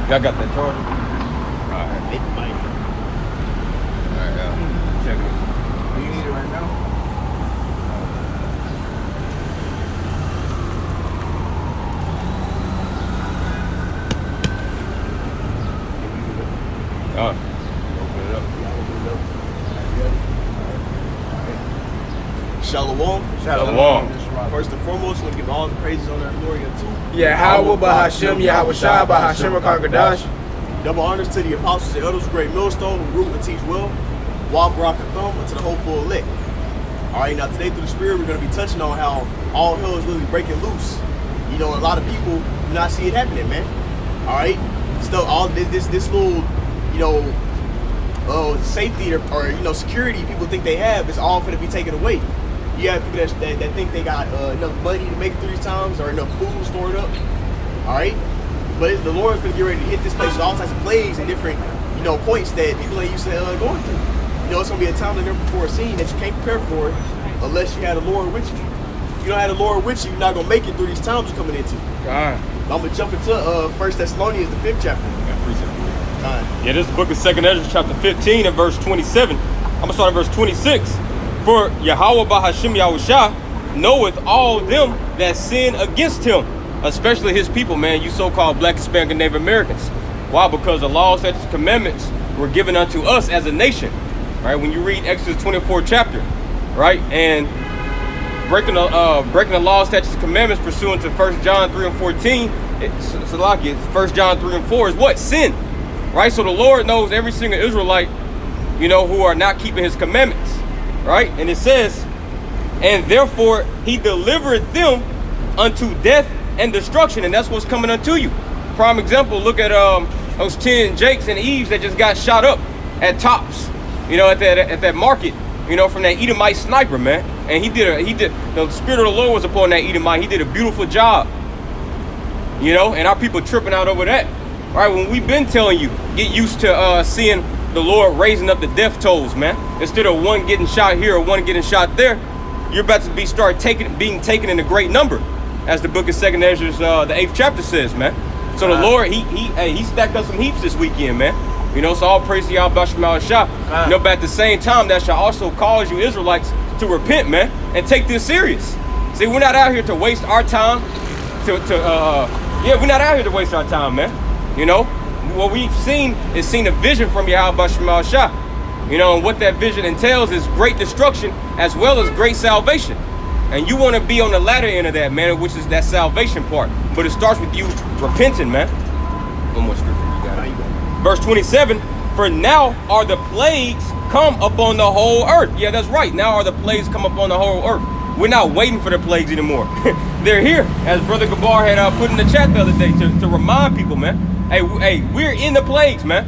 Y'all got that charger? Alright. It might. Alright, check it. Do you need it right now? Open it up. Shalom. Shalom. First and foremost, we're going to give all the praises, honor, and glory unto Yahweh Bahashem, Yahweh Shai Bahashem Kangadash. double honors to the apostles and elders of Great Millstone who root and teach well, walk, rock, and thumb, and to the hopeful elect. Alright, now today through the Spirit, we're going to be touching on how all hell is literally breaking loose. You know, a lot of people do not see it happening, man. Alright? Still, all this little, you know, safety or you know, security people think they have is all going to be taken away. You have people that think they got enough money to make it through these times or enough food stored up. Alright? But the Lord's going to get ready to hit this place with all types of plagues and different, you know, points that people ain't used to going through. You know, it's going to be a time like never before seen that you can't prepare for unless you had the Lord with you. If you don't have the Lord with you, you're not going to make it through these times you're coming into. God. I'm going to jump into 1 Thessalonians, the 5th chapter. Yeah, this is the book of 2nd Ezra, chapter 15 and verse 27. I'm going to start at verse 26. For Yahweh Bahashem Yahushua knoweth all them that sin against him, especially his people, man, you so-called Black, Hispanic, and Native Americans. Why? Because the laws, statutes, and commandments were given unto us as a nation. Right? When you read Exodus 24 chapter, right? And breaking the laws, statutes, and commandments pursuant to 1 John 3 and 14, it's like it. 1 John 3 and 4 is what? Sin. Right? So the Lord knows every single Israelite, you know, who are not keeping his commandments. Right? And it says, and therefore he delivered them unto death and destruction, and that's what's coming unto you. Prime example, look at those 10 Jakes and Eves that just got shot up at Tops, you know, at that market, you know, from that Edomite sniper, man. And he did the Spirit of the Lord was upon that Edomite. He did a beautiful job, you know, and our people tripping out over that. All right, when we've been telling you, get used to seeing the Lord raising up the death tolls, man. Instead of one getting shot here or one getting shot there, you're about to being taken in a great number, as the book of 2nd Ezra, the 8th chapter says, man. So the Lord, he stacked us some heaps this weekend, man. You know, so all praise to Yahweh Bahashem Yahushua. You know, but at the same time, that shall also cause you Israelites to repent, man, and take this serious. See, we're not out here to waste our time. We're not out here to waste our time, man. You know, what we've seen is a vision from Yahweh Bahashem Yahushua. You know, and what that vision entails is great destruction as well as great salvation. And you want to be on the latter end of that, man, which is that salvation part. But it starts with you repenting, man. One more scripture, you got it. Verse 27, for now are the plagues come upon the whole earth. Yeah, that's right. Now are the plagues come upon the whole earth. We're not waiting for the plagues anymore. They're here, as Brother Gabar had put in the chat the other day to remind people, man. Hey, we're in the plagues, man.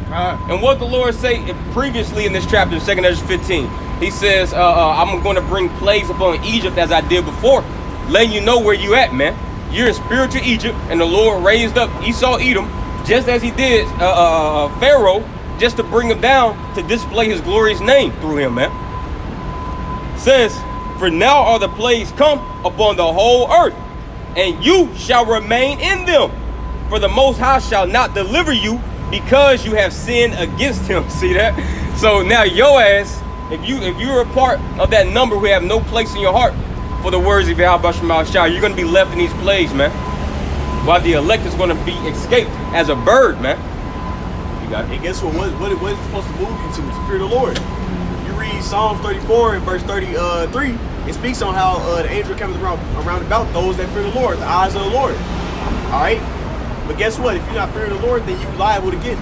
And what the Lord say previously in this chapter, 2nd Ezra 15, he says, I'm going to bring plagues upon Egypt as I did before, letting you know where you at, man. You're in spiritual Egypt, and the Lord raised up Esau, Edom, just as he did Pharaoh, just to bring him down to display his glorious name through him, man. Says, for now are the plagues come upon the whole earth, and you shall remain in them. For the Most High shall not deliver you because you have sinned against him. See that? So now your ass, if you're a part of that number who have no place in your heart for the words of Yahweh Bahashem Yahushua, you're going to be left in these plagues, man. While the elect is going to be escaped as a bird, man. You got it. And guess what? What is it supposed to move you to? It's the fear of the Lord. You read Psalms 34 and verse 33. It speaks on how the angel comes around about those that fear the Lord, the eyes of the Lord. All right. But guess what? If you're not fearing the Lord, then you're liable to get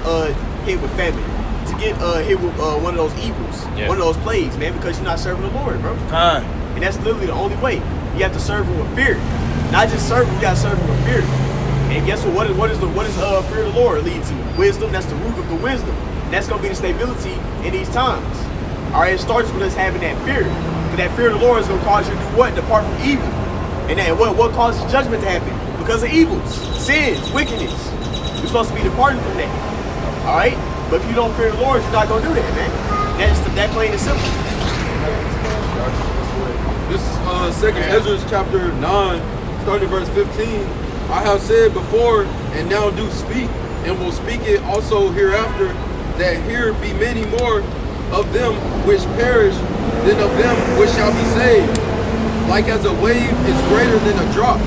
hit with famine, to get hit with one of those evils, one of those plagues, man, because you're not serving the Lord, bro. And that's literally the only way. You have to serve him with fear. Not just serve him, you got to serve him with fear. And guess what? What does fear of the Lord lead to? Wisdom. That's the root of the wisdom. And that's going to be the stability in these times. All right, it starts with us having that fear. But that fear of the Lord is going to cause you to do what? Depart from evil. And then what causes judgment to happen? Because of evils, sins, wickedness. You're supposed to be departing from that. All right? But if you don't fear the Lord, you're not going to do that, man. That's that plain and simple. This is 2nd Ezra chapter 9, starting verse 15. I have said before, and now do speak, and will speak it also hereafter, that here be many more of them which perish than of them which shall be saved. Like as a wave is greater than a drop.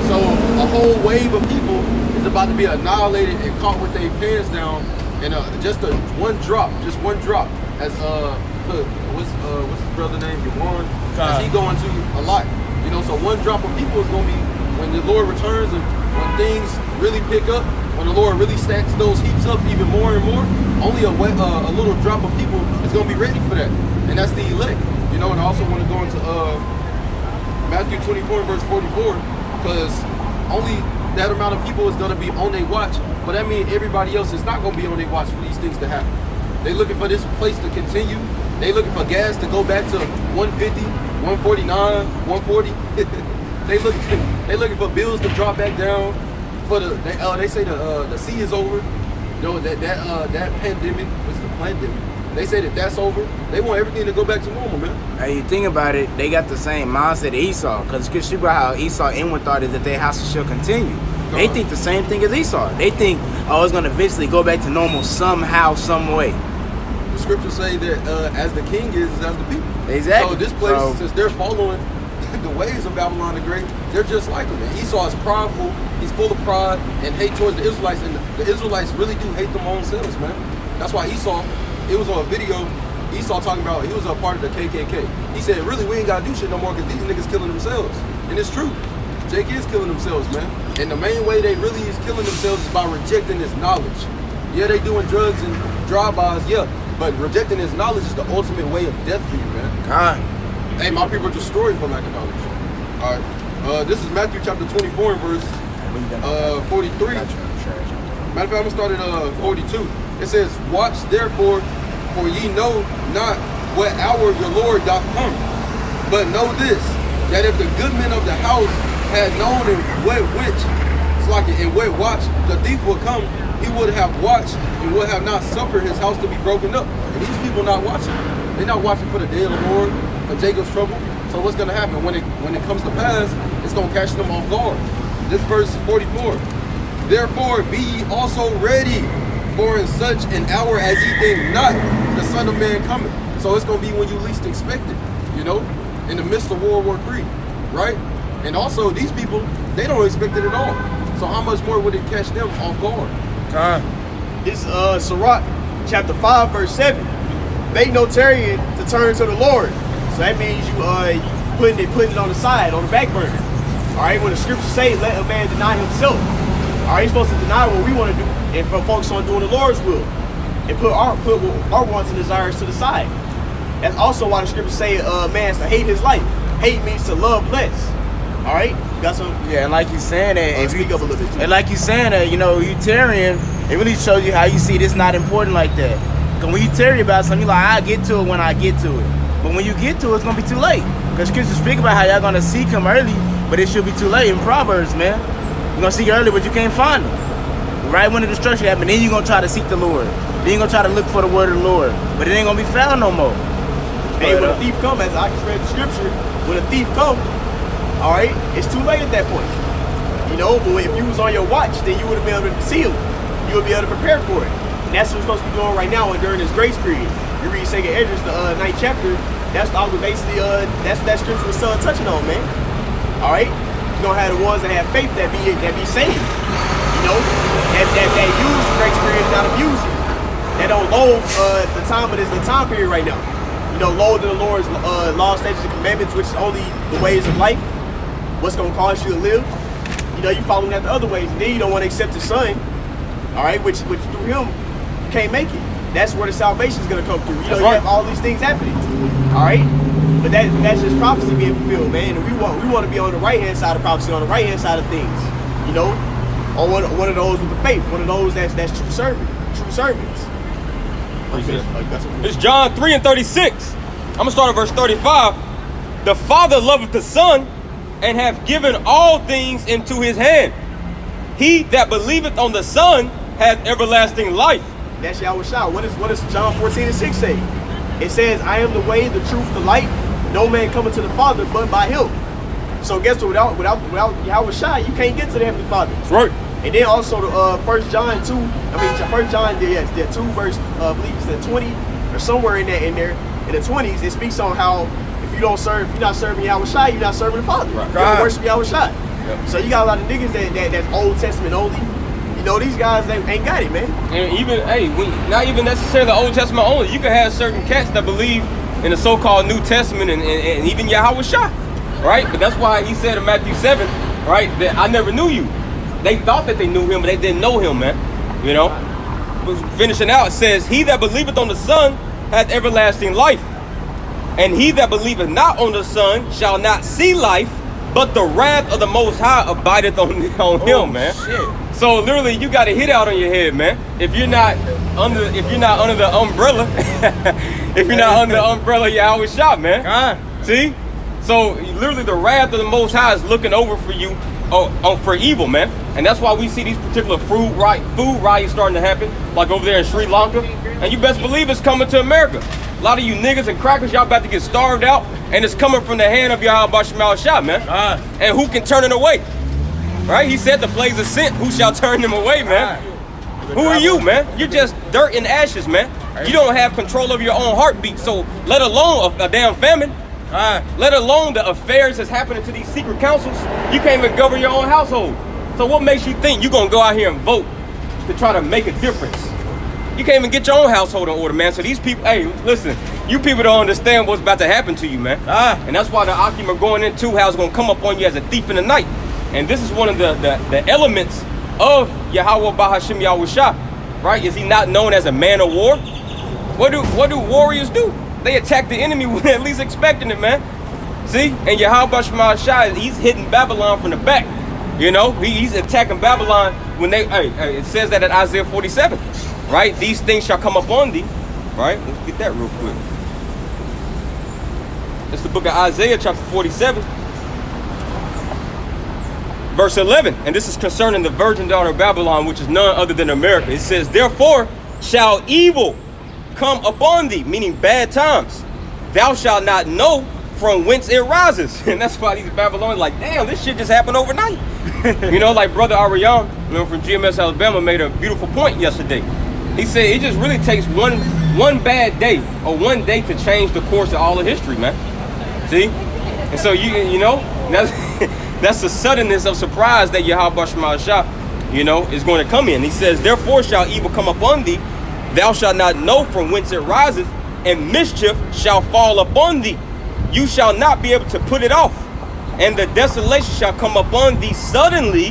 So a whole wave of people is about to be annihilated and caught with their pants down, and just one drop, as what's his brother name, Yawan, as he going to a lot. You know, so one drop of people is gonna be when the Lord returns, and when things really pick up, when the Lord really stacks those heaps up even more and more, only a little drop of people is gonna be ready for that, and that's the elect. You know, and I also want to go into Matthew 24 verse 44, because only that amount of people is going to be on their watch, but that means everybody else is not going to be on their watch for these things to happen. They looking for this place to continue. They looking for gas to go back to 150, 149, 140. they looking for bills to drop back down. For they say the sea is over. You know, that pandemic was the pandemic. They say that's over. They want everything to go back to normal, man. Hey, you think about it, they got the same mindset as Esau. Because how Esau inward thought is that their house shall continue. They think the same thing as Esau. They think, oh, it's going to eventually go back to normal somehow, some way. The scriptures say that as the king is as the people. Exactly. So this place, since they're following the ways of Babylon the Great, they're just like him. And Esau is prideful. He's full of pride and hate towards the Israelites. And the Israelites really do hate them own selves, man. That's why Esau, it was on a video, Esau talking about he was a part of the KKK. He said, really, we ain't got to do shit no more because these niggas killing themselves. And it's true. Jake is killing themselves, man. And the main way they really is killing themselves is by rejecting his knowledge. Yeah, they doing drugs and drive-bys, yeah. But rejecting his knowledge is the ultimate way of death for you, man. God. Hey, my people are destroyed for lack of knowledge. All right. This is Matthew chapter 24 and verse 43. Matter of fact, I'm going to start at 42. It says, watch therefore, for ye know not what hour your Lord doth come. But know this, that if the good men of the house had known in what watch the thief would come, he would have watched and would have not suffered his house to be broken up. And these people not watching. They're not watching for the day of the Lord, for Jacob's trouble. So what's going to happen? When it comes to pass, it's going to catch them off guard. This verse 44. Therefore be ye also ready, for in such an hour as ye think not, the Son of Man cometh. So it's going to be when you least expect it, you know, in the midst of World War III, right? And also, these people, they don't expect it at all. So how much more would it catch them off guard? This is Sirach, chapter 5, verse 7. Make no tarrying to turn to the Lord. So that means you putting it on the side, on the back burner. All right, when the scriptures say, let a man deny himself. All right, he's supposed to deny what we want to do and focus on doing the Lord's will, and put our wants and desires to the side. That's also why the scriptures say man has to hate his life. Hate means to love less. All right, you got some? Yeah, and like you saying that, if speak up a little bit too. And like you saying that, you know, you tarrying, it really shows you how you see this not important like that. Because when you tarry about something, you're like, I get to it when I get to it. But when you get to it, it's gonna be too late. Because scriptures speak about how y'all gonna seek him early, but it should be too late. In Proverbs, man, you're gonna seek early, but you can't find him. Right when the destruction happens, then you're gonna try to seek the Lord. Then you're gonna try to look for the word of the Lord, but it ain't gonna be found no more. Hey, when a thief come, as I just read the scripture, when a thief come, all right, it's too late at that point. You know, but if you was on your watch, then you would have been able to see him. You would be able to prepare for it. And that's what we're supposed to be doing right now and during this grace period. You read 2 Esdras, the 9th chapter, that's basically, that's that scripture was touching on, man. All right? You're gonna have the ones that have faith that be saved. You know, that use the grace period and not abuse it. That don't loathe the time, but it's the time period right now. You know, loathe the Lord's laws, statutes, and commandments, which is only the ways of life. What's gonna cause you to live? You know, you following that the other ways, and then you don't want to accept his son. All right, which through him you can't make it. That's where the salvation is gonna come through. You know, you have all these things happening. All right, but that's just prophecy being fulfilled, man. And we want to be on the right hand side of prophecy, on the right hand side of things. You know, on one of those with the faith, one of those that's true servants. It's John 3 and 36. I'm gonna start at verse 35. The Father loveth the Son, and hath given all things into his hand. He that believeth on the Son hath everlasting life. That's Yahushua. What does John 14 and 6 say? It says, I am the way, the truth, the light. No man cometh to the Father but by him. So guess what? Without Yahushua, you can't get to the Heavenly Father. That's right. And then also the 1 John 2, First John, yeah, 2 verse, I believe it's the 20 or somewhere in there, in the 20s, it speaks on how if you're not serving Yahweh Shai, you're not serving the Father. Right. You don't worship Yahweh Shai. Yep. So you got a lot of niggas that's Old Testament only. You know, these guys, they ain't got it, man. And even, not even necessarily the Old Testament only. You can have certain cats that believe in the so-called New Testament and even Yahweh Shai, right? But that's why he said in Matthew 7, right, that I never knew you. They thought that they knew him, but they didn't know him, man. You know? Finishing out, it says, he that believeth on the Son hath everlasting life. And he that believeth not on the Son shall not see life, but the wrath of the Most High abideth on him, man. Shit. So literally, you got a hit out on your head, man. If you're not under the umbrella, if you're not under the umbrella of Yahweh Shai, man. See? So literally, the wrath of the Most High is looking over for you, for evil, man. And that's why we see these particular food riots starting to happen, like over there in Sri Lanka. And you best believe it's coming to America. A lot of you niggas and crackers, y'all about to get starved out, and it's coming from the hand of Yahweh Shai, man. And who can turn it away? Right? He said the plagues are sent. Who shall turn them away, man? Who are you, man? You're just dirt and ashes, man. You don't have control of your own heartbeat. So let alone a damn famine. Let alone the affairs that's happening to these secret councils. You can't even govern your own household. So what makes you think you're gonna go out here and vote to try to make a difference? You can't even get your own household in order, man. So these people, hey, listen, you people don't understand what's about to happen to you, man. And that's why the Akim are going into how it's gonna come up on you as a thief in the night. And this is one of the elements of Yahweh Bahashim Yahweh Shai, right? Is he not known as a man of war? What do warriors do? They attack the enemy when they're at least expecting it, man. See? And Yahweh Shai, he's hitting Babylon from the back. You know, he's attacking Babylon when it says that in Isaiah 47, right? These things shall come upon thee, right? Let's get that real quick. It's the book of Isaiah, chapter 47, verse 11. And this is concerning the virgin daughter of Babylon, which is none other than America. It says, therefore shall evil come upon thee, meaning bad times. Thou shalt not know from whence it rises. And that's why these Babylonians like, damn, this shit just happened overnight. You know, like Brother Ariane, from GMS Alabama, made a beautiful point yesterday. He said it just really takes one bad day or one day to change the course of all of history, man. See? And so you know, that's the suddenness of surprise that Yahweh Shai, you know, is going to come in. He says, therefore shall evil come upon thee, thou shalt not know from whence it riseth, and mischief shall fall upon thee. You shall not be able to put it off. And the desolation shall come upon thee suddenly,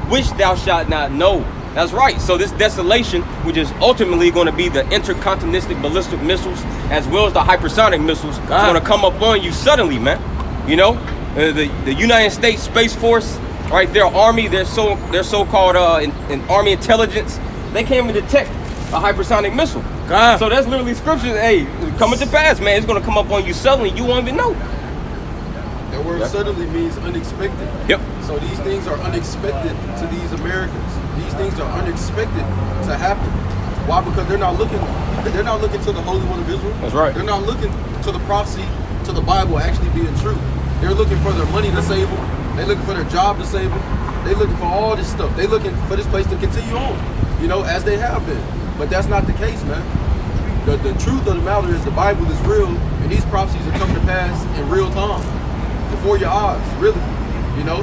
which thou shalt not know. That's right. So this desolation, which is ultimately going to be the intercontinental ballistic missiles, as well as the hypersonic missiles, is going to come upon you suddenly, man. You know, the United States Space Force, right? Their army, their so-called in army intelligence, they can't even detect a hypersonic missile. So that's literally scripture. Hey, coming to pass, man. It's going to come up on you suddenly. You won't even know. That word suddenly means unexpected. Yep. So these things are unexpected to these Americans. These things are unexpected to happen. Why? Because they're not looking to the Holy One of Israel. That's right. They're not looking to the prophecy, to the Bible actually being true. They're looking for their money to save them. They're looking for their job to save them. They're looking for all this stuff. They're looking for this place to continue on, you know, as they have been. But that's not the case, man. The truth of the matter is the Bible is real, and these prophecies are coming to pass in real time, before your eyes, really, you know.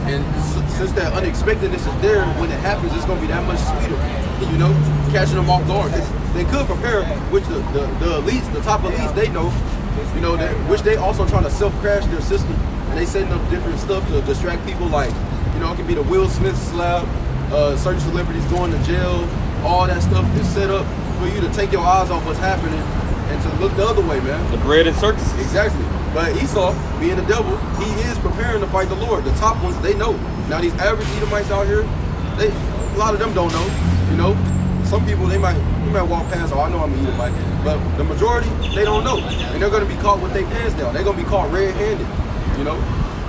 And since that unexpectedness is there, when it happens, it's going to be that much sweeter, you know, catching them off guard. They could prepare, which the elites, the top elites, they know, you know, which they also trying to self-crash their system, and they setting up different stuff to distract people, like, you know, it could be the Will Smith slap, certain celebrities going to jail. All that stuff is set up for you to take your eyes off what's happening and to look the other way, man. The bread and circuses. Exactly. But Esau, being the devil, he is preparing to fight the Lord. The top ones, they know. Now these average Edomites out here, a lot of them don't know. You know, some people they might walk past. Oh, I know I'm an Edomite, but the majority they don't know, and they're going to be caught with their pants down. They're going to be caught red-handed. You know,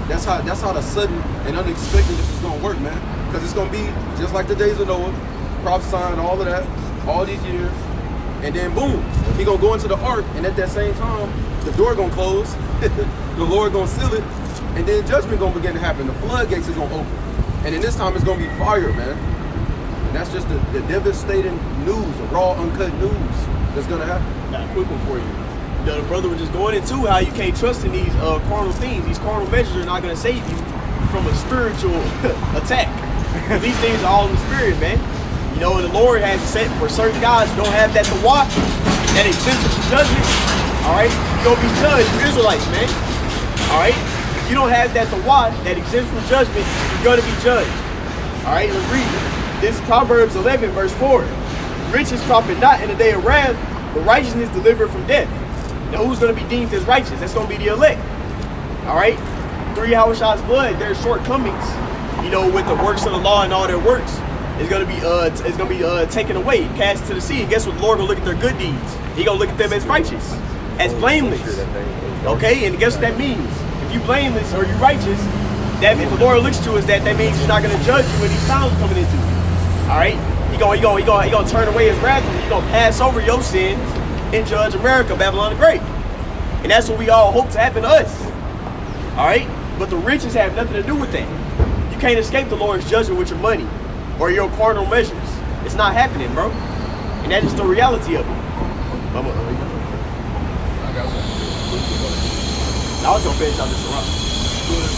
that's how the sudden and unexpected this is going to work, man. Because it's going to be just like the days of Noah. Prophesying all of that, all these years, and then boom, he gonna go into the ark, and at that same time, the door gonna close, the Lord gonna seal it, and then judgment gonna begin to happen. The floodgates is gonna open. And in this time, it's gonna be fire, man. And that's just the devastating news, the raw, uncut news that's gonna happen. Got a quick one for you. You know, the brother was just going into how you can't trust in these carnal things. These carnal measures are not gonna save you from a spiritual attack. These things are all in the spirit, man. You know, and the Lord has set for certain guys who don't have that to watch, that exemption from judgment. All right, you're gonna be judged, you Israelites, man. All right, if you don't have that to watch, that exemption from judgment, you're gonna be judged. All right, let's read it. This is Proverbs 11, verse 4. Riches profit not in the day of wrath, but righteousness delivered from death. Now, who's gonna be deemed as righteous? That's gonna be the elect. All right, through Yahushua's blood, there's shortcomings. You know, with the works of the law and all their works, it's gonna be taken away, cast to the sea. And guess what? The Lord gonna look at their good deeds. He gonna look at them as righteous, as blameless. Okay, and guess what that means? If you blameless or you righteous, that if the Lord looks to us, that means He's not gonna judge you when these times coming into you. All right, He gonna turn away His wrath, and He gonna pass over your sins and judge America, Babylon the Great. And that's what we all hope to happen to us. All right, but the riches have nothing to do with that. You can't escape the Lord's judgment with your money or your carnal measures. It's not happening, bro. And that is the reality of it. I was gonna finish out this Sirach.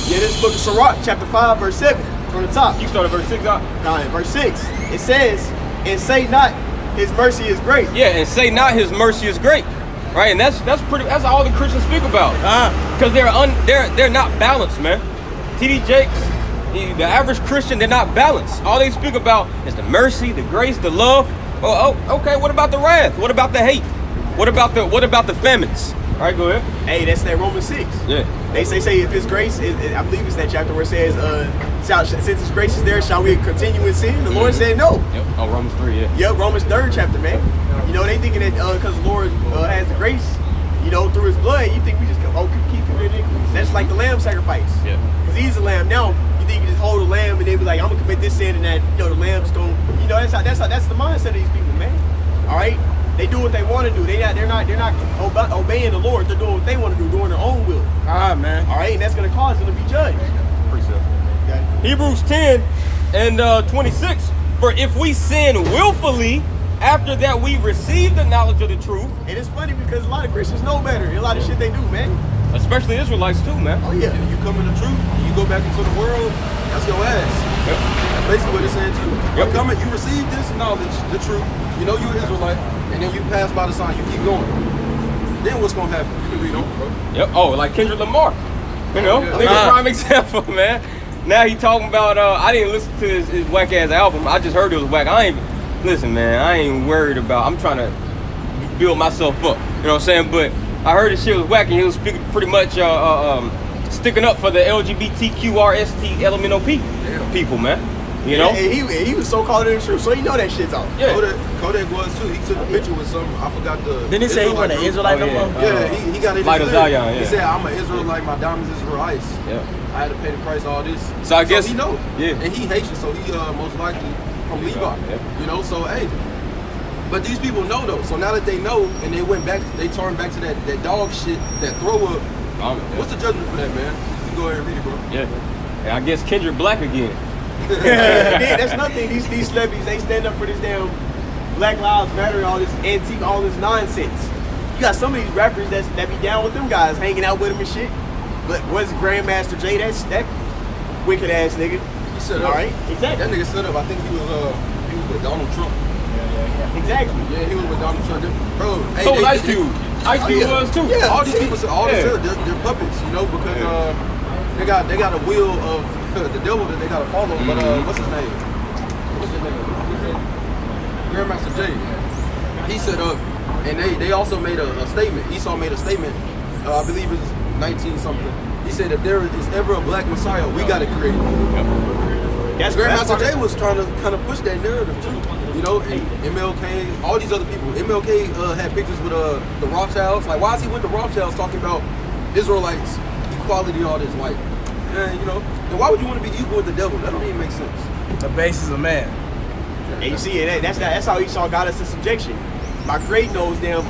Yeah, this book of Sirach, chapter 5, verse 7, from the top. You start at verse 6 out? No, in verse 6, it says, and say not, His mercy is great. Yeah, and say not His mercy is great. Right, and that's all the Christians speak about. Because they're not balanced, man. TD Jakes, the average Christian, they're not balanced. All they speak about is the mercy, the grace, the love. Oh, okay. What about the wrath? What about the hate? What about the famines? All right, go ahead. Hey, that's that Romans 6. Yeah. They say if His grace, I believe it's that chapter where it says, since His grace is there, shall we continue in sin? The Lord said no. Yep. Oh, Romans 3, yeah. Yep, Romans 3rd chapter, man. You know, they thinking that because the Lord has the grace, you know, through His blood, you think we just keep committing iniquities. That's like the lamb sacrifice. Yeah. Because He's the lamb. Now, you think you just hold the lamb and they be like, I'm gonna commit this sin and that, you know, the lamb's going, you know, that's the mindset of these people, man. All right? They do what they want to do. They're not obeying the Lord. They're doing what they want to do, doing their own will. Man. All right, and that's gonna cause them to be judged. Okay. Hebrews 10 and 26. For if we sin willfully, after that we receive the knowledge of the truth. And it's funny because a lot of Christians know better. A lot of shit they do, man. Especially Israelites too, man. Oh yeah. You come in the truth, you go back into the world, that's your ass. Yep. That's basically what it's saying too. Yep. You receive this knowledge, the truth, you know you're an Israelite, and then you pass by the sign, you keep going. Then what's gonna happen? You can read on, bro. Yep. Oh, like Kendrick Lamar. You know, Yeah. I think a prime example, man. Now he talking about I didn't listen to his whack ass album. I just heard it was whack. Listen, man, I ain't worried about. I'm trying to build myself up. You know what I'm saying? But I heard his shit was whack, and he was speaking pretty much sticking up for the LGBTQRST LMNOP people, man. You know? And he was so called in the truth, so you know that shit's off. Yeah. Kodak was too. He took a picture with some, I forgot the. Didn't he say he wasn't an Israelite no more? Yeah, he got it. Like Tazayawan, yeah. He said, I'm an Israelite, my diamonds is real ice. Yeah. I had to pay the price, all this. So I guess he know. Yeah. And he Haitian, so he most likely from Levi. Yeah. You know, so hey. But these people know though. So now that they know and they went back, they turned back to that dog shit, that throw up. What's the judgment for that, man? You can go ahead and read it, bro. Yeah. And I guess Kendrick Black again. Yeah, that's nothing. These celebrities, they stand up for this damn Black Lives Matter, all this antique, all this nonsense. You got some of these rappers that be down with them guys, hanging out with them and shit. But what's Grandmaster Jay? That wicked ass nigga. He set up. All right, exactly. That nigga set up. I think he was with Donald Trump. Exactly. Yeah, he was with Donald Trump. Bro, hey, So was Ice Cube. Ice Cube was too. Yeah. all these people, they're puppets, you know, because they got a will of the devil that they gotta follow. But what's his name? Grandmaster Jay. He set up, and they also made a statement. Esau made a statement. I believe it's 19 something. He said if there is ever a black Messiah, we gotta create it. That's Grandmaster Jay was trying to kind of push that narrative too. You know, and MLK, all these other people. MLK had pictures with the Rothschilds. Like, why is he with the Rothschilds talking about Israelites, equality, all this? Like, man, you know, and why would you want to be equal with the devil? That don't even make sense. The basis of man. And you see, that's how Esau got us in subjection. By creating those damn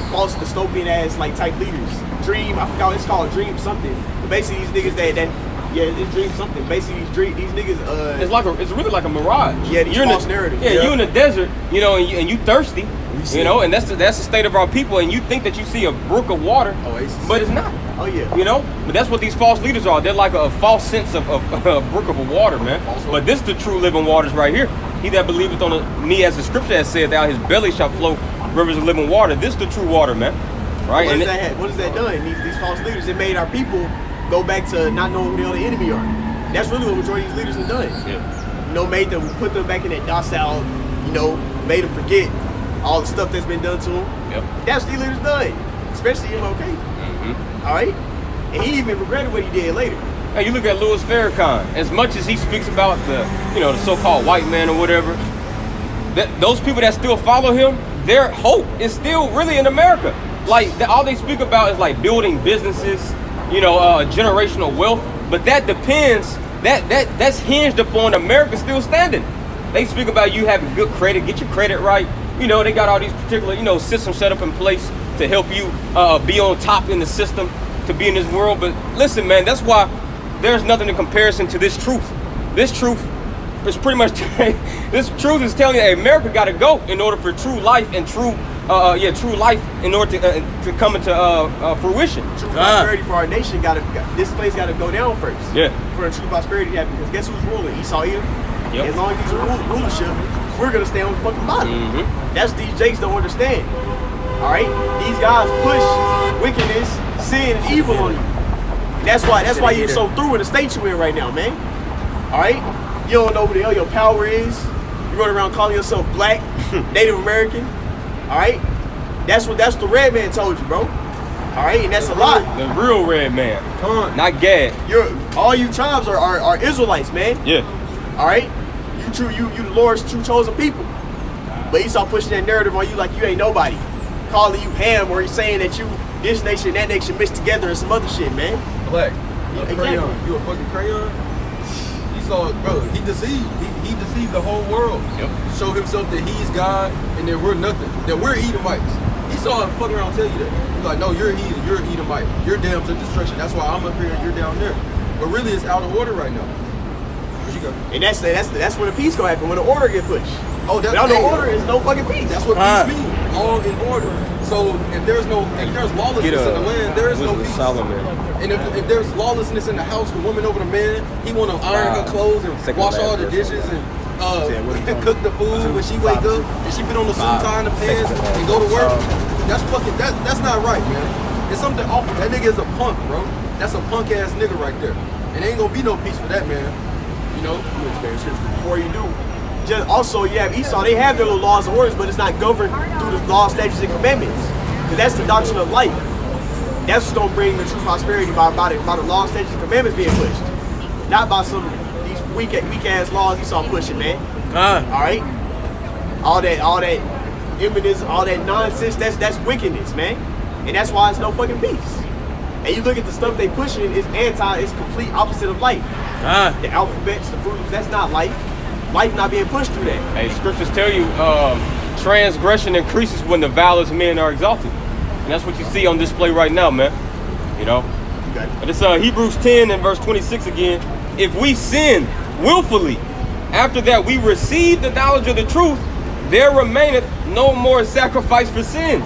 false dystopian ass like type leaders. Dream, I forgot what it's called, Dream something. But basically these niggas that Yeah, it's dream something. Basically, these niggas. It's really like a mirage. Yeah, these false narratives. Yeah, you in the desert, you know, and you thirsty, you know, and that's the state of our people. And you think that you see a brook of water, but it's not. Oh yeah. You know, but that's what these false leaders are. They're like a false sense of a brook of water, man. But this the true living waters right here. He that believeth on me, as the scripture has said, out his belly shall flow rivers of living water. This the true water, man. Right? What has that done? These false leaders, it made our people go back to not knowing who the hell the enemy are. That's really what majority of these leaders have done. Yeah. You know, put them back in that docile, you know, made them forget all the stuff that's been done to them. Yep. That's what these leaders done, especially MLK. Mm-hmm. All right? And he even regretted what he did later. Hey, you look at Louis Farrakhan. As much as he speaks about the so-called white man or whatever, those people that still follow him, their hope is still really in America. Like all they speak about is like building businesses, generational wealth. But that depends. That's hinged upon America still standing. They speak about you having good credit, get your credit right. You know, they got all these particular systems set up in place to help you be on top in the system to be in this world. But listen, man, that's why there's nothing in comparison to this truth. This truth is pretty much this truth is telling you, hey, America got to go in order for true life and true life in order to come into fruition. True prosperity for our nation this place got to go down first. Yeah. For the true prosperity to happen, because guess who's ruling? Esau, Edom. Yep. As long as he's in rulership, we're gonna stay on the fucking bottom. Mm-hmm. That's these Jakes don't understand. All right, these guys push wickedness, sin, and evil on you. That's why you're so through in the state you're in right now, man. All right, you don't know what the hell your power is. You run around calling yourself black, Native American. All right, that's the red man told you, bro. All right, and that's a lie. The real red man, not Gad. All you tribes are Israelites, man. Yeah. All right, you the Lord's true chosen people. But Esau pushing that narrative on you like you ain't nobody, calling you Ham, or he's saying that you this nation, that nation mixed together, and some other shit, man. Black, Exactly. crayon. You a fucking crayon? Esau, bro, he deceived. He deceived the whole world. Yep. Showed himself that he's God and that we're nothing. That we're Edomites. Esau fucking around tell you that. He's like, no, you're heathen, you're Edomite. You're damned to destruction. That's why I'm up here and you're down there. But really, it's out of order right now. Where'd you go? And that's when the peace gonna happen, when the order get pushed. Oh, that's without no order is no fucking peace. That's what peace means. All in order. So if there's lawlessness in the land, there is no peace. And if there's lawlessness in the house, the woman over the man, he want to iron her clothes and wash all the dishes and cook the food when she wake up and she put on the suit, tie in the pants and go to work. That's not right, man. It's something awful. That nigga is a punk, bro. That's a punk ass nigga right there. And ain't gonna be no peace for that man. You know? Before you do. Just also, you have Esau. They have their little laws and orders, but it's not governed through the laws, statutes, and commandments. Because that's the doctrine of life. That's what's gonna bring the true prosperity by the laws, statutes, and commandments being pushed, not by these weak ass laws Esau pushing, man. All right, all that immonism, all that nonsense. That's wickedness, man. And that's why it's no fucking peace. And you look at the stuff they pushing, it's complete opposite of life. The alphabets, the fruits, that's not life. Life not being pushed through that. Hey, scriptures tell you transgression increases when the vilest men are exalted. And that's what you see on display right now, man. You know? Okay. But it's Hebrews 10 and verse 26 again. If we sin willfully, after that we receive the knowledge of the truth, there remaineth no more sacrifice for sins.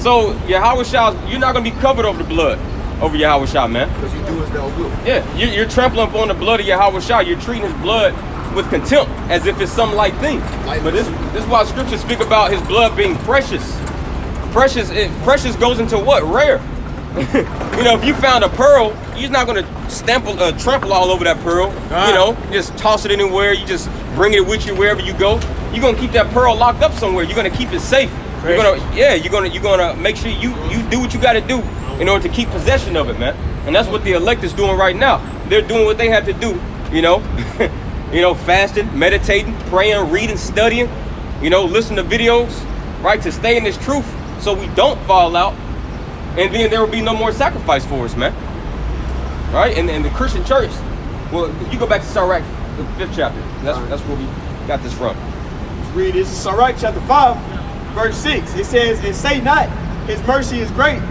So Yahweh, you're not going to be covered over the blood over Yahweh, man. Because you do as thou wilt. Yeah, you're trampling upon the blood of Yahweh. You're treating his blood with contempt as if it's some light thing. But this is why scriptures speak about his blood being precious. Precious goes into what? Rare. If you found a pearl, you're not going to trample all over that pearl. Just toss it anywhere. You just bring it with you wherever you go. You're going to keep that pearl locked up somewhere. You're going to keep it safe. You're gonna make sure you do what you got to do in order to keep possession of it, man. And that's what the elect is doing right now. They're doing what they have to do. Fasting, meditating, praying, reading, studying. Listen to videos, right, to stay in this truth, so we don't fall out. And then there will be no more sacrifice for us, man. Right? And the Christian church, well, you go back to Sirach, the 5th chapter. That's where we got this from. Let's read this. Sirach chapter 5, verse 6. It says, and say not, his mercy is great.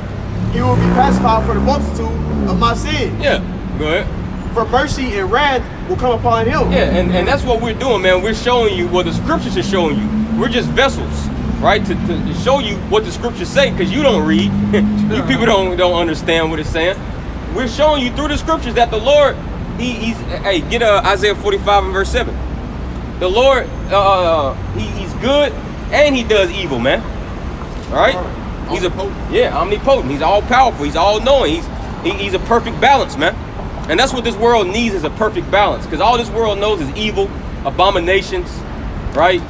He will be pacified for the multitude of my sin. Yeah, go ahead. for mercy and wrath will come upon him. Yeah, and that's what we're doing, man. We're showing you what the scriptures are showing you. We're just vessels, right, to show you what the scriptures say, because you don't read. You people don't understand what it's saying. We're showing you through the scriptures that the Lord, he's get Isaiah 45 and verse 7. The Lord, he's good and he does evil, man. All right? He's omnipotent. He's all powerful. He's all knowing. He's a perfect balance, man. And that's what this world needs, is a perfect balance, because all this world knows is evil, abominations, right?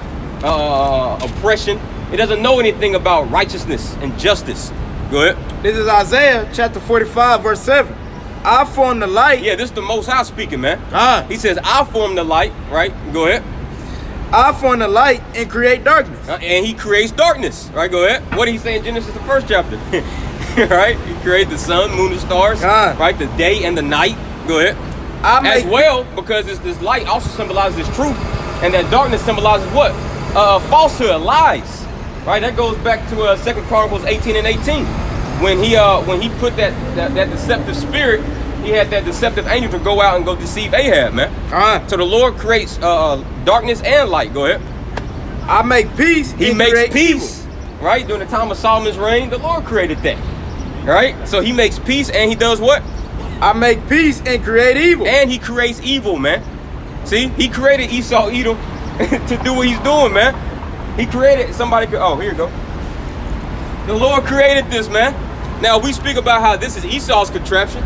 Oppression. It doesn't know anything about righteousness and justice. Go ahead. This is Isaiah chapter 45, verse 7. I form the light. Yeah, this is the Most High speaking, man. Ah. He says, I form the light, right? Go ahead. I form the light and create darkness. And he creates darkness, right? Go ahead. What did he say in Genesis, the first chapter? Right? He created the sun, moon, and stars, right? The day and the night. Go ahead. As well, because this light also symbolizes this truth, and that darkness symbolizes what? Falsehood, lies, right? That goes back to 2 Chronicles 18 and 18. When he put that deceptive spirit, he had that deceptive angel to go out and go deceive Ahab, man. So the Lord creates darkness and light. Go ahead. I make peace. He makes peace, right? During the time of Solomon's reign, the Lord created that, right? So he makes peace, and he does what? I make peace and create evil. And he creates evil, man. See, he created Esau, Edom to do what he's doing, man. He created somebody. Oh, here you go. The Lord created this, man. Now we speak about how this is Esau's contraption,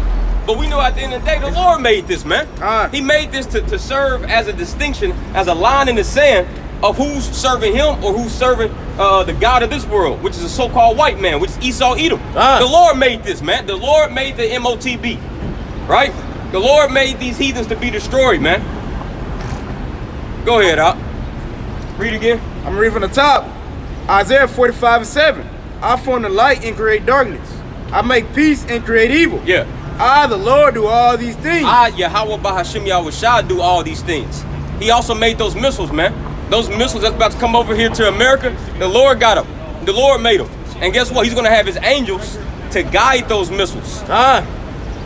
but we know at the end of the day, the Lord made this, man. He made this to serve as a distinction, as a line in the sand of who's serving him or who's serving the God of this world, which is a so-called white man, which is Esau, Edom. The Lord made this, man. The Lord made the MOTB, right? The Lord made these heathens to be destroyed, man. Go ahead, Op. Read again. I'm reading from the top. Isaiah 45 and 7. I form the light and create darkness. I make peace and create evil. Yeah. I, the Lord, do all these things. I, Yahweh Bahashim Yahushua, do all these things. He also made those missiles, man. Those missiles that's about to come over here to America, the Lord got them. The Lord made them. And guess what? He's going to have his angels to guide those missiles. I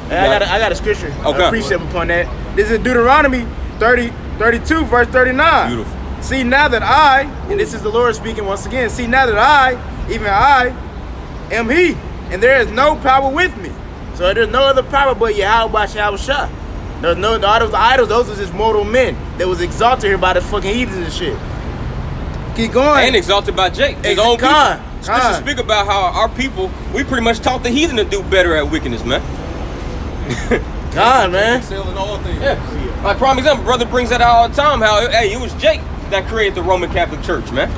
got a scripture. Okay. A precept upon that. This is Deuteronomy 32, verse 39. Beautiful. See now that I, and this is the Lord speaking once again, see now that I, even I, am he, and there is no power with me. So there's no other power but Yahweh Shah. There's no the idols, those are just mortal men that was exalted here by the fucking heathens and shit. Keep going. And exalted by Jake. His own people. Scripture speak about how our people, we pretty much taught the heathen to do better at wickedness, man. God, man. Excel in all things. Yeah. Like prime example, brother brings that out all the time, how it was Jake that created the Roman Catholic Church, man.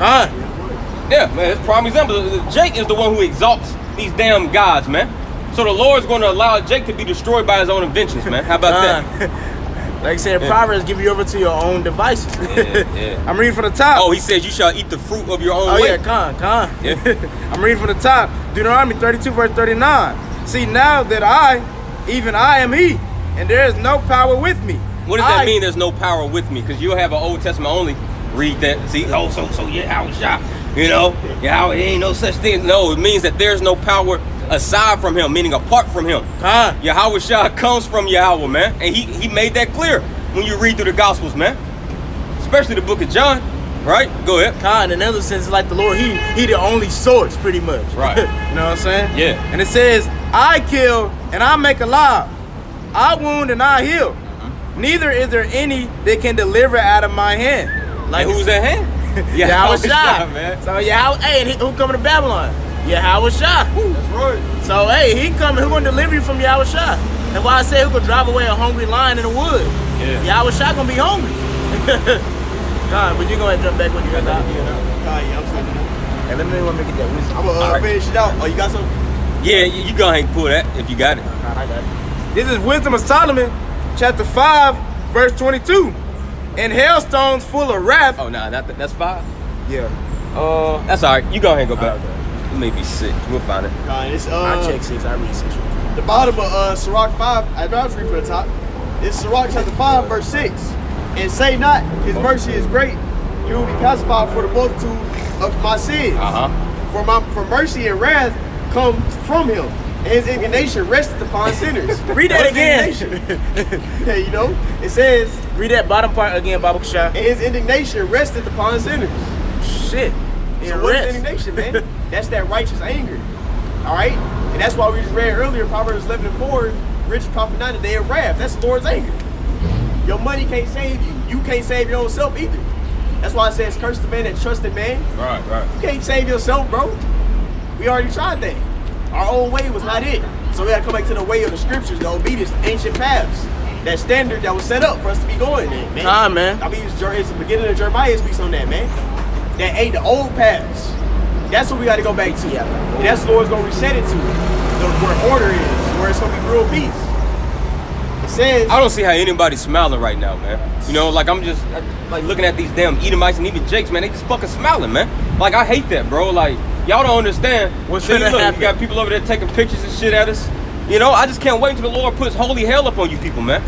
Yeah, man, that's prime example. Jake is the one who exalts these damn gods, man. So the Lord's going to allow Jake to be destroyed by his own inventions, man. How about that? Like I said, Proverbs give you over to your own devices. Yeah. I'm reading from the top. Oh, he says you shall eat the fruit of your own way. Yeah, con. Yeah. I'm reading from the top. Deuteronomy 32, verse 39. See, now that I, even I am he, and there is no power with me. What does that mean, there's no power with me? Because you'll have an Old Testament only read that. See, so Yahweh, you know, Yahweh, ain't no such thing. No, it means that there's no power aside from him, meaning apart from him. Yahweh Shah comes from Yahweh, man. And he made that clear when you read through the Gospels, man. Especially the book of John, right? Go ahead. In another sense, it's like the Lord, he the only source, pretty much. Right. You know what I'm saying? Yeah. And it says, I kill and I make alive. I wound and I heal. Neither is there any that can deliver out of my hand. Like who's at hand? Yahweh Shah, man. So Yahweh, hey, and who coming to Babylon? Yahweh Shah. That's right. So hey, he coming. Who gonna deliver you from Yahweh Shah? That's why I say who could drive away a hungry lion in the wood. Yeah. Yahweh Shah gonna be hungry. God, but you gonna jump back when you got that. Yeah, I'm saying. Hey, let me get that wisdom. I'm gonna finish it out. Oh, you got something? Yeah, you go ahead and pull that if you got it. God, I got it. This is Wisdom of Solomon, chapter 5, verse 22. And hailstones full of wrath. Oh, nah, that's 5? Yeah. That's all right. You go ahead and go back. Okay. You may be 6. We'll find it. It's, I check 6. I read 6. The bottom of Sirach 5, I was reading from the top. It's Sirach chapter 5, verse 6. And say not, his mercy is great. He will be pacified for the multitude of my sins. Uh-huh. For mercy and wrath come from him. And his indignation rested upon sinners. Read that What's again. indignation? Yeah, you know, it says, Read that bottom part again, Baba Kashah. and his indignation rested upon sinners. Shit. So what is indignation, man? That's that righteous anger. All right? And that's why we just read earlier, Proverbs 11:4, rich profit not in the day of wrath. That's the Lord's anger. Your money can't save you. You can't save your own self either. That's why it says, curse the man that trusts in man. Right. You can't save yourself, bro. We already tried that. Our own way was not it. So we gotta come back to the way of the scriptures, the obedience, ancient paths. That standard that was set up for us to be going in, man. Man. I mean, it's the beginning of Jeremiah speaks on that, man. That ain't the old paths. That's what we gotta go back to. Yeah. And that's the Lord's gonna reset it to. Where order is, where it's gonna be real peace. It says, I don't see how anybody's smiling right now, man. You know, like I'm just like looking at these damn Edomites and even Jakes, man. They just fucking smiling, man. Like I hate that, bro. Like y'all don't understand. What's See, gonna look, happen? you got people over there taking pictures and shit at us. You know, I just can't wait until the Lord puts holy hell up on you people, man.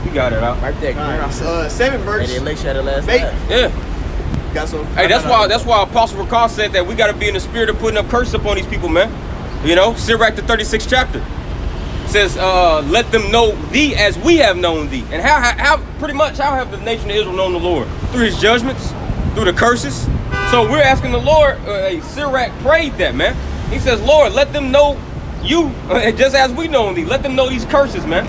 You got it out. Right there, all girl. right, 7 Hey, verse. the election had the last Make- laugh. Yeah. Got some. Hey, that's why Apostle Rakal said that we got to be in the spirit of putting up curses upon these people, man. You know, Sirach the 36th chapter says, "Let them know thee as we have known thee." And how pretty much how have the nation of Israel known the Lord? Through His judgments, through the curses. So we're asking the Lord. Sirach prayed that, man. He says, "Lord, let them know you just as we know thee. Let them know these curses, man."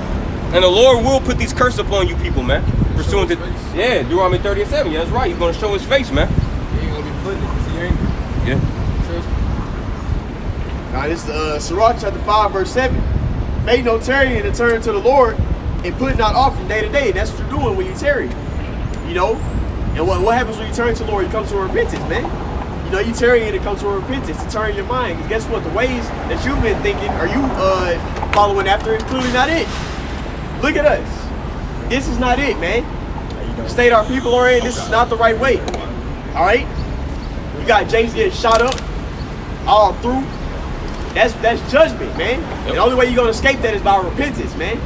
And the Lord will put these curses upon you people, man. Pursuant to Deuteronomy 30:7. Yeah, that's right. He's gonna show His face, man. He ain't gonna be putting it because he ain't. Yeah. Now this is Sirach chapter 5 verse 7. Make no tarrying to turn to the Lord and put not off from day to day. That's what you're doing when you tarry. You know? And what happens when you turn to the Lord? You come to a repentance, man. You know, you tarrying to come to a repentance, to turn your mind. Because guess what? The ways that you've been thinking, are you following after is clearly not it. Look at us. This is not it, man. The state our people are in, this is not the right way. Alright? You got James getting shot up all through. That's judgment, man. And the only way you're gonna escape that is by repentance, man.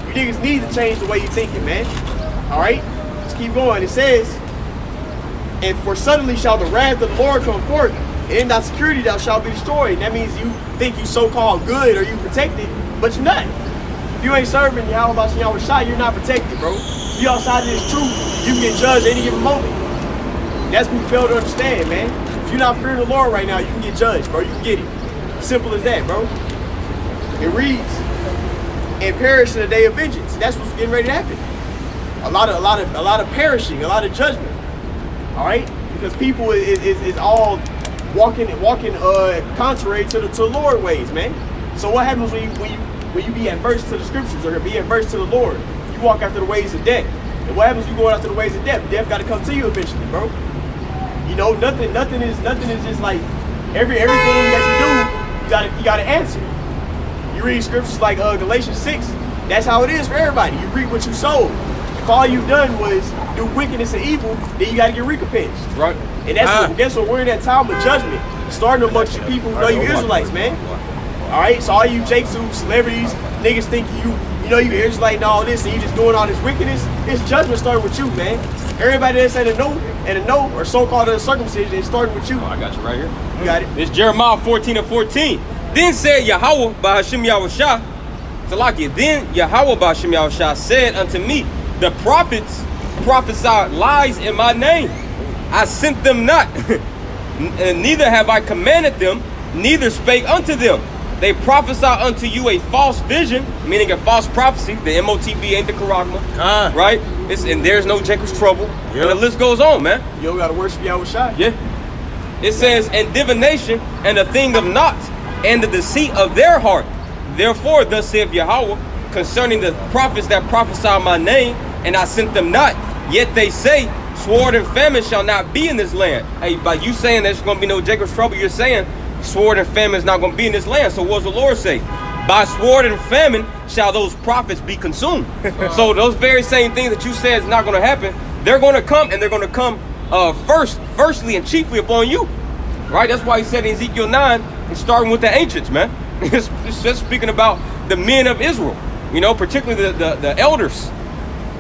You niggas need to change the way you're thinking, man. Alright? Let's keep going. It says, and for suddenly shall the wrath of the Lord come forth, and in thy security thou shalt be destroyed. That means you think you so-called good or you protected, but you're not. If you ain't serving Yahweh Shai, you're not protected, bro. If you outside of this truth, you can get judged any given moment. That's what we fail to understand, man. If you're not fearing the Lord right now, you can get judged, bro. You can get it. Simple as that, bro. It reads, and perish in the day of vengeance. That's what's getting ready to happen. A lot of perishing, a lot of judgment. All right, because people is all walking contrary to the Lord ways, man. So what happens when you be adverse to the scriptures or be adverse to the Lord? You walk after the ways of death. And what happens when you go after the ways of death? Death got to come to you eventually, bro. You know, nothing is just like everything that you gotta answer. You read scriptures like Galatians 6. That's how it is for everybody. You reap what you sowed. If all you've done was do wickedness and evil, then you gotta get recompensed. Right. And that's guess what? We're in that time of judgment, starting amongst you people who know you Israelites, man. All right, so all you Jakes, celebrities, niggas think you know you Israelite and all this, and you just doing all this wickedness. It's judgment starting with you, man. Everybody that's at a no or so-called uncircumcision, it's starting with you. Oh, I got you right here. You got it. It's Jeremiah 14:14. Then said Yahweh by Hashem Yahushua, Salakia, then Yahweh by Hashem Yahushua said unto me, the prophets prophesied lies in my name. I sent them not, and neither have I commanded them, neither spake unto them. They prophesy unto you a false vision, meaning a false prophecy. The MOTB ain't the charagma, right? And there's no Jacob's trouble. Yep. And the list goes on, man. You don't gotta worship Yahweh Shai. Yeah. It says, and divination, and a thing of naught, and the deceit of their heart. Therefore, thus saith Yahweh, concerning the prophets that prophesy my name, and I sent them not. Yet they say, sword and famine shall not be in this land. Hey, by you saying there's going to be no Jacob's trouble, you're saying sword and famine is not going to be in this land. So what does the Lord say? By sword and famine shall those prophets be consumed. So those very same things that you said is not going to happen, they're going to come, and they're going to come firstly and chiefly upon you. Right? That's why he said in Ezekiel 9, it's starting with the ancients, man. It's just speaking about the men of Israel, you know, particularly the elders.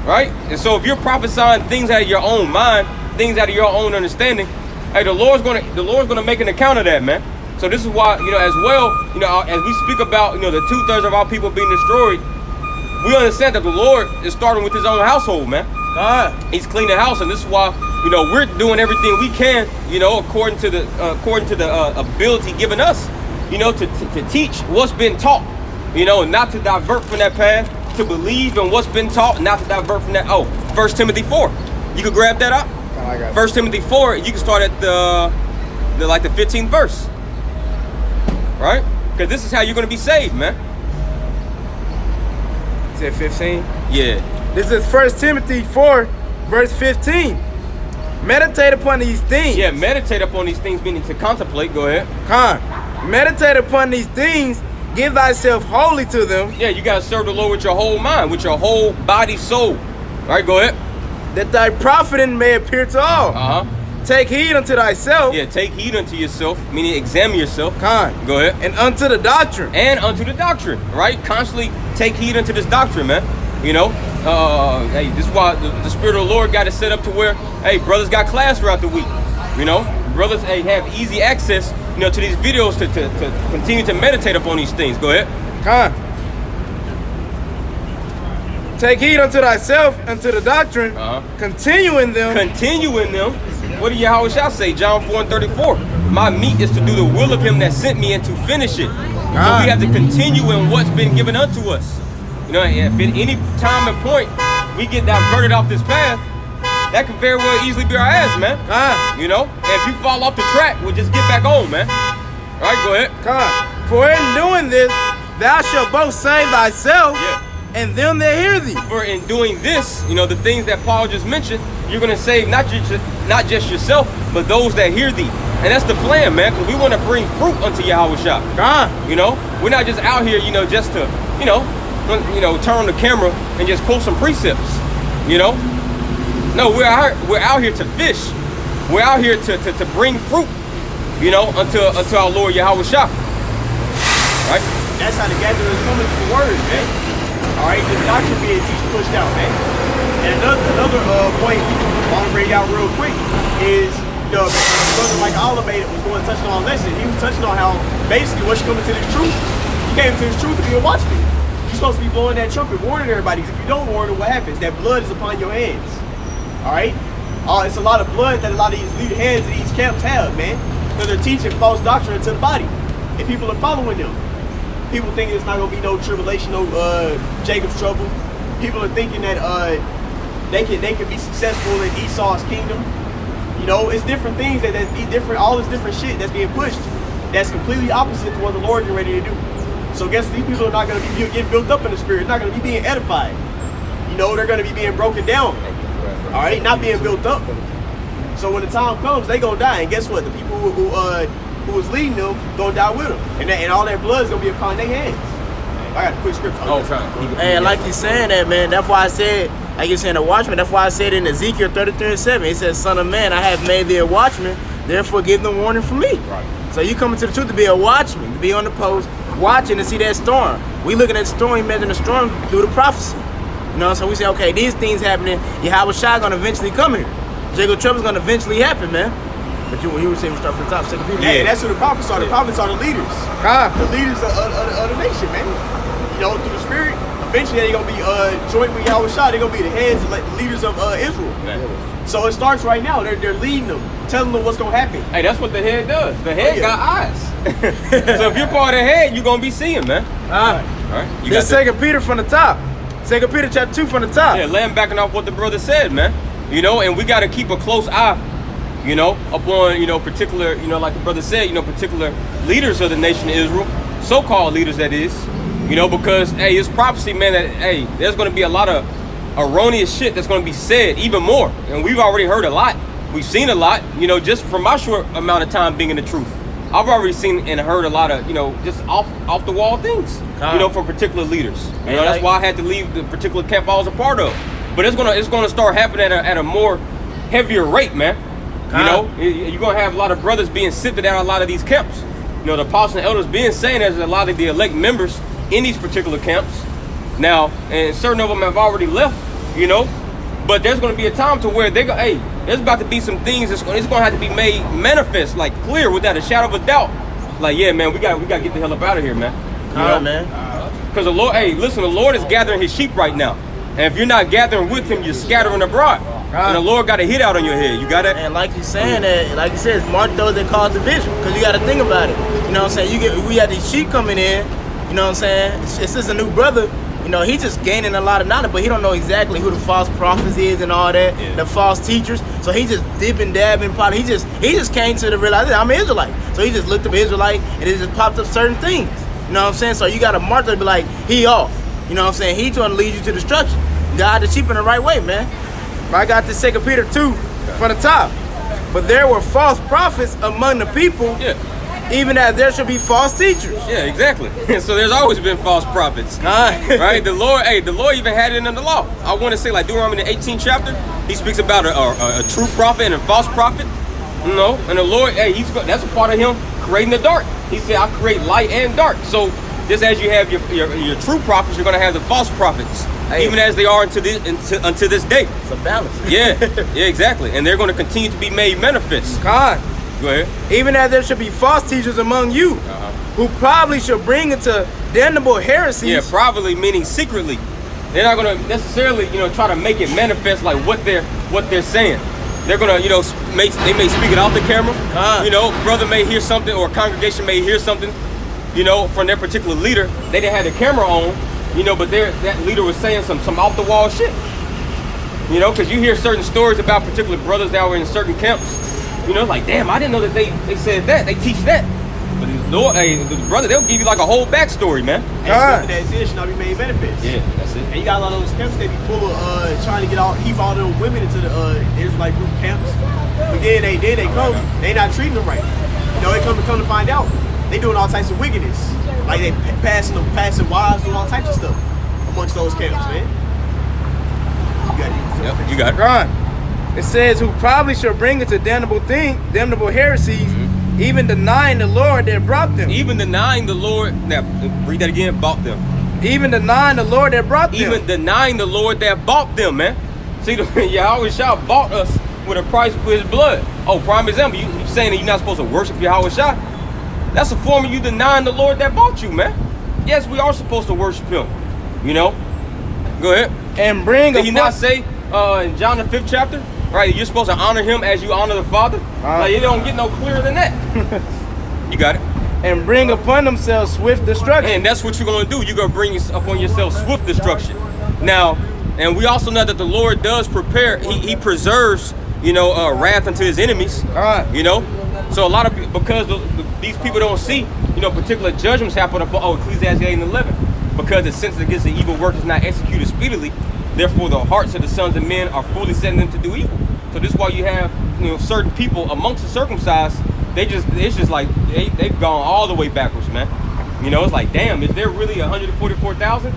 Right? And so if you're prophesying things out of your own mind, things out of your own understanding, hey, the Lord's gonna make an account of that, man. So this is why, as well, as we speak about, the 2/3 of our people being destroyed, we understand that the Lord is starting with his own household, man. He's cleaning the house, and this is why, we're doing everything we can, according to the ability given us, to teach what's been taught, not to divert from that path, to believe in what's been taught, not to divert from that. 1 Timothy 4. You can grab that up. 1 Timothy 4, you can start at the 15th verse. Right? Because this is how you're going to be saved, man. Is that 15? Yeah. This is 1 Timothy 4, verse 15. Meditate upon these things. Yeah, meditate upon these things, meaning to contemplate. Go ahead. Meditate upon these things. Give thyself wholly to them. Yeah, you got to serve the Lord with your whole mind, with your whole body, soul. All right, go ahead. That thy profiting may appear to all. Take heed unto thyself. Yeah, take heed unto yourself, meaning examine yourself. Go ahead. And unto the doctrine. Right? Constantly take heed unto this doctrine, man. Hey, this is why the Spirit of the Lord got it set up to where, hey, brothers got class throughout the week. Brothers, hey, have easy access, to these videos to continue to meditate upon these things. Go ahead. Take heed unto thyself, unto the doctrine. Continue in them. What did Yahweh shall say? John 4:34. My meat is to do the will of him that sent me and to finish it. So we have to continue in what's been given unto us. If at any time and point we get diverted off this path, that could very well easily be our ass, man. And if you fall off the track, we'll just get back on, man. All right, go ahead. For in doing this, thou shalt both save thyself and them that hear thee. For in doing this, the things that Paul just mentioned, you're going to save not just yourself, but those that hear thee. And that's the plan, man, because we want to bring fruit unto Yahweh Shah. We're not just out here, just to, turn on the camera and just quote some precepts, No, we're out here to fish. We're out here to bring fruit, unto our Lord Yahweh Shah. Right? That's how the gathering is coming to the word, man. All right, the doctrine being pushed out, man. And another point I want to bring out real quick is the brother like Allah made it was going to touch on our lesson. He was touching on how basically once you come into this truth, you came into this truth to be a watchman. You're supposed to be blowing that trumpet, warning everybody. Because if you don't warn them, what happens? That blood is upon your hands. All right? It's a lot of blood that a lot of these leader heads of these camps have, man. Because they're teaching false doctrine to the body. And people are following them. People think there's not going to be no tribulation, no Jacob's trouble. People are thinking that they can be successful in Esau's kingdom. It's different things all this different shit that's being pushed. That's completely opposite to what the Lord is ready to do. So guess these people are not going to be getting built up in the spirit. They're not going to be being edified. They're going to be being broken down. All right, not being built up. So when the time comes, they gonna die. And guess what? The people who was leading them gonna die with them, and all that blood is gonna be upon their hands. I got a quick scripture. Hey, like you saying that, man. That's why I said, like you saying, a watchman. That's why I said in Ezekiel 33:7, it says, "Son of man, I have made thee a watchman. Therefore, give them warning from me." Right. So you coming to the truth to be a watchman, to be on the post, watching to see that storm. We looking at the storm, we measuring the storm through the prophecy. So we say, okay, these things happening. Yahweh Shai gonna eventually come here. Jacob trouble's gonna eventually happen, man. But you were saying we start from the top, 2 Peter. Yeah, that's who the prophets are. The prophets are the leaders. The leaders of the nation, man. Through the spirit, eventually they're gonna be joint with Yahweh Shai. They're gonna be the heads and leaders of Israel. Man. So it starts right now. They're leading them, telling them what's gonna happen. Hey, that's what the head does. The head got eyes. So if you're part of the head, you're gonna be seeing, man. All right. You got 2 Peter from the top. 2 Peter chapter 2 from the top. Yeah, laying backing off what the brother said, man. And we got to keep a close eye, upon, particular, like the brother said, particular leaders of the nation of Israel, so-called leaders, that is, because, hey, it's prophecy, man, that, hey, there's going to be a lot of erroneous shit that's going to be said, even more. And we've already heard a lot. We've seen a lot, just from my short amount of time being in the truth. I've already seen and heard a lot of, just off the wall things, from particular leaders. That's why I had to leave the particular camp I was a part of. But it's gonna start happening at a more heavier rate, man. You're gonna have a lot of brothers being sifted out of a lot of these camps. The apostles and elders being saying there's a lot of the elect members in these particular camps. Now, and certain of them have already left, but there's gonna be a time to where there's about to be some things it's gonna have to be made manifest, like clear, without a shadow of a doubt, like, yeah, man, we got to get the hell up out of here, man. You know? man. Because the Lord, hey, listen, the Lord is gathering his sheep right now. And if you're not gathering with him, you're scattering abroad. And the Lord got a hit out on your head. You got it? And like you're saying that, like you said, it's mark those that cause division. Because you got to think about it. You know what I'm saying? We had these sheep coming in. You know what I'm saying? It's just a new brother. You know, he just gaining a lot of knowledge, but he don't know exactly who the false prophets is and all that, the false teachers. So he just dipping, dabbing, probably. He just came to the realization, I'm an Israelite. So he just looked up Israelite, and it just popped up certain things. You know what I'm saying? So you got to mark to be like, he off. You know what I'm saying? He trying to lead you to destruction. Guide the sheep in the right way, man. I got this 2 Peter 2 from the top. But there were false prophets among the people. Yeah. Even as there should be false teachers. Yeah, exactly. So there's always been false prophets. Right? The Lord even had it in the law. I want to say, like Deuteronomy the 18th chapter, he speaks about a true prophet and a false prophet. You know, and the Lord, that's a part of him creating the dark. He said, I create light and dark. So just as you have your true prophets, you're gonna have the false prophets. Even as they are unto this day. It's a balance. Yeah, exactly. And they're gonna continue to be made manifest. God. Go ahead. Even as there should be false teachers among you, who probably should bring into damnable heresies. Yeah, probably meaning secretly. They're not gonna necessarily, try to make it manifest like what they're saying. They're gonna, they may speak it off the camera. Brother may hear something, or congregation may hear something, from their particular leader. They didn't have the camera on, but that leader was saying some off the wall shit. Because you hear certain stories about particular brothers that were in certain camps. Like, damn, I didn't know that they said that. They teach that. But the brother, they'll give you like a whole backstory, man. And that sin should not be made manifest. Yeah, that's it. And you got a lot of those camps, they be full of trying to heap all them women into the Israelite group camps. But then they come, they not treating them right. They come to find out, they doing all types of wickedness. Like they passing wives, doing all types of stuff amongst those camps, man. You got it. Yep, you got it. Ron. It says, who probably should bring into damnable heresies, even denying the Lord that brought them. Even denying the Lord that, read that again, bought them. Even denying the Lord that brought them. Even denying the Lord that bought them, man. See, Yahweh Shah bought us with a price with his blood. Oh, prime example, you saying that you're not supposed to worship Yahweh Shah? That's a form of you denying the Lord that bought you, man. Yes, we are supposed to worship him. Go ahead. And bring Did he not say in John the 5th chapter? Right, you're supposed to honor him as you honor the Father. Like, you don't get no clearer than that. You got it. And bring upon themselves swift destruction. And that's what you're going to do. You're going to bring upon yourself swift destruction. Now, and we also know that the Lord does prepare. He preserves, wrath unto his enemies. So a lot of people, because these people don't see, particular judgments happen upon Ecclesiastes 8 and 11, because the sentence against the evil work is not executed speedily. Therefore, the hearts of the sons of men are fully setting them to do evil. So this is why you have, certain people amongst the circumcised. It's just like they've gone all the way backwards, man. It's like, damn, is there really 144,000?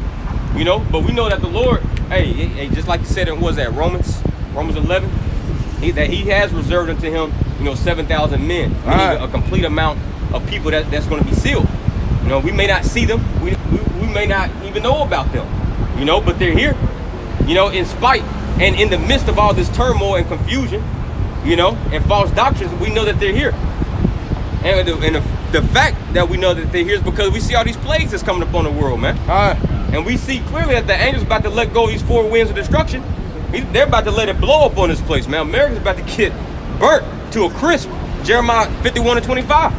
But we know that the Lord, just like you said, it was at Romans 11, that He has reserved unto Him, 7,000 men, a complete amount of people that's going to be sealed. We may not see them, we may not even know about them, but they're here. In spite and in the midst of all this turmoil and confusion, and false doctrines, we know that they're here. And the fact that we know that they're here is because we see all these plagues that's coming upon the world, man. And we see clearly that the angel's about to let go of these 4 winds of destruction. They're about to let it blow up on this place, man. America's about to get burnt to a crisp. Jeremiah 51 and 25,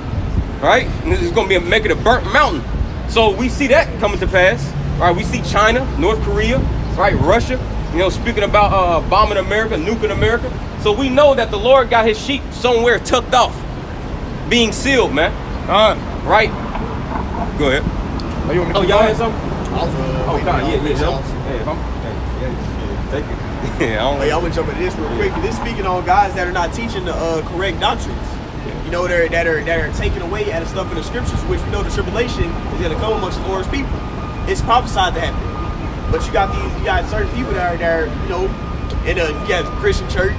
right? And this is going to make it a burnt mountain. So we see that coming to pass, right? We see China, North Korea, right? Russia, speaking about bombing America, nuking America. So we know that the Lord got his sheep somewhere tucked off, being sealed, man. Right? Go ahead. Y'all had something? God, thank you. I'm gonna jump into this real quick. This speaking on guys that are not teaching the correct doctrines. That are taking away at the stuff in the scriptures, which we know the tribulation is gonna come amongst the Lord's people. It's prophesied to happen. But you got certain people that are in the Christian church.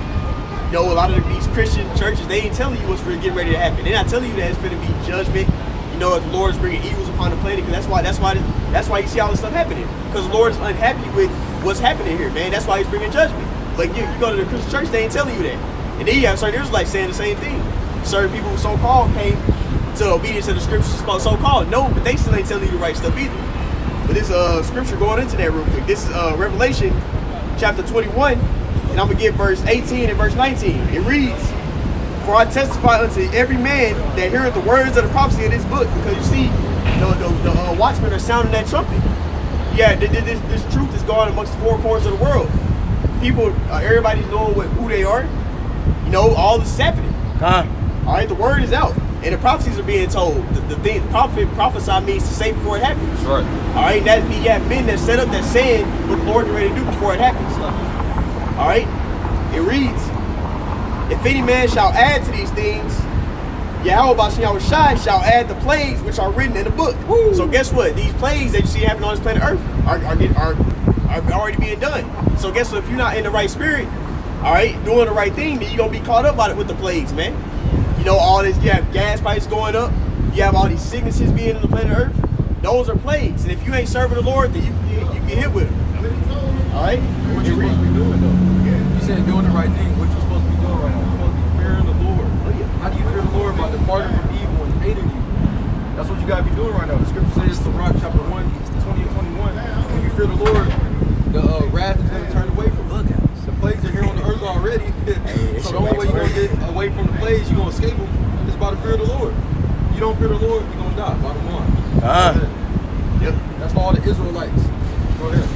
A lot of these Christian churches, they ain't telling you what's really getting ready to happen. They're not telling you that it's going to be judgment. If the Lord's bringing evils upon the planet, because that's why you see all this stuff happening. Because the Lord's unhappy with what's happening here, man. That's why He's bringing judgment. Like you go to the Christian church, they ain't telling you that. And then you have certain Israelites saying the same thing. Certain people who so-called came to obedience to the scriptures so-called. No, but they still ain't telling you the right stuff either. But this scripture going into that real quick. This is Revelation chapter 21, and I'm going to get verse 18 and verse 19. It reads, "For I testify unto every man that heareth the words of the prophecy of this book," because you see, the watchmen are sounding that trumpet. Yeah, this truth is going amongst the four corners of the world. People, everybody's knowing who they are. You know, all this is happening. All right, the word is out, and the prophecies are being told. The thing, prophesy means to say before it happens. That's right. All right, that means you have men that set up that saying what the Lord is ready to do before it happens. All right, it reads, "If any man shall add to these things, Yahweh Shai shall add the plagues which are written in the book." Woo. So guess what? These plagues that you see happening on this planet Earth are already being done. So guess what? If you're not in the right spirit, all right, doing the right thing, then you're gonna be caught up by it with the plagues, man. You know, all this, you have gas prices going up, you have all these sicknesses being on the planet Earth. Those are plagues, and if you ain't serving the Lord, then you get hit with them. All right, What you supposed to be doing though? You said doing the right thing. What you supposed to be doing right now? You're supposed to be fearing the Lord. How do you fear the Lord? By departing from evil and hating you. That's what you gotta be doing right now. The scripture says, Sirach chapter 1, 20 and 21. When you fear the Lord, the wrath is gonna turn away from you. The plagues are here on the earth already. So the only way you're gonna get away from the plagues, you're gonna escape them, is by the fear of the Lord. You don't fear the Lord, you're gonna die. Bottom line. Yep. That's for all the Israelites. Go ahead.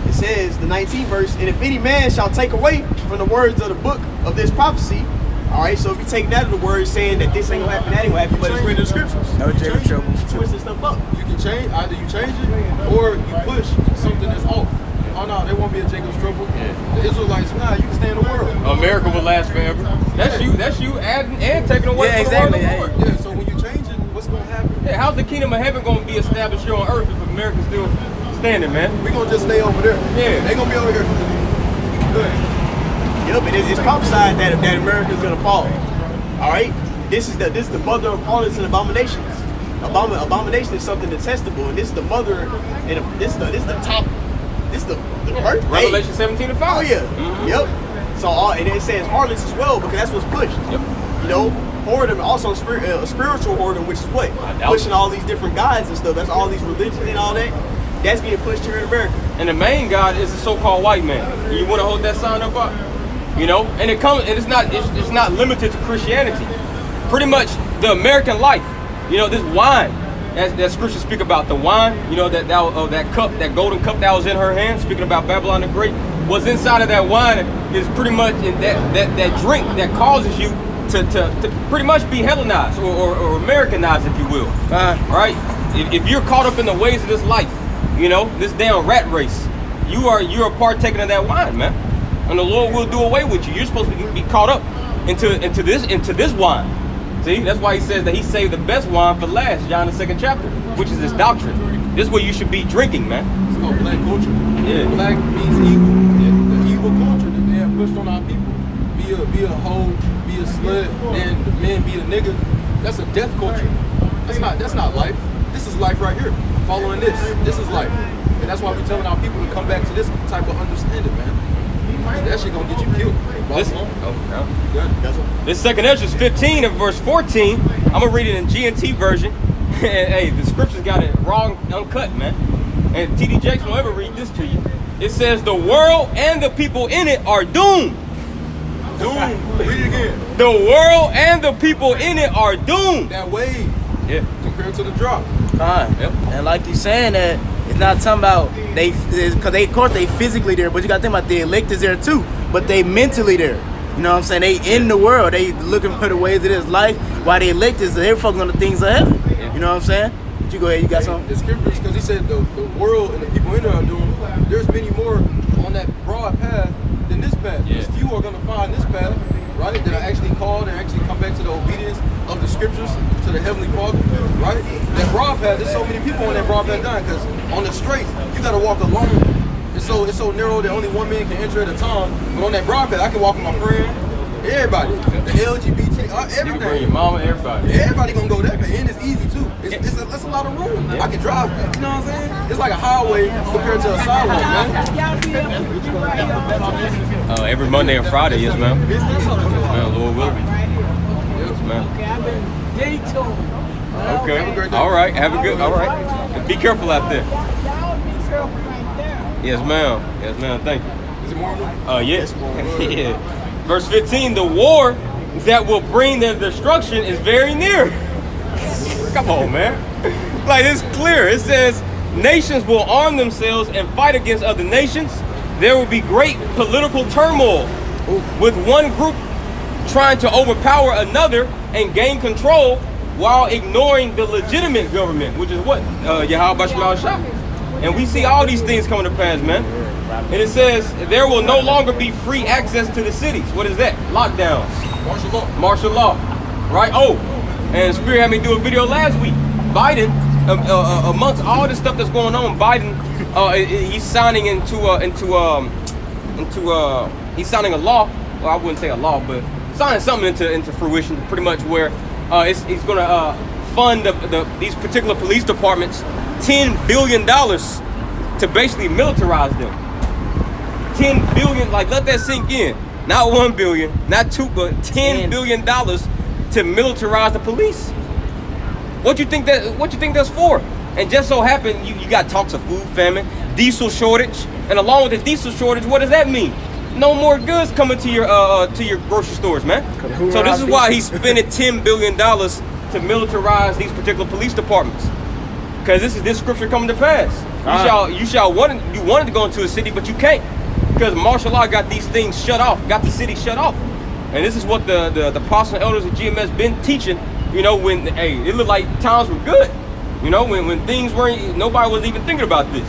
It says, the 19th verse, "And if any man shall take away from the words of the book of this prophecy," all right, so if you take that of the word saying that this ain't gonna happen, that ain't gonna happen, but it's written in the scriptures. No Jacob trouble. Twisting stuff up. You can change, either you change it or you push something that's off. Oh no, there won't be a Jacob's trouble. The Israelites, nah, you can stay in the world. America will last forever. That's you adding and taking away Yeah, from exactly. the word of the Lord. Yeah, so when you change it, what's gonna happen? Yeah, how's the kingdom of heaven going to be established here on earth if America's still standing, man? We gonna just stay over there. Yeah. They gonna be over here. Good. Yep, and it's prophesied that America is gonna fall. All right, this is the mother of harlots and abominations. Abomination is something detestable, and this is the mother, and this is the top. This is the birth. Revelation 17 and 5. Oh yeah. Yep. So and it says harlots as well because that's what's pushed. Yep. You know, whoredom, also spiritual whoredom, which is what? Pushing all these different gods and stuff. That's all these religions and all that. That's being pushed here in America. And the main god is the so-called white man. You want to hold that sign up? You know, and it's not limited to Christianity. Pretty much the American life. You know, this wine, that scripture speak about the wine. You know that cup, that golden cup that was in her hand, speaking about Babylon the Great, was inside of that wine is pretty much that drink that causes you to pretty much be Hellenized or Americanized, if you will. Right? If you're caught up in the ways of this life, you know, this damn rat race, you are partaking of that wine, man. And the Lord will do away with you. You're supposed to be caught up into this wine. See, that's why he says that he saved the best wine for last, John the 2nd chapter, which is this doctrine. This is what you should be drinking, man. It's called black culture. Yeah. Black means evil. The evil culture that they have pushed on our people. Be a hoe, be a slut, and men be a nigga. That's a death culture. That's not life. This is life right here. Following this. This is life. And that's why we're telling our people to come back to this type of understanding, man. That shit gonna get you killed. This 2nd Ezra 15 and verse 14. I'm gonna read it in GNT version. And hey, the scriptures got it wrong, uncut, man. And TD Jakes won't ever read this to you. It says the world and the people in it are doomed. Doomed. Read it again. The world and the people in it are doomed. That wave. Yeah. Compared to the drop. Yep. And like you saying that, it's not talking about because of course they physically there, but you got to think about the elect is there too, but they mentally there. You know what I'm saying? They in the world, they looking for the ways of this life, while the elect is they're focusing on the things of heaven. You know what I'm saying? But you go ahead, you got something? The scriptures, because he said the world and the people in there are doing, there's many more on that broad path than this path. Yeah. There's few are going to find this path, right? That are actually called and actually come back to the obedience of the scriptures, to the Heavenly Father, right? That broad path, there's so many people on that broad path dying, because on the straight, you got to walk alone. It's so narrow that only one man can enter at a time. But on that broad path, I can walk with my friend, everybody, the LGBT, everything. You can bring your mama, everybody. Everybody gonna go that way, and it's easy too. That's a lot of room. I can drive. You know what I'm saying? It's like a highway compared to a sidewalk, man. Every Monday and Friday, yes, ma'am. Man, Lord willing. Yes, ma'am. Okay. Have a great day. All right. Have a good. All right. Be careful out there. Y'all be careful right there. Yes, ma'am. Yes, ma'am. Thank you. Is it more? Yes. Yeah. Verse 15. The war that will bring their destruction is very near. Come on, man. Like, it's clear. It says nations will arm themselves and fight against other nations. There will be great political turmoil, with one group trying to overpower another and gain control while ignoring the legitimate government, which is what? Yahweh Shema Shah. And we see all these things coming to pass, man. And it says there will no longer be free access to the cities. What is that? Lockdowns. Martial law. Martial law. Right? Oh, and Spirit had me do a video last week. Biden, amongst all the stuff that's going on, Biden, he's signing he's signing a law. Well, I wouldn't say a law, but signing something into fruition, pretty much, where he's going to fund these particular police departments $10 billion to basically militarize them. 10 billion, like, let that sink in. Not 1 billion, not 2, but $10 billion to militarize the police. What you think that's for? And just so happened, you got talks of food famine, diesel shortage, and along with the diesel shortage, what does that mean? No more goods coming to your grocery stores, man. So this is why he's spending $10 billion to militarize these particular police departments, because this scripture coming to pass. You wanted to go into a city, but you can't, because martial law got these things shut off, got the city shut off. And this is what the apostles and elders of GMS been teaching. You know, when it looked like times were good. You know, when things weren't, nobody was even thinking about this.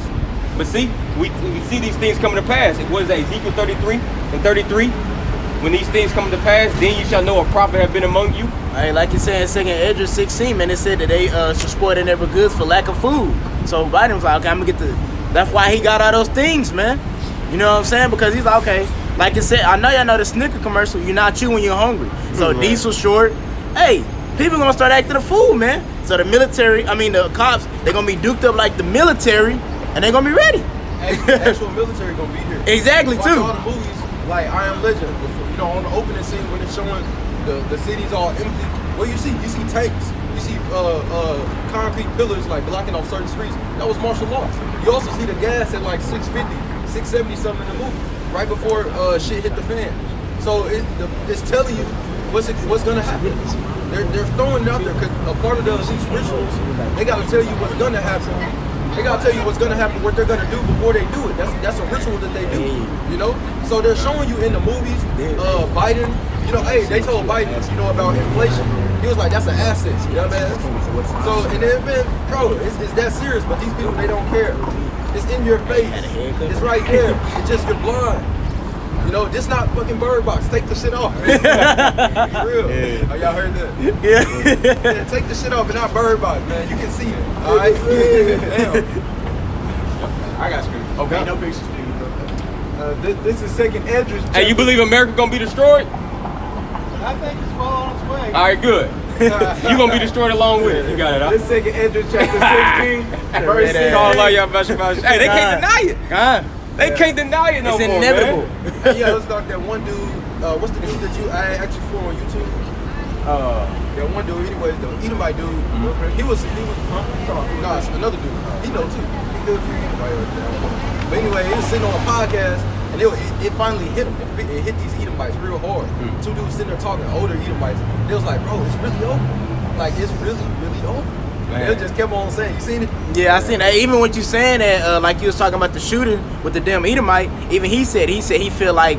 But see, we see these things coming to pass. What is that, Ezekiel 33 and 33? When these things come to pass, then you shall know a prophet have been among you. Hey, like you said in 2 Esdras 16, man, it said that they supported their goods for lack of food. So Biden was like, okay, I'm gonna get that's why he got all those things, man. You know what I'm saying? Because he's like, okay, like I said, I know y'all know the Snicker commercial, you're not you when you're hungry. So diesel short, hey, people gonna start acting a fool, man. So the cops, they're gonna be duked up like the military, and they're gonna be ready. The actual military gonna be here. Exactly, Watch too. all the movies like I Am Legend. Before, you know, on the opening scene when it's showing the city's all empty. What you see tanks. You see concrete pillars like blocking off certain streets. That was martial law. You also see the gas at like 650, 670 something in the movie, right before shit hit the fan. So it's telling you what's gonna happen. They're throwing it out there because a part of these rituals, they gotta tell you what's gonna happen. They gotta tell you what's gonna happen, what they're gonna do before they do it. That's a ritual that they do, you know. So they're showing you in the movies. Biden, you know, hey, they told Biden, you know, about inflation. He was like, that's an asset, you know what I mean? So and they've been, bro, it's that serious. But these people, they don't care. It's in your face. It's right there. It's just you're blind. You know, this not fucking Bird Box. Take the shit off. Be real. Yeah. Oh, y'all heard that? Yeah. Take the shit off and not Bird Box, man. You can see it. All right. Damn. I got screwed. Okay. Ain't no pictures, nigga. This is 2 Esdras. Hey, you believe America gonna be destroyed? I think it's well on its way. All right, good. You gonna be destroyed along with it. You got it, huh? This 2 Esdras chapter 16, verse 6. Hey, they can't deny it. They can't deny it no more. It's inevitable. Hey, yeah, let's talk that one dude. What's the dude that I actually follow on YouTube? That one dude, anyways, the Edomite dude. He was, nah, it's another dude. He know too. He good for Edomite right there. But anyway, he was sitting on a podcast, and it finally hit him. It hit these Edomites real hard. Two dudes sitting there talking, older Edomites. They was like, bro, it's really over. Like, it's really, really over. They just kept on saying, you seen it? Yeah, I seen that. Even what you saying that, like you was talking about the shooting with the damn Edomite, even he said he feel like,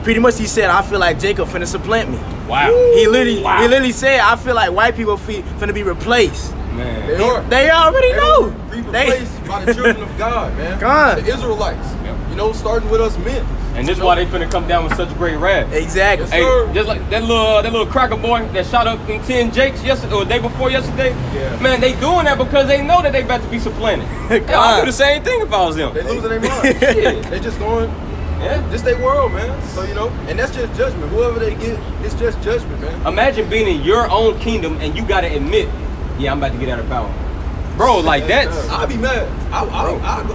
pretty much he said, I feel like Jacob finna supplant me. Wow. He literally said, I feel like white people finna be replaced. Man. They already know. Be replaced by the children of God, man. God. The Israelites. You know, starting with us men. And this is why they finna come down with such great wrath. Exactly. Yes, Hey, sir. just like that little cracker boy that shot up them 10 Jakes yesterday or the day before yesterday. Yeah. Man, they doing that because they know that they about to be supplanted. Hell, I'd do the same thing if I was them. They losing their mind. They just going, this their world, man. So, you know, and that's just judgment. Whoever they get, it's just judgment, man. Imagine being in your own kingdom and you gotta admit, yeah, I'm about to get out of power. Bro, like that's... I'll be mad. I'll go,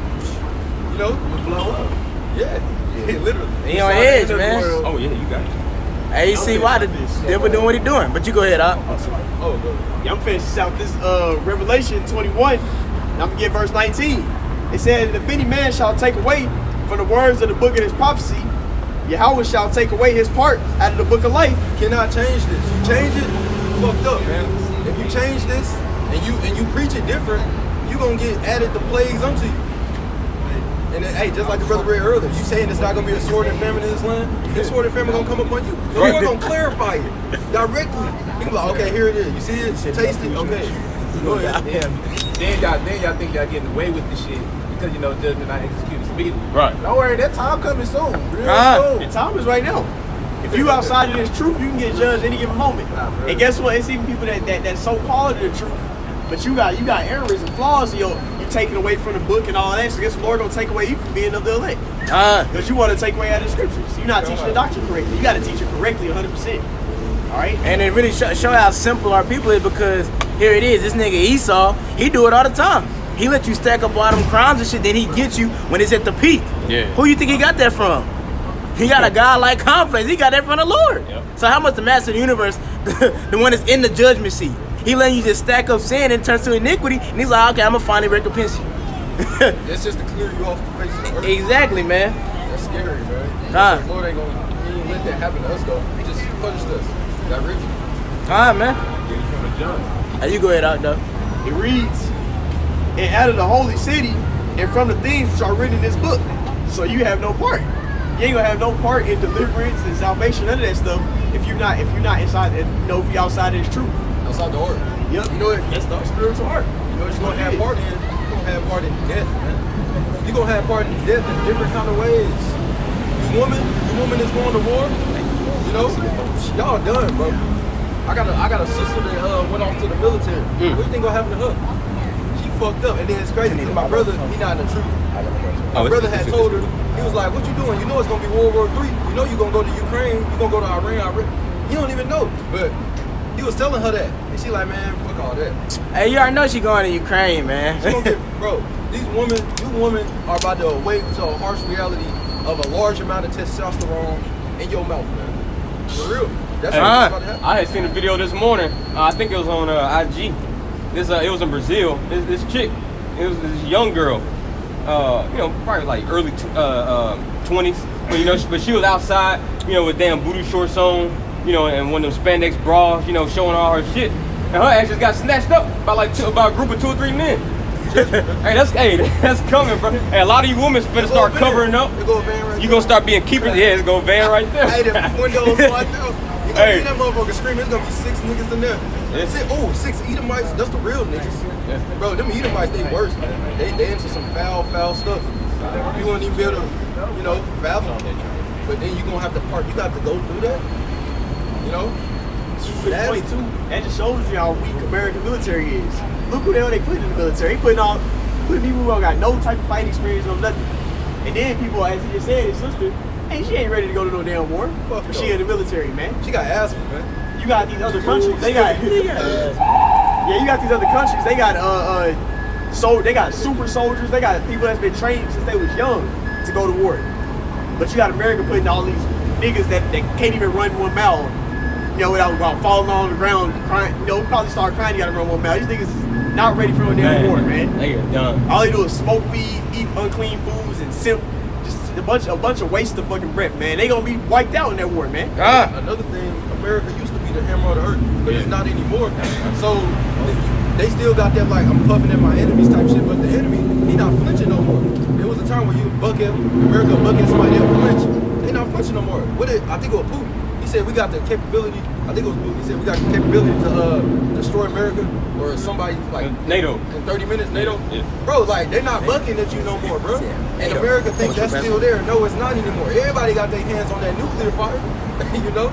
you know, blow up. Yeah, literally. He on edge, man. Oh yeah, you got it. Hey, you see why the devil doing what he doing. But you go ahead, up. Oh, good. Yeah, I'm finishing out this Revelation 21. And I'm gonna get verse 19. It said, if any man shall take away from the words of the book of his prophecy, Yahweh shall take away his part out of the book of life. You cannot change this. You change it, you fucked up, man. If you change this and you preach it different, you gonna get added the plagues unto you. And then, hey, just like the brother read earlier, you saying it's not gonna be a sword and famine in this land? This sword and famine gonna come upon you. The Lord gonna clarify it directly. He gonna be like, okay, here it is. You see it? Taste it? Okay. Go ahead. Then y'all think y'all getting away with the shit because you know judgment not executed speedily. Right. Don't worry, that time coming soon. Real The soon. time is right now. If you outside of this truth, you can get judged any given moment. And guess what? It's even people that so called the truth, but you got errors and flaws. You taking away from the book and all that. So guess the Lord gonna take away you from being of the elect. Because you want to take away out of the scriptures. You're not teaching the doctrine correctly. You got to teach it correctly 100%. All right. And it really show how simple our people is because here it is. This nigga Esau, he do it all the time. He let you stack up all them crimes and shit, then he get you when it's at the peak. Yeah. Who you think he got that from? He got a God like complex. He got that from the Lord. Yep. So how much the master of the universe, the one that's in the judgment seat, he letting you just stack up sin and turn to iniquity, and he's like, okay, I'm gonna finally recompense you. That's just to clear you off the face of the earth. Exactly, man. That's scary, man. Huh. The Lord ain't gonna, he ain't let that happen to us though. He just punished us. Directly. All right, man. Get it from the jump. How you go ahead out though? It reads, and out of the holy city and from the things which are written in this book. So you have no part. You ain't gonna have no part in deliverance and salvation, none of that stuff if you're not inside, if you're outside of this truth. Outside the order. Yep. You know what? That's the spiritual heart. You know what you're gonna have part in? You're gonna have part in death, man. You're gonna have part in death in different kind of ways. You woman that's going to war, you know, y'all done, bro. I got a sister that went off to the military. What do you think gonna happen to her? She fucked up, and then it's crazy because my brother, he not in the truth. My brother had told her, he was like, what you doing? You know it's gonna be World War III. You know you're gonna go to Ukraine, you're gonna go to Iran. You don't even know. But he was telling her that. And she like, man, fuck all that. Hey, you already know she going to Ukraine, man. She gonna get, bro, you women are about to awake to a harsh reality of a large amount of testosterone in your mouth, man. For real. That's what's about to happen. I had seen a video this morning. I think it was on IG. It was in Brazil. This chick, it was this young girl. You know, probably like early 20s. But you know, but she was outside, you know, with damn booty shorts on, you know, and one of them spandex bras, you know, showing all her shit. And her ass just got snatched up by by a group of 2 or 3 men. That's coming, bro. Hey, a lot of you women finna start covering up. It go van right You gonna start being keepers. Yeah, it's gonna van right there. Hey, the windows right there. You gonna Hey. see that motherfucker screaming. There's gonna be 6 niggas in there. Yeah. 6 Edomites. That's the real niggas. Yeah. Bro, them Edomites, they worse, man. They into some foul stuff. You won't even be able to, you know, fathom. But then you gonna have to you got to go through that. You know? Good point too. That just shows you how weak American military is. Look who the hell they put in the military. They putting people who don't got no type of fighting experience or nothing. And then people, as he just said, his sister, hey, she ain't ready to go to no damn war. Fuck She in the military, man. She got asthma, man. You got these other countries. They got yeah. You got these other countries. They got they got super soldiers. They got people that's been trained since they was young to go to war. But you got America putting all these niggas that can't even run 1 mile. You know, without falling on the ground, crying. You know, probably start crying. You gotta run 1 mile. These niggas is not ready for a damn war, man. They get done. All they do is smoke weed, eat unclean foods, and simp. Just a bunch of waste of fucking breath, man. They gonna be wiped out in that war, man. Another thing, America used to be the hammer of the earth, but it's not anymore. So they still got that like I'm puffing at my enemies type shit, but the enemy, he not flinching no more. There was a time where you buck at America, buck at somebody that flinch. They not flinching no more. I think it was Putin. He said we got the capability. I think it was Putin. He said we got the capability to destroy America or somebody like NATO. in 30 minutes. NATO, Yeah. bro, like they're not bucking at you no more, bro. And America think that's still there. No, it's not anymore. Everybody got their hands on that nuclear fire, you know.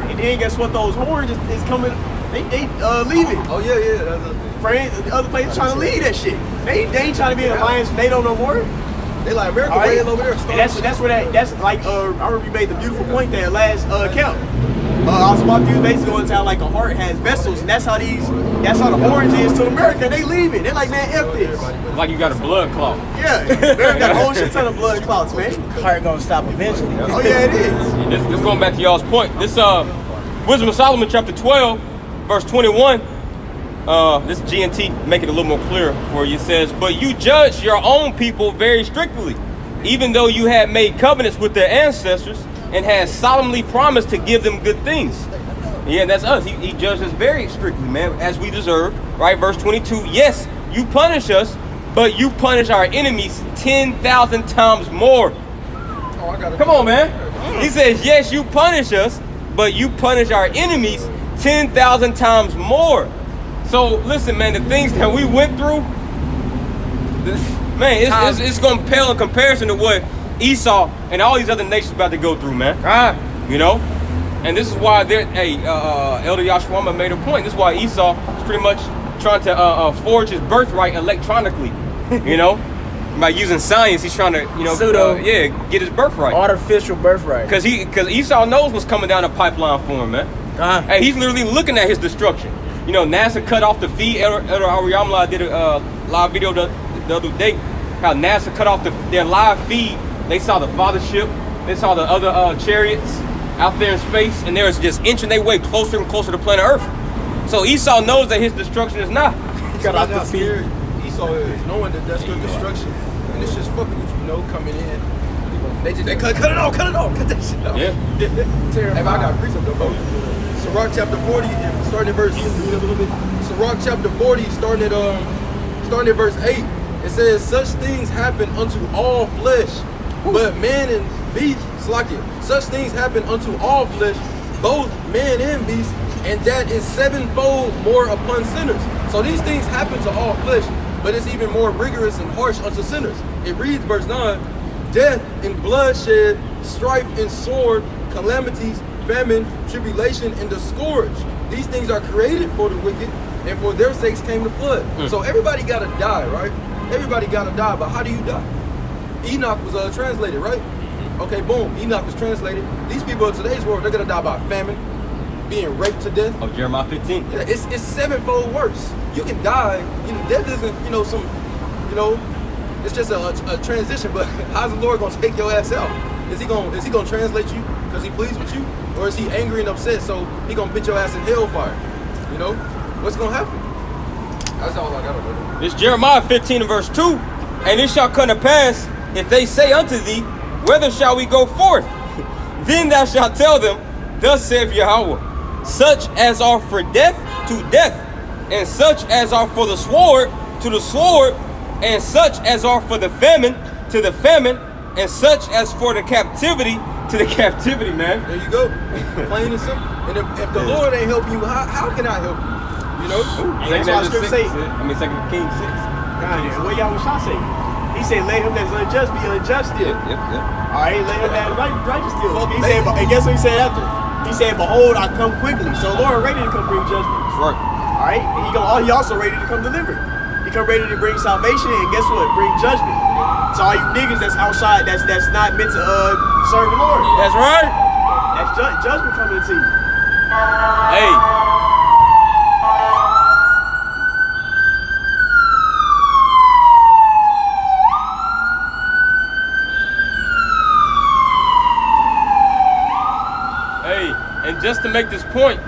And then guess what? Those horns is coming. They leaving. Oh yeah. That's France, the other places trying to leave that shit. They ain't trying to be in alliance with NATO no more. they like America All right? way over there. And that's like I remember you made the beautiful point there last camp. I was about to basically going to how like a heart has vessels, and that's how the horns is to America. They leave it. They're like, man, F this. Like you got a blood clot. Yeah, America got a whole shit ton of blood clots, man. Heart gonna stop eventually. Oh yeah, it is. This going back to y'all's point. This Wisdom of Solomon chapter 12, verse 21, this GNT make it a little more clear for you. It says, but you judge your own people very strictly, even though you had made covenants with their ancestors and had solemnly promised to give them good things. Yeah, that's us. He judged us very strictly, man, as we deserve. Right, verse 22, yes, you punish us, but you punish our enemies 10,000 times more. Come on, man. He says, yes, you punish us, but you punish our enemies 10,000 times more. So listen, man, the things that we went through, man, it's going to pale in comparison to what Esau and all these other nations about to go through, man. You know? And this is why Elder Yashwama made a point. This is why Esau is pretty much trying to forge his birthright electronically, you know? By using science, he's trying to, you know, get his birthright. Artificial birthright. Because Esau knows what's coming down the pipeline for him, man. Hey, he's literally looking at his destruction. You know, NASA cut off the feed. Elder Aryamla did a live video the other day. How NASA cut off their live feed. They saw the fathership. They saw the other chariots out there in space, and they was just inching their way closer and closer to planet Earth. So Esau knows that his destruction is not. Cut off the feed. Esau is knowing that that's good destruction, and it's just fucking with you know coming in. They cut it off, cut that shit off. Yeah. Hey, I got precept though. Sirach chapter 40, starting at verse. Sirach chapter 40, starting at verse 8. It says, "Such things happen unto all flesh, but man and beast, such things happen unto all flesh, both man and beast, and that is sevenfold more upon sinners." So these things happen to all flesh, but it's even more rigorous and harsh unto sinners. It reads, verse 9, "Death and bloodshed, strife and sword, calamities, famine, tribulation, and the scourge. These things are created for the wicked, and for their sakes came the flood." So everybody gotta die, right? Everybody gotta die, but how do you die? Enoch was translated, right? Okay, boom, Enoch was translated. These people in today's world, they're gonna die by famine, being raped to death. Oh, Jeremiah 15. Yeah, it's sevenfold worse. You can die, you know, death isn't, you know, some, you know, it's just a transition, but how's the Lord gonna take your ass out? Is he gonna translate you because he pleased with you? Or is he angry and upset so he gonna put your ass in hellfire? You know? What's gonna happen? That's all I got to do. It's Jeremiah 15 and verse 2. "And it shall come to pass, if they say unto thee, whither shall we go forth? Then thou shalt tell them, thus saith Yahweh, such as are for death to death, and such as are for the sword to the sword, and such as are for the famine to the famine, and such as for the captivity to the captivity," man. There you go. Plain and simple. And if the Lord ain't helping you, how can I help you? You know? That's why scripture say. 2 Kings 6. What y'all was trying to say? He said, "Let him that's unjust be unjust still." Yep. All right, let him that's righteous still. He said, and guess what he said after? He said, "Behold, I come quickly." So the Lord ready to come bring judgment. That's right. All right, and he also ready to come deliver. He come ready to bring salvation, and guess what? Bring judgment. So all you niggas that's outside, that's not meant to serve the Lord. That's right. That's judgment coming to you. Hey. And just to make this point,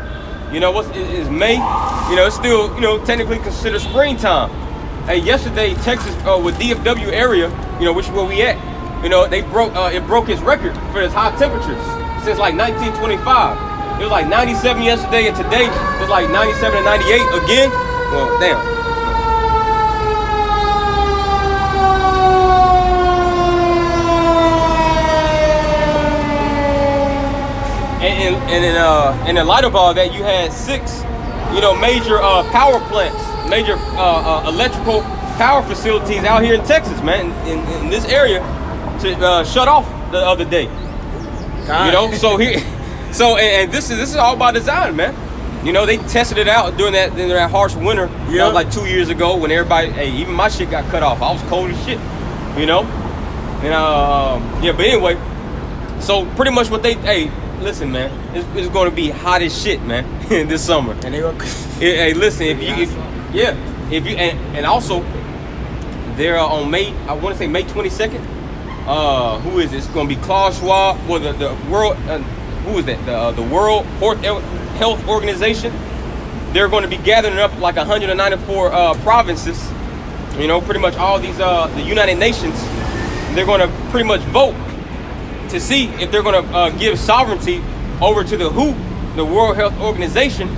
you know, is May, you know, it's still, you know, technically considered springtime. Hey, yesterday, Texas, with DFW area, you know, which is where we at, you know, it broke its record for its high temperatures since like 1925. It was like 97 yesterday, and today it was like 97 and 98 again. Well, damn. And in light of all that, you had 6, you know, major power plants, major electrical power facilities out here in Texas, man, in this area, to shut off the other day. You know, and this is all by design, man. You know, they tested it out during that harsh winter, you know, like 2 years ago when everybody, hey, even my shit got cut off. I was cold as shit, you know, and yeah, but anyway, so pretty much what they, hey. Listen, man, it's going to be hot as shit, man, this summer. And they gonna... Hey, listen, if you and also they're on May, I want to say May 22nd. Who is it? It's going to be Klaus Schwab, or the world. Who is that? The World Health Organization. they're going to be gathering up like 194 provinces, you know, pretty much all these the United Nations. They're going to pretty much vote to see if they're going to give sovereignty over to the WHO, the World Health Organization.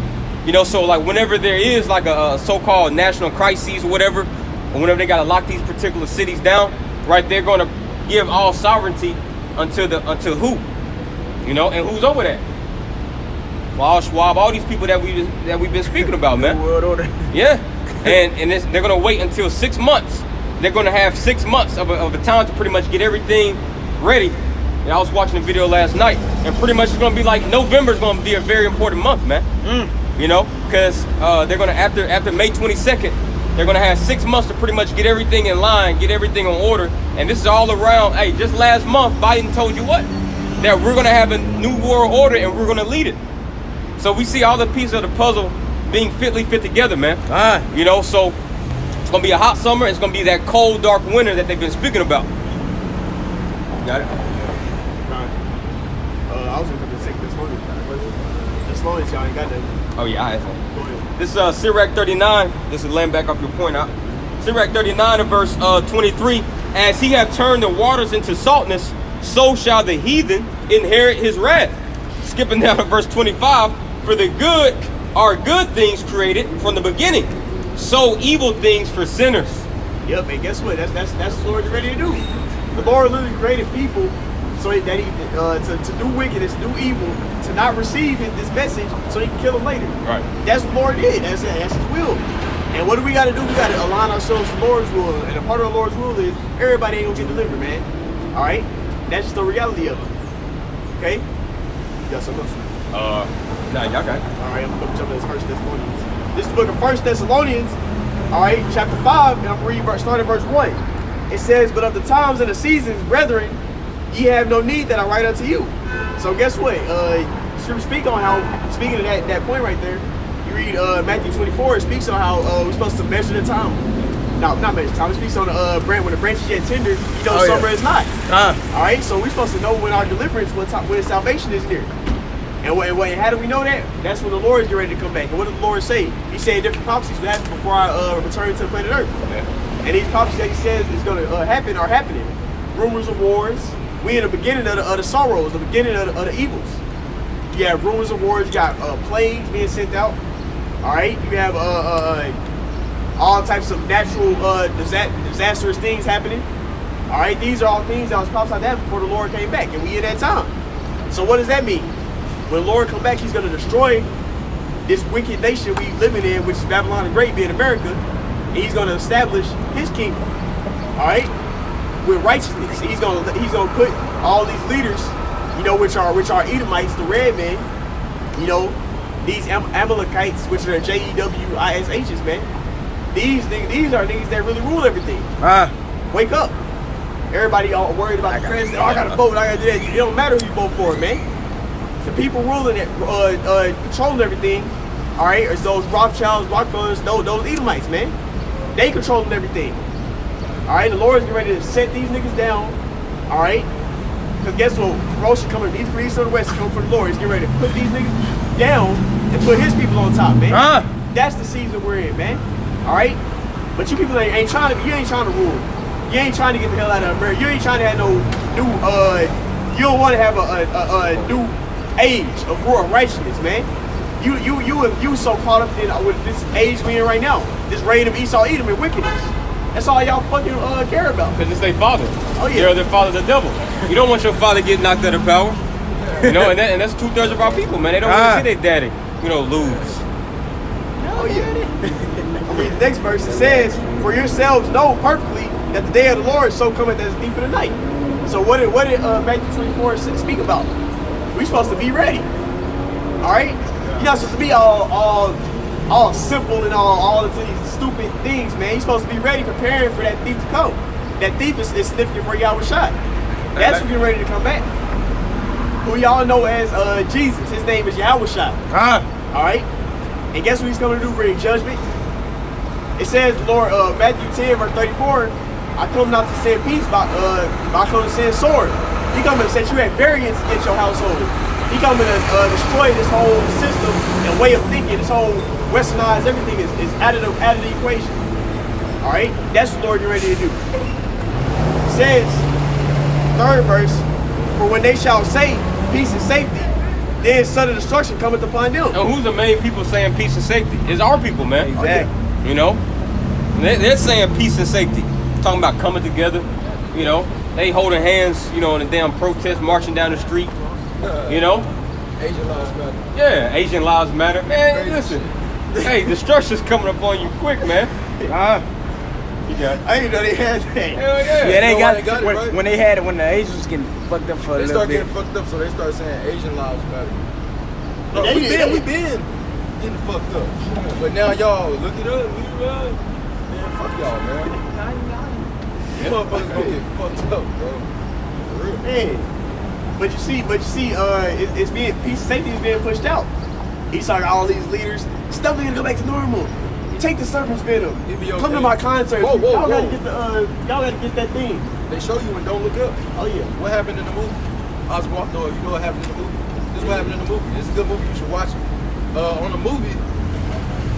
You know, so like whenever there is like a so-called national crisis or whatever, or whenever they got to lock these particular cities down, right, they're going to give all sovereignty until who, you know, and who's over that? Klaus Schwab, all these people that we've been speaking about, man. World order. Yeah, and they're going to wait until 6 months. They're going to have 6 months of a time to pretty much get everything ready. And I was watching a video last night, and pretty much it's going to be like November is going to be a very important month, man. You know, because they're going to, after May 22nd, they're going to have 6 months to pretty much get everything in line, get everything on order. And this is all around, hey, just last month, Biden told you what? That we're going to have a new world order and we're going to lead it. So we see all the pieces of the puzzle being fitly fit together, man. You know, so it's going to be a hot summer. It's going to be that cold, dark winter that they've been speaking about. Got it? I was going to say Thessalonians, y'all ain't got that. Oh, yeah, I have one. This is Sirach 39. This is laying back off your point out. Sirach 39 and verse 23. As he hath turned the waters into saltness, so shall the heathen inherit his wrath. Skipping down to verse 25. For the good are good things created from the beginning, so evil things for sinners. Yep, and guess what? That's what the Lord's ready to do. The Lord literally created people so that he to do wickedness, do evil, to not receive this message, so he can kill them later. Right. That's what the Lord did. That's his will. And what do we got to do? We got to align ourselves to the Lord's rule. And a part of the Lord's rule is everybody ain't gonna get delivered, man. All right. That's just the reality of it. Okay. You got something else? Nah, y'all got it. All right. I'm gonna jump into 1 Thessalonians. This is the book of 1 Thessalonians. All right, chapter 5, and I'm gonna read starting at verse 1. It says, "But of the times and the seasons, brethren, ye have no need that I write unto you." So guess what? Scripture speak on how, speaking of that point right there, you read Matthew 24, it speaks on how we're supposed to measure the time. No, not measure time. It speaks on the when the branch is yet tender, you know summer is not. All right, so we're supposed to know when our deliverance, when salvation is near. And how do we know that? That's when the Lord is getting ready to come back. And what did the Lord say? He said different prophecies will happen before I return to the planet Earth. Yeah. And these prophecies that he says is going to happen are happening. Rumors of wars. We in the beginning of the sorrows, the beginning of the evils. You have rumors of wars. You got plagues being sent out. All right. You have all types of natural disastrous things happening. All right. These are all things that was prophesied to happen before the Lord came back, and we in that time. So what does that mean? When the Lord come back, he's going to destroy this wicked nation we living in, which is Babylon the Great, being America, and he's going to establish his kingdom. All right, with righteousness. He's going to put all these leaders, you know, which are Edomites, the red men, you know, these Amalekites, which are JEWISHs, man. These are niggas that really rule everything. Wake up! Everybody all worried about the president. I gotta vote. I gotta do that. It don't matter who you vote for, man. The people ruling it, controlling everything, all right, is those Rothschilds, Rockefellers, those Edomites, man. They controlling everything. All right, the Lord is getting ready to set these niggas down, all right? Because guess what? Promotion coming, these from the east or the west coming for the Lord. He's getting ready to put these niggas down and put his people on top, man. That's the season we're in, man. All right? But you people ain't trying to rule. You ain't trying to get the hell out of America. You ain't trying to have no new, you don't want to have a new age of war of righteousness, man. You so caught up in with this age we in right now, this reign of Esau, Edom, and wickedness. That's all y'all fucking care about. Because it's their father. Oh yeah. They're their father, the devil. You don't want your father getting knocked out of power. You know, and that's 2/3 of our people, man. They don't want to see their daddy, you know, lose. Oh yeah. I mean, the next verse it says, "For yourselves know perfectly that the day of the Lord so cometh as a thief in the night." So what did Matthew 24 speak about? We supposed to be ready. All right? You're not supposed to be all simple and all of these stupid things, man. You're supposed to be ready, preparing for that thief to come. That thief is significant for Yahweh shot. That's who's getting ready to come back. Who y'all know as Jesus. His name is Yahweh shot. All right? And guess what he's coming to do? Bring judgment. It says, Lord, Matthew 10, verse 34, "I come not to send peace, but I come to send sword." He coming to set you at variance against your household. He coming to destroy this whole system and way of thinking, this whole Westernized everything is out of the equation. All right, that's what the Lord is ready to do. It says, third verse, for when they shall say peace and safety, then sudden destruction cometh upon them. And who's the main people saying peace and safety? It's our people, man. Exactly. You know, they're saying peace and safety, talking about coming together. You know, they holding hands, you know, in a damn protest, marching down the street. You know, Asian lives matter. yeah, Asian lives matter, man. Listen, hey, destruction's coming up on you quick, man. You got it. I didn't know they had that. Hell yeah. Yeah, they know got, why they got it, when, right? when they had it, when the Asians was getting fucked up for a They little start bit. getting fucked up, so they start saying Asian lives matter. But Bro, we they- been getting fucked up. But now y'all, look it up, man, fuck y'all, man. You motherfuckers gonna get fucked up, bro. For real. Man, but you see, it's being peace and safety is being pushed out. He's talking to all these leaders. Stuff ain't gonna go back to normal. Take the serpent's venom. It be okay. Come to my concert. Whoa, whoa, y'all gotta whoa. get y'all gotta get that thing. They show you and don't look up. Oh yeah. What happened in the movie? Oswald, no, you know what happened in the movie? This is what happened in the movie. This is a good movie. You should watch it. On the movie,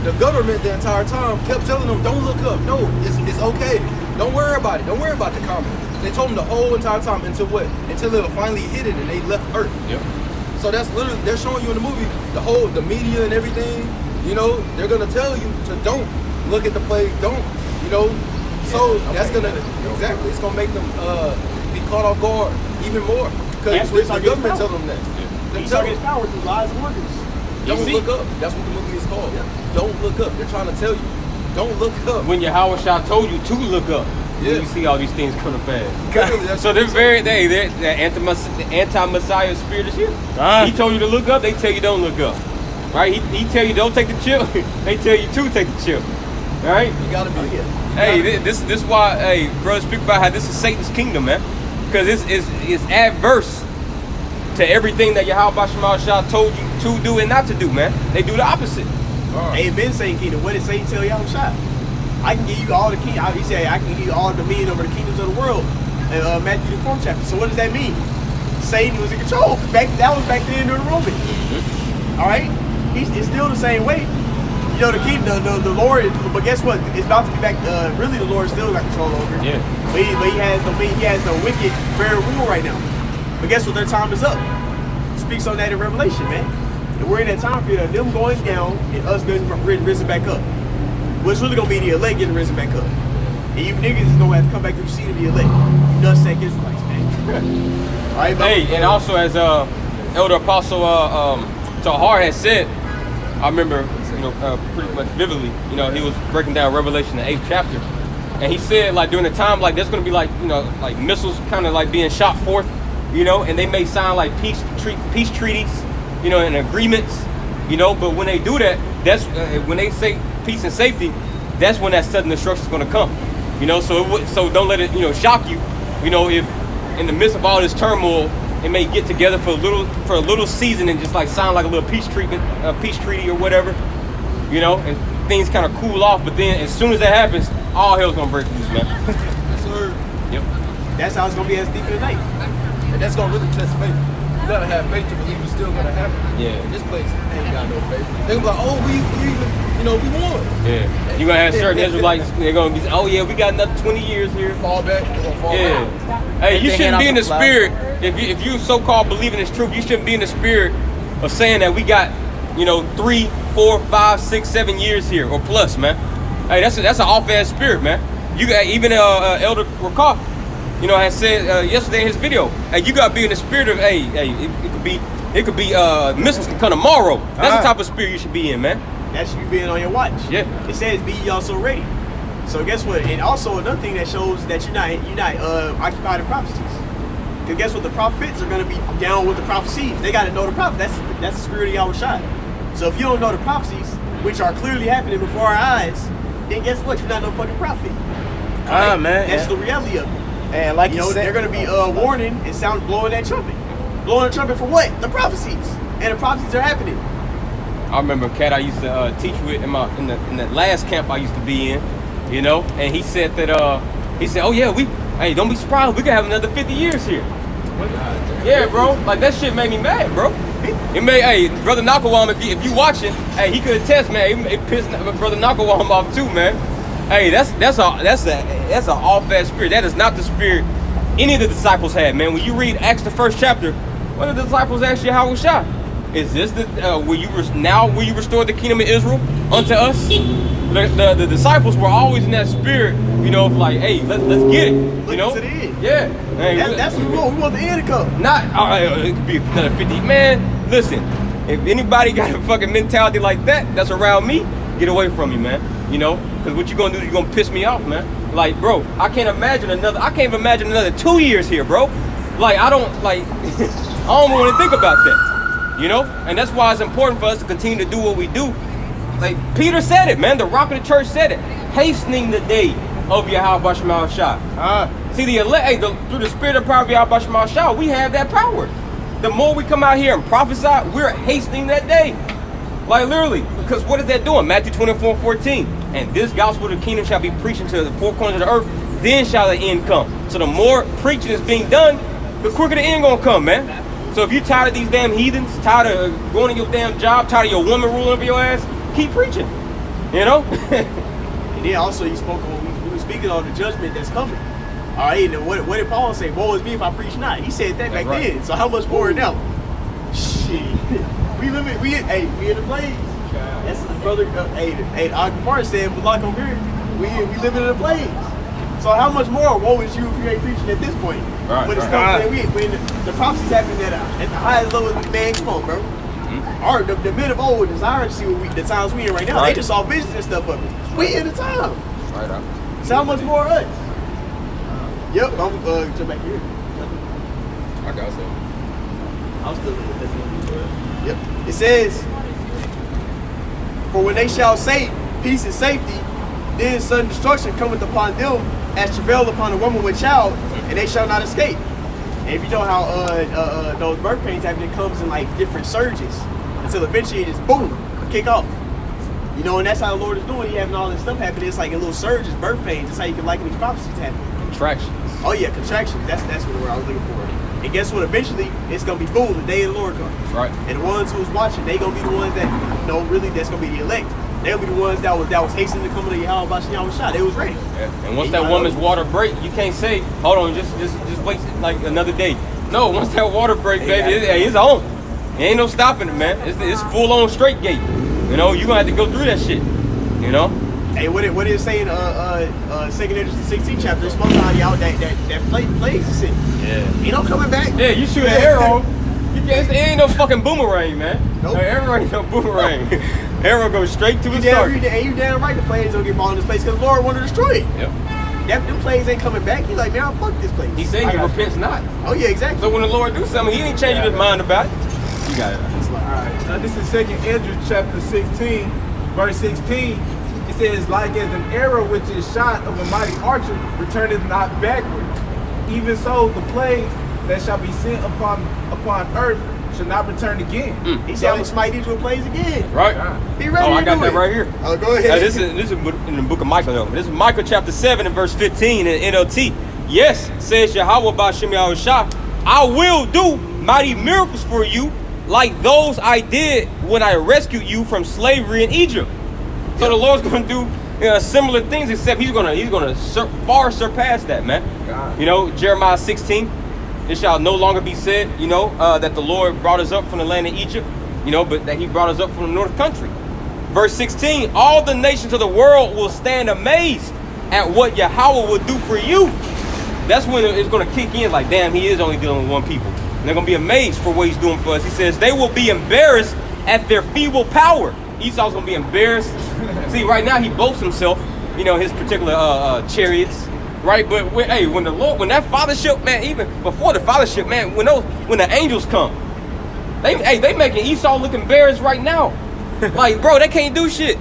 the government the entire time kept telling them, don't look up. No, it's okay. Don't worry about it. Don't worry about the comment. They told them the whole entire time until what? Until they finally hit it and they left Earth. Yep. So that's literally, they're showing you in the movie, the media and everything, you know, they're gonna tell you to don't look at the plague, don't, you know. So that's gonna, exactly, it's gonna make them be caught off guard even more. Because That's the government tell them that. They He tell saw his them, power through lies and wonders. don't see? look up. That's what the movie is called. Don't look up. They're trying to tell you, don't look up. When Yahweh Shah told you to look up, Yeah. when you see all these things coming fast. Literally, that's So what they're it's very, the anti-Messiah spirit is here. God. He told you to look up, they tell you don't look up. Right? He tell you don't take the chip, they tell you to take the chip. All right? You gotta be. Hey, this why, hey, brothers, speak about how this is Satan's kingdom, man. Because it's adverse to everything that Yahweh Shah told you to do and not to do, man. They do the opposite. Ain't been saying kingdom. What did Satan tell y'all? Shot. I can give you all the kingdom. He said I can give you all the dominion over the kingdoms of the world. In Matthew the 4th chapter. So what does that mean? Satan was in control. That was back then during the Romans. All right, it's still the same way. You know, the kingdom, the Lord. But guess what? It's about to be back. Really, the Lord still got control over it. Yeah. But he has the wicked fair rule right now. But guess what? Their time is up. It speaks on that in Revelation, man. And we're in that time period of them going down and us getting risen back up. What's really gonna be the elect getting risen back up. And you niggas is gonna have to come back to the seat of the elect. You know, sack Israelites, man. All right, Hey, and also as Elder Apostle Tahar has said, I remember, you know, pretty much vividly, you know, he was breaking down Revelation, the 8th chapter. And he said, like, during the time, like, there's going to be, like, you know, like missiles kind of like being shot forth, you know, and they may sign, like, peace treaties, you know, and agreements, you know, but when they do that, that's, when they say peace and safety, that's when that sudden destruction is going to come, you know, so don't let it, you know, shock you, you know, if in the midst of all this turmoil, it may get together for a little season and just like sign like a little peace treaty or whatever, you know, and things kind of cool off. But then as soon as that happens, all hell's gonna break loose, man. Yes, sir. Yep. that's how it's gonna be as deep in the night. And that's gonna really test faith. You gotta have faith to believe it's still gonna happen. Yeah. And this place ain't got no faith. They gonna be like, oh, we won. Yeah. You're gonna have certain Israelites, they're gonna be, oh yeah, we got another 20 years here. Fall back. They're gonna fall Yeah. back. Hey, you They shouldn't hand be out in the the flag. spirit. If you so-called believe in this truth, you shouldn't be in the spirit of saying that we got, you know, 3, 4, 5, 6, 7 years here or plus, man. Hey, that's an off-ass spirit, man. You got even Elder Rakah, you know, has said yesterday in his video, hey, you gotta be in the spirit of, hey, it could be missiles can come tomorrow. That's the type of spirit you should be in, man. That should be being on your watch. Yeah. It says be ye also ready. So guess what? And also another thing that shows that you're not occupied in prophecies. Because guess what? The prophets are gonna be down with the prophecies. They gotta know the prophet. That's the spirit of Yahweh Shai. So if you don't know the prophecies, which are clearly happening before our eyes, then guess what? You're not no fucking prophet. Man. That's the reality of it. And like You know, said, they're gonna be warning and blowing that trumpet. Blowing the trumpet for what? The prophecies. And the prophecies are happening. I remember a cat I used to teach with in the last camp I used to be in, you know, and he said that oh yeah, hey, don't be surprised, we could have another 50 years here. Yeah, bro, like that shit made me mad, bro. 50. It may, hey, brother Nakawam, if you watching, hey, he could attest, man. It pissed brother Nakawam off too, man. Hey, that's a all-fast spirit. That is not the spirit any of the disciples had, man. When you read Acts the 1st chapter, what did the disciples ask Yahushua? Is this the will you restore the kingdom of Israel unto us? The disciples were always in that spirit, you know, of like, hey, let's get it, you know. To the end. Yeah, hey, That's what we want. We want the end to come. not it could be another 50. Man, listen, if anybody got a fucking mentality like that, that's around me, get away from me, man. You know, because what you gonna do? You gonna piss me off, man. Like, bro, I can't even imagine another 2 years here, bro. Like, I don't want to think about that, you know. And that's why it's important for us to continue to do what we do. Like Peter said it, man. The rock of the church said it. Hastening the day of Yahweh Shema Shah. See, through the spirit and power of Yahweh Shema Shah, we have that power. The more we come out here and prophesy, we're hastening that day. Like, literally, because what is that doing? Matthew 24:14. And this gospel of the kingdom shall be preached to the four corners of the earth, then shall the end come. So the more preaching is being done, the quicker the end gonna come, man. So if you're tired of these damn heathens, tired of going to your damn job, tired of your woman ruling over your ass, keep preaching, you know? And then also you spoke on, we were speaking on the judgment that's coming. All right, and what did Paul say? Woe is me if I preach not. He said that back then. So how much more now? Shit. We in the place. That's the brother. Hey, Akbar said, "Block over here. We living in a place." So how much more woe is you if you ain't preaching at this point? Right, When it's when the prophecies happen at the highest level of man, come on, bro. The men of old desire to see the times we in right now. Right. They just saw visions and stuff of it. We in the time. Right up. So how much more us? Yep, I'm jump back here. I got so. I'm still in the Yep. It says, for when they shall say peace and safety, then sudden destruction cometh upon them as travail upon a woman with child, and they shall not escape. And if you know how those birth pains happen, it comes in like different surges until eventually it just boom, kick off. You know, and that's how the Lord is doing. He having all this stuff happen. It's like in little surges, birth pains. That's how you can liken these prophecies to happen. Contractions. Oh yeah, contractions. That's what the word I was looking for. And guess what? Eventually, it's gonna be boom. The day of the Lord comes. Right. And the ones who's watching, they gonna be the ones that, you know, really, that's gonna be the elect. They'll be the ones that was hastening to come to Yahweh Bashan Shah. They was ready. Yeah. And once that woman's water break, you can't say, hold on, just wait like another day. No, once that water break, baby, it's on. There ain't no stopping it, man. It's full on straight gate. You know, you gonna have to go through that shit. You know. Hey, what did it say in 2nd Edges 16 chapter? It's supposed to how y'all that plagues the city. Yeah. Ain't no coming back. Yeah, you shoot an arrow. You can't. It ain't no fucking boomerang, man. Nope. No, arrow ain't no boomerang. Arrow goes straight to its target. You damn right the plagues don't get ball in this place because the Lord wanted to destroy it. Yep. Them plagues ain't coming back. He's like, man, fuck this place. He said he repents not. Oh yeah, exactly. So when the Lord do something, he ain't changing his mind about it. You got it. Alright, now this is 2nd Ezra chapter 16, verse 16. It says, like as an arrow which is shot of a mighty archer returneth not backward, even so the plagues that shall be sent upon earth shall not return again. He said, I'm gonna smite these with plagues again. Right. Be ready. Oh, I to got do that it. right here. Oh, go ahead. This is in the book of Micah, though. This is Micah chapter 7 and verse 15 in NLT. Yes, says Yahweh Bashem Yahushua, I will do mighty miracles for you, like those I did when I rescued you from slavery in Egypt. So the Lord's going to do similar things, except he's gonna far surpass that, man. God. You know, Jeremiah 16. It shall no longer be said, you know, that the Lord brought us up from the land of Egypt, you know, but that he brought us up from the north country. Verse 16, all the nations of the world will stand amazed at what Yahweh will do for you. That's when it's going to kick in like, damn, he is only dealing with one people. And they're going to be amazed for what he's doing for us. He says, they will be embarrassed at their feeble power. Esau's going to be embarrassed. See, right now he boasts himself, you know, his particular chariots. Right, but when that fathership, man, even before the fathership, man, when the angels come, they making Esau look embarrassed right now. Like, bro, they can't do shit.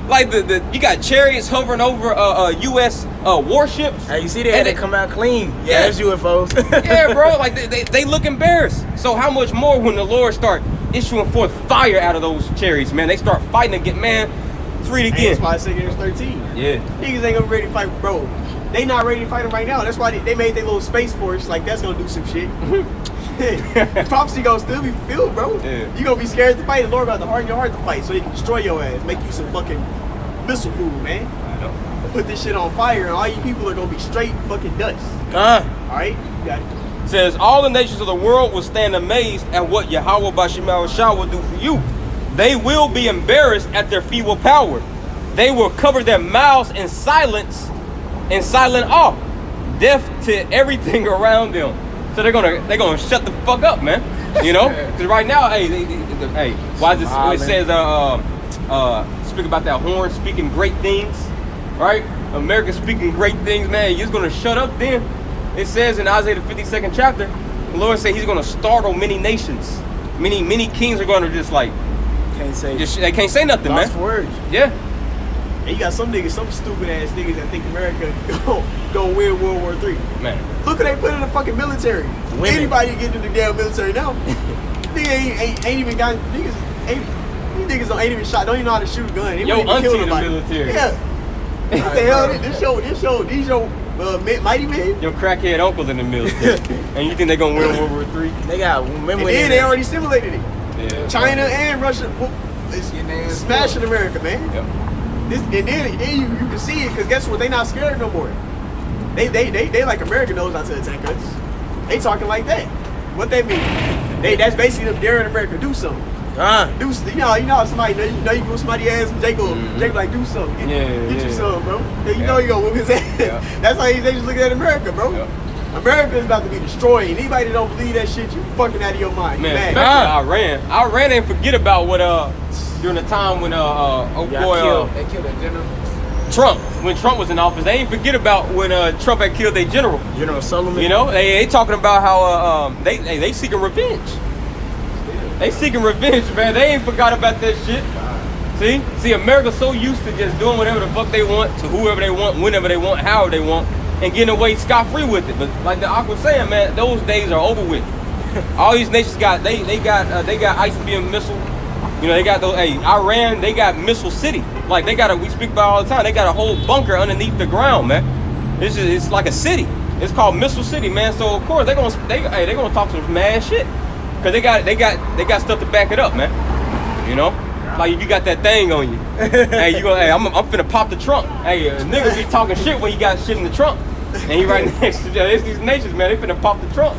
Like you got chariots hovering over U.S. Warships. Hey, you see they had to come out clean. Yeah, there's UFOs. Yeah, bro, like they look embarrassed. So how much more when the Lord start issuing forth fire out of those chariots, man? They start fighting again, man. Let's read it again. That's why I say there's 13. Yeah. Niggas ain't gonna be ready to fight, bro. They not ready to fight them right now. That's why they made their little space force. Like, that's gonna do some shit. Prophecy gonna still be fulfilled, bro. Yeah. You gonna be scared to fight. The Lord about to harden your heart to fight so he can destroy your ass, make you some fucking missile food, man. I know. Put this shit on fire, and all you people are gonna be straight fucking dust. Uh, All right, you got it. It says, all the nations of the world will stand amazed at what Yahweh Bashim Yahushua will do for you. They will be embarrassed at their feeble power. They will cover their mouths in silence, in silent awe, deaf to everything around them. So they're gonna shut the fuck up, man. You know, because right now, hey, why is this? It says, speak about that horn speaking great things, right? America speaking great things, man. You're gonna shut up then. It says in Isaiah the 52nd chapter, the Lord said He's gonna startle many nations. Many kings are gonna just like can't say. they can't say nothing, Lost man. for words. Yeah. And you got some niggas, some stupid ass niggas that think America go win World War III. Man. Look what they put in the fucking military. Women. Anybody get in the damn military now? Nigga ain't even got niggas. These niggas ain't even shot. Don't even know how to shoot a gun. They Yo, wouldn't even kill auntie in the nobody. military. Yeah. What the hell? These your mighty men. Your crackhead uncle's in the military, and you think they're gonna win World War III? They got women. And then they already simulated it. Yeah. China and Russia is smashing America, man. Yep. And then you can see it, because guess what? They not scared no more. They like America knows not to attack us. They talking like that. What they mean? That's basically them daring America do something. Do you know how somebody you go somebody ass and Jake like do something. Get you some, bro. You know you gonna whip his ass. Yeah. That's how they just looking at America, bro. Yep. America is about to be destroyed. Anybody that don't believe that shit, you fucking out of your mind. Man, You especially mad. Iran didn't forget about what during the time when They killed that general. Trump, when Trump was in office, they ain't forget about when Trump had killed their general. General Solomon. You know, they talking about how they seeking revenge. They seeking revenge, man. They ain't forgot about that shit. See, America's so used to just doing whatever the fuck they want to whoever they want, whenever they want, however they want, and getting away scot-free with it. But like the Aqua was saying, man, those days are over with. All these nations got they got ICBM missile. You know, they got those. Hey, Iran, they got Missile City. Like we speak about all the time. They got a whole bunker underneath the ground, man. It's like a city. It's called Missile City, man. So of course they're gonna talk some mad shit, cause they got stuff to back it up, man. You know, like if you got that thing on you, hey, I'm finna pop the trunk. Hey, niggas be talking shit when you got shit in the trunk, and you right next to these nations, man. They finna pop the trunk.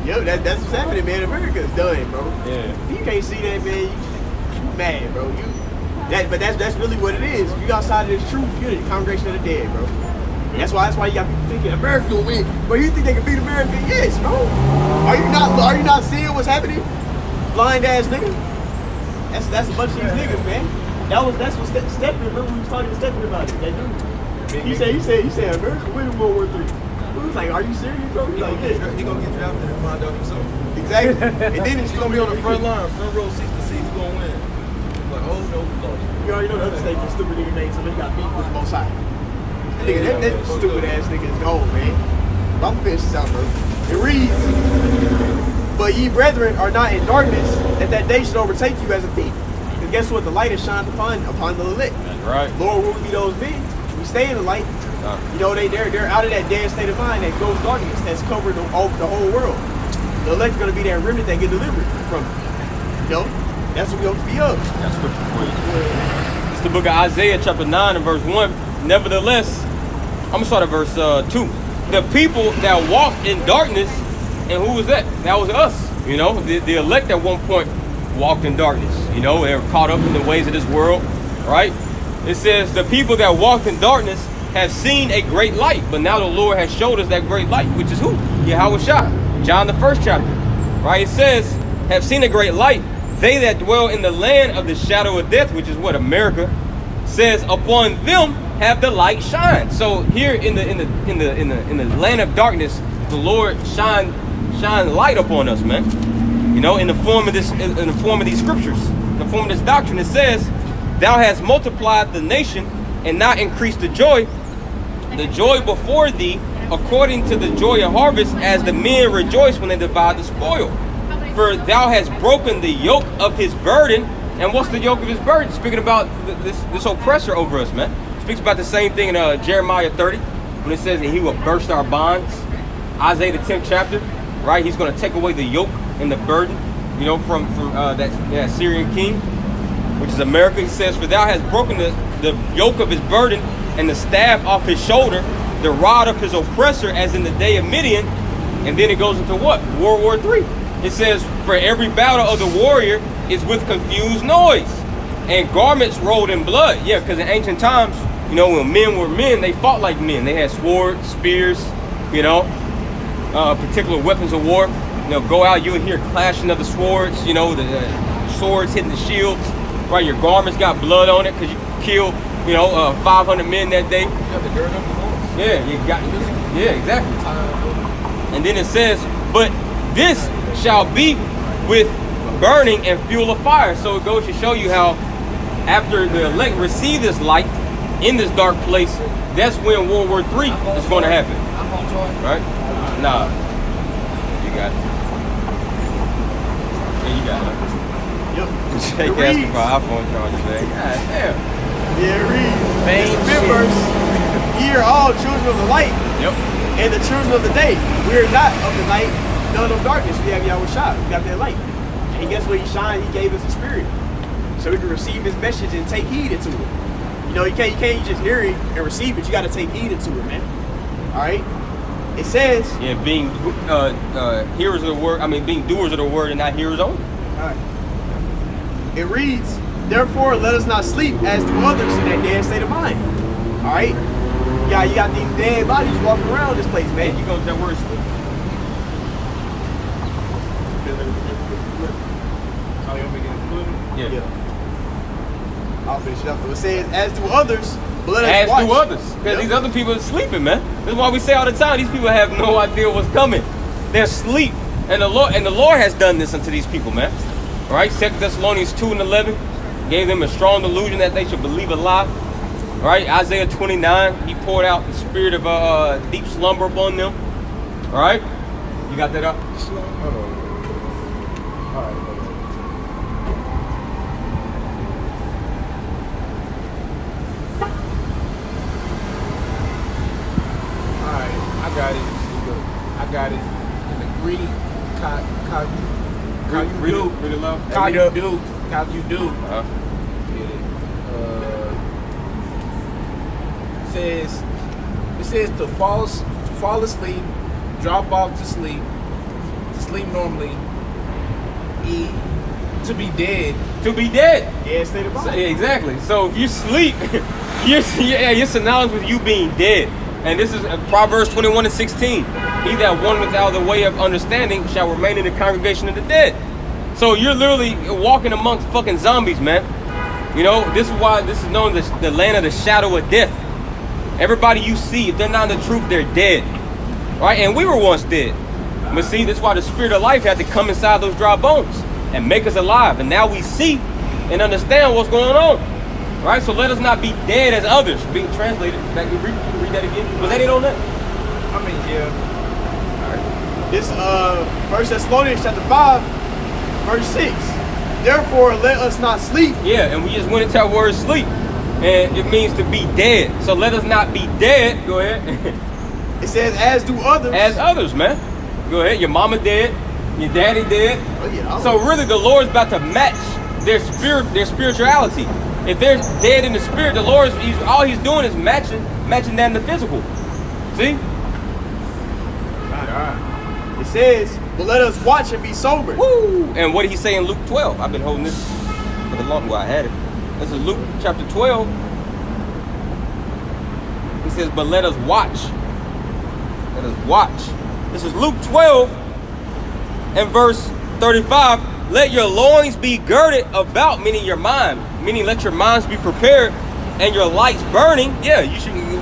Yo, that's what's happening, man. America's done, bro. Yeah. If you can't see that, man, you mad, bro. But that's really what it is. If you outside of this truth, you're the congregation of the dead, bro. And that's why you got people thinking America will win. But you think they can beat America? Yes, bro. Are you not seeing what's happening? Blind ass nigga. That's a bunch of these niggas, man. That's what Stephen. Remember we was talking to Stephen about it. That dude. He said America win World War III. He was like, are you serious, bro? He's like, yeah. He gonna get drafted and find out himself. Exactly. And then He's gonna be on the front line, front row, seats to seat. He's gonna win. Like, oh no, we lost. You already know the other statement, stupid nigga named somebody got beef with the most high. That stupid ass nigga is gone, man. I'm finished this out, bro. It reads, but ye brethren are not in darkness, that day should overtake you as a thief. Because guess what? The light is shined upon the elect. That's right. Lord, will be those men. We stay in the light. You know, they're out of that dead state of mind, that gross darkness that's covered the whole world. The elect are going to be that remnant that get delivered from it. You know, that's what we hope to be of. That's scripture for you. It's the book of Isaiah, chapter 9 and verse 1. Nevertheless, I'm going to start at verse 2. The people that walked in darkness, and who was that? That was us. You know, the elect at one point walked in darkness. You know, they were caught up in the ways of this world, right? It says, the people that walked in darkness have seen a great light, but now the Lord has showed us that great light, which is who? Yahushua. John the 1st chapter, right? It says, have seen a great light. They that dwell in the land of the shadow of death, which is what America says, upon them have the light shine. So here in the land of darkness, the Lord shine light upon us, man. You know, in the form of these scriptures, in the form of this doctrine, it says, thou hast multiplied the nation and not increased the joy before thee, according to the joy of harvest, as the men rejoice when they divide the spoil. For thou hast broken the yoke of his burden. And what's the yoke of his burden? Speaking about this oppressor over us, man. Speaks about the same thing in Jeremiah 30, when it says that he will burst our bonds. Isaiah the 10th chapter, right? He's going to take away the yoke and the burden, you know, from that Syrian king, which is America. He says, for thou hast broken the yoke of his burden and the staff off his shoulder, the rod of his oppressor, as in the day of Midian. And then it goes into what? World War III. It says, for every battle of the warrior is with confused noise and garments rolled in blood. Yeah, because in ancient times, you know, when men were men, they fought like men. They had swords, spears, you know, particular weapons of war. You know, go out, you'll hear clashing of the swords, you know, the swords hitting the shields, right? Your garments got blood on it because you killed, you know, 500 men that day. Yeah, you got, yeah, exactly. And then it says, but this shall be with burning and fuel of fire. So it goes to show you how after the elect receive this light in this dark place, that's when World War III is going to happen. Right? Nah. You got it. Yeah, you got it. Yep. Jake asking for iPhone charger, man. God damn. Yeah, it reads. Fame It's the fifth shit. verse. Ye are all children of the light Yep. and the children of the day. We are not of the night, none of darkness. We have Yahweh Shah. We got that light. And guess what? He shined. He gave us the spirit, so we can receive his message and take heed into it. You know, you can't just hear it and receive it. You got to take heed into it, man. All right. It says. Yeah, being hearers of the word. I mean, being doers of the word and not hearers only. All right. It reads, therefore, let us not sleep as do others in that dead state of mind. All right. Yeah, you got these dead bodies walking around this place, man. You go to that word sleep. Yeah. I'll finish it up. So it says, as do others, but let us As watch. do others. Because these other people are sleeping, man. That's why we say all the time, these people have no idea what's coming. They're asleep. And the Lord has done this unto these people, man. All right, 2 Thessalonians 2:11 gave them a strong delusion that they should believe a lie. All right, Isaiah 29, he poured out the spirit of deep slumber upon them. All right, you got that up? I got it. In the Greek, Read it loud. how you do. It says to fall asleep, drop off to sleep normally, to be dead. To be dead. Yeah, state of mind. Yeah, exactly. So if you sleep, you're synonymous with you being dead. And this is Proverbs 21:16. He that wandereth out of the way of understanding shall remain in the congregation of the dead. So you're literally walking amongst fucking zombies, man. You know, this is why this is known as the land of the shadow of death. Everybody you see, if they're not in the truth, they're dead. Right? And we were once dead. But see, that's why the spirit of life had to come inside those dry bones and make us alive. And now we see and understand what's going on. Right? So let us not be dead as others. Being translated. Back, read that again. Was that it on that? I mean, yeah. This 1 Thessalonians chapter 5, verse 6. Therefore, let us not sleep. Yeah, and we just went into that word sleep. And it means to be dead. So let us not be dead. Go ahead. It says, as do others. As others, man. Go ahead. Your mama dead. Your daddy dead. Oh, yeah, So really the Lord's about to match their spirituality. If they're dead in the spirit, the Lord, all he's doing is matching that in the physical. See? It says, but let us watch and be sober. Woo! And what did he say in Luke 12? I've been holding this for the long while. I had it. This is Luke chapter 12. He says, but let us watch. Let us watch. This is Luke 12 and verse 35. Let your loins be girded about, meaning your mind. Meaning let your minds be prepared and your lights burning. Yeah,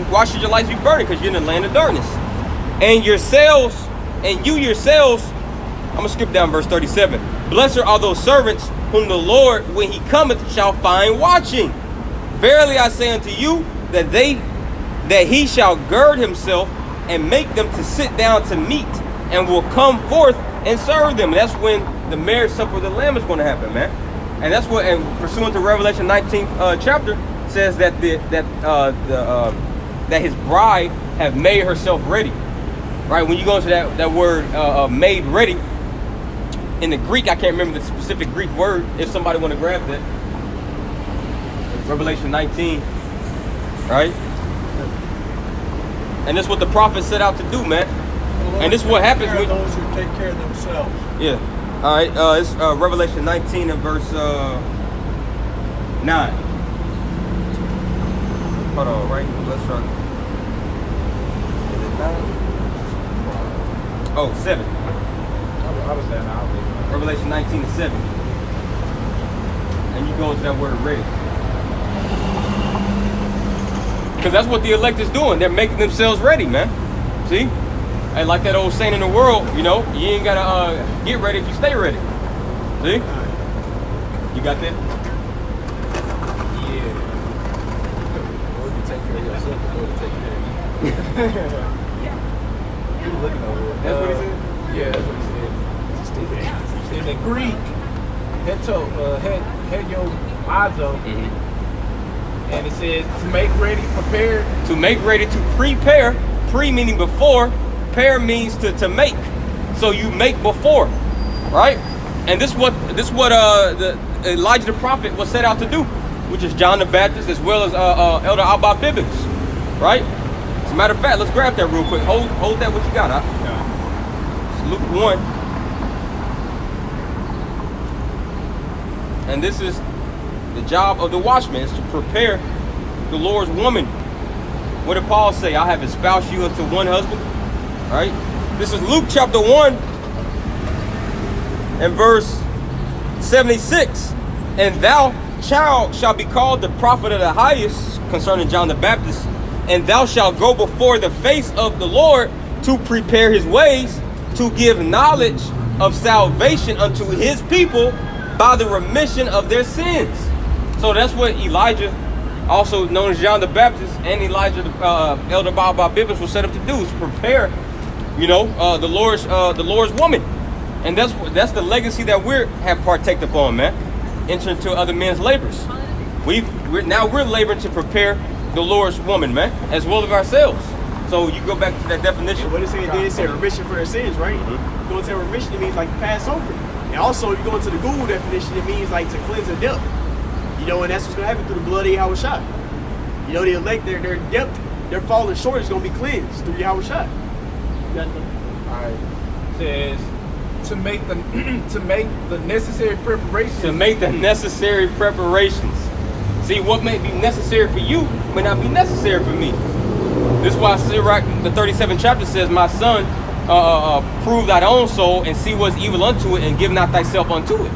why should your lights be burning? Because you're in the land of darkness. And you yourselves, I'm going to skip down verse 37. Blessed are those servants whom the Lord, when he cometh, shall find watching. Verily I say unto you, that he shall gird himself and make them to sit down to meat, and will come forth and serve them. And that's when the marriage supper of the Lamb is going to happen, man. And that's what, and pursuant to Revelation 19th chapter, says that that his bride have made herself ready. right? When you go into that word made ready, in the Greek, I can't remember the specific Greek word. If somebody want to grab that, Revelation 19, right? And this is what the prophet set out to do, man. And this is what happens when those who take care of themselves. Yeah. All right. It's Revelation 19 and verse 9. Hold on, right? Let's try. Is it 9? Oh, 7. I was saying, Revelation 19 and 7. And you go into that word ready. Because that's what the elect is doing. They're making themselves ready, man. See? And like that old saying in the world, you know, you ain't gotta get ready if you stay ready. See? You got that? yeah. Or you take care of yourself, or to take care of you. He was looking over it. That's what he said? Yeah, that's what he said. In the Greek, heteromazo, and it says to make ready, prepare. To make ready, to prepare. Pre meaning before. Pair means to make. So you make before, right? And this what the Elijah the prophet was set out to do, which is John the Baptist as well as Elder Abba Bibbins, right? As a matter of fact, let's grab that real quick. Hold that what you got, huh? It's Luke 1. And this is the job of the watchman, is to prepare the Lord's woman. What did Paul say? I have espoused you unto one husband. Right? This is Luke chapter 1 and verse 76. And thou, child, shalt be called the prophet of the highest, concerning John the Baptist. And thou shalt go before the face of the Lord to prepare his ways, to give knowledge of salvation unto his people by the remission of their sins. So that's what Elijah, also known as John the Baptist, and Elijah, Elder Abba Bibbins, was set up to do, is prepare, you know, the Lord's woman. And that's the legacy that we have partaked upon, man. Entering into other men's labors. We're laboring to prepare the Lord's woman, man, as well as ourselves. So you go back to that definition. What it say? It said remission for their sins, right? Mm-hmm. You go into remission, it means like Passover. And also, you go into the Google definition, it means like to cleanse a depth. You know, and that's what's gonna happen through the blood of Yahweh Shai. You know, the elect, their depth, their falling short is gonna be cleansed through Yahweh Shai. Alright. Says to make the necessary preparations. To make the necessary preparations. See, what may be necessary for you may not be necessary for me. This is why Sirach, the 37th chapter says, my son, prove thy own soul and see what's evil unto it and give not thyself unto it.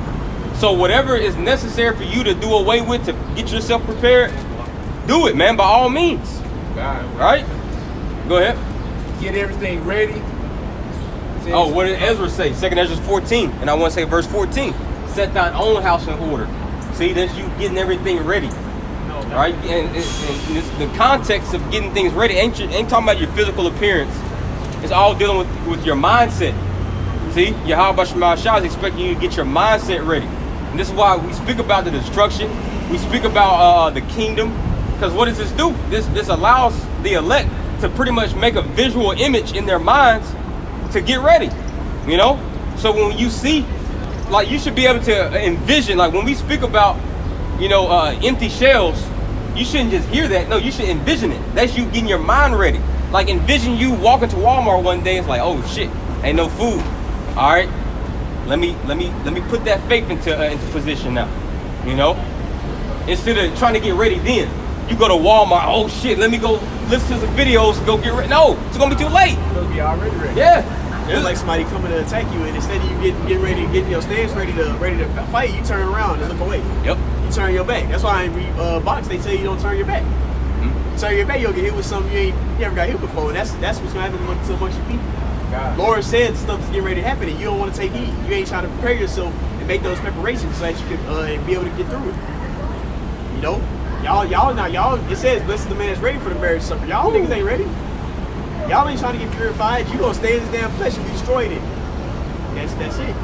So whatever is necessary for you to do away with to get yourself prepared, do it, man, by all means. Right? Go ahead. Get everything ready. Oh, what did Ezra say? 2nd Ezra 14, and I want to say verse 14. Set thine own house in order. See, that's you getting everything ready. Right? And the context of getting things ready ain't talking about your physical appearance. It's all dealing with your mindset. See, Yahweh Shema Shah is expecting you to get your mindset ready. And this is why we speak about the destruction. We speak about the kingdom. Because what does this do? This allows the elect to pretty much make a visual image in their minds to get ready. You know? So when you see, like, you should be able to envision, like when we speak about, you know, empty shells, you shouldn't just hear that. No, you should envision it. That's you getting your mind ready. Like envision you walking to Walmart one day. It's like, oh shit, ain't no food. All right, let me put that faith into position now. You know, instead of trying to get ready, then you go to Walmart. Oh shit, let me go listen to some videos. Go get ready. No, it's gonna be too late. You'll be already ready. Yeah. It's like somebody coming to attack you, and instead of you getting ready, getting your stance ready to fight, you turn around and look away. Yep. You turn your back. That's why in box they tell you don't turn your back. Mm-hmm. Turn your back, you'll get hit with something you never got hit before. And that's what's gonna happen to a bunch of people. God. Lord said stuff is getting ready to happen, and you don't want to take heed. You ain't trying to prepare yourself and make those preparations so that you can be able to get through it. You know, y'all. It says, "Blessed the man that's ready for the marriage supper." Y'all niggas ain't ready. Y'all ain't trying to get purified. You gonna stay in this damn flesh and be destroyed it. That's it.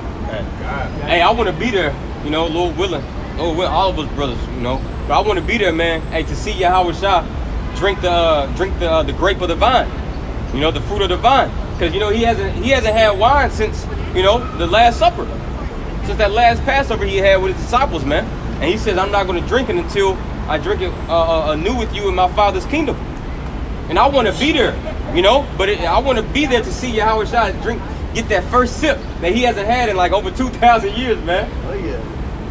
Hey, I want to be there. You know, Lord willing. All of us brothers. You know, but I want to be there, man. Hey, to see Yahweh Shah drink the grape of the vine. You know, the fruit of the vine. Because he hasn't had wine since the Last Supper, since that last Passover he had with his disciples, man. And he says, I'm not going to drink it until I drink it anew with you in my Father's kingdom. And I want to be there, but I want to be there to see Yahweh Shai get that first sip that he hasn't had in like over 2,000 years, man. Oh yeah.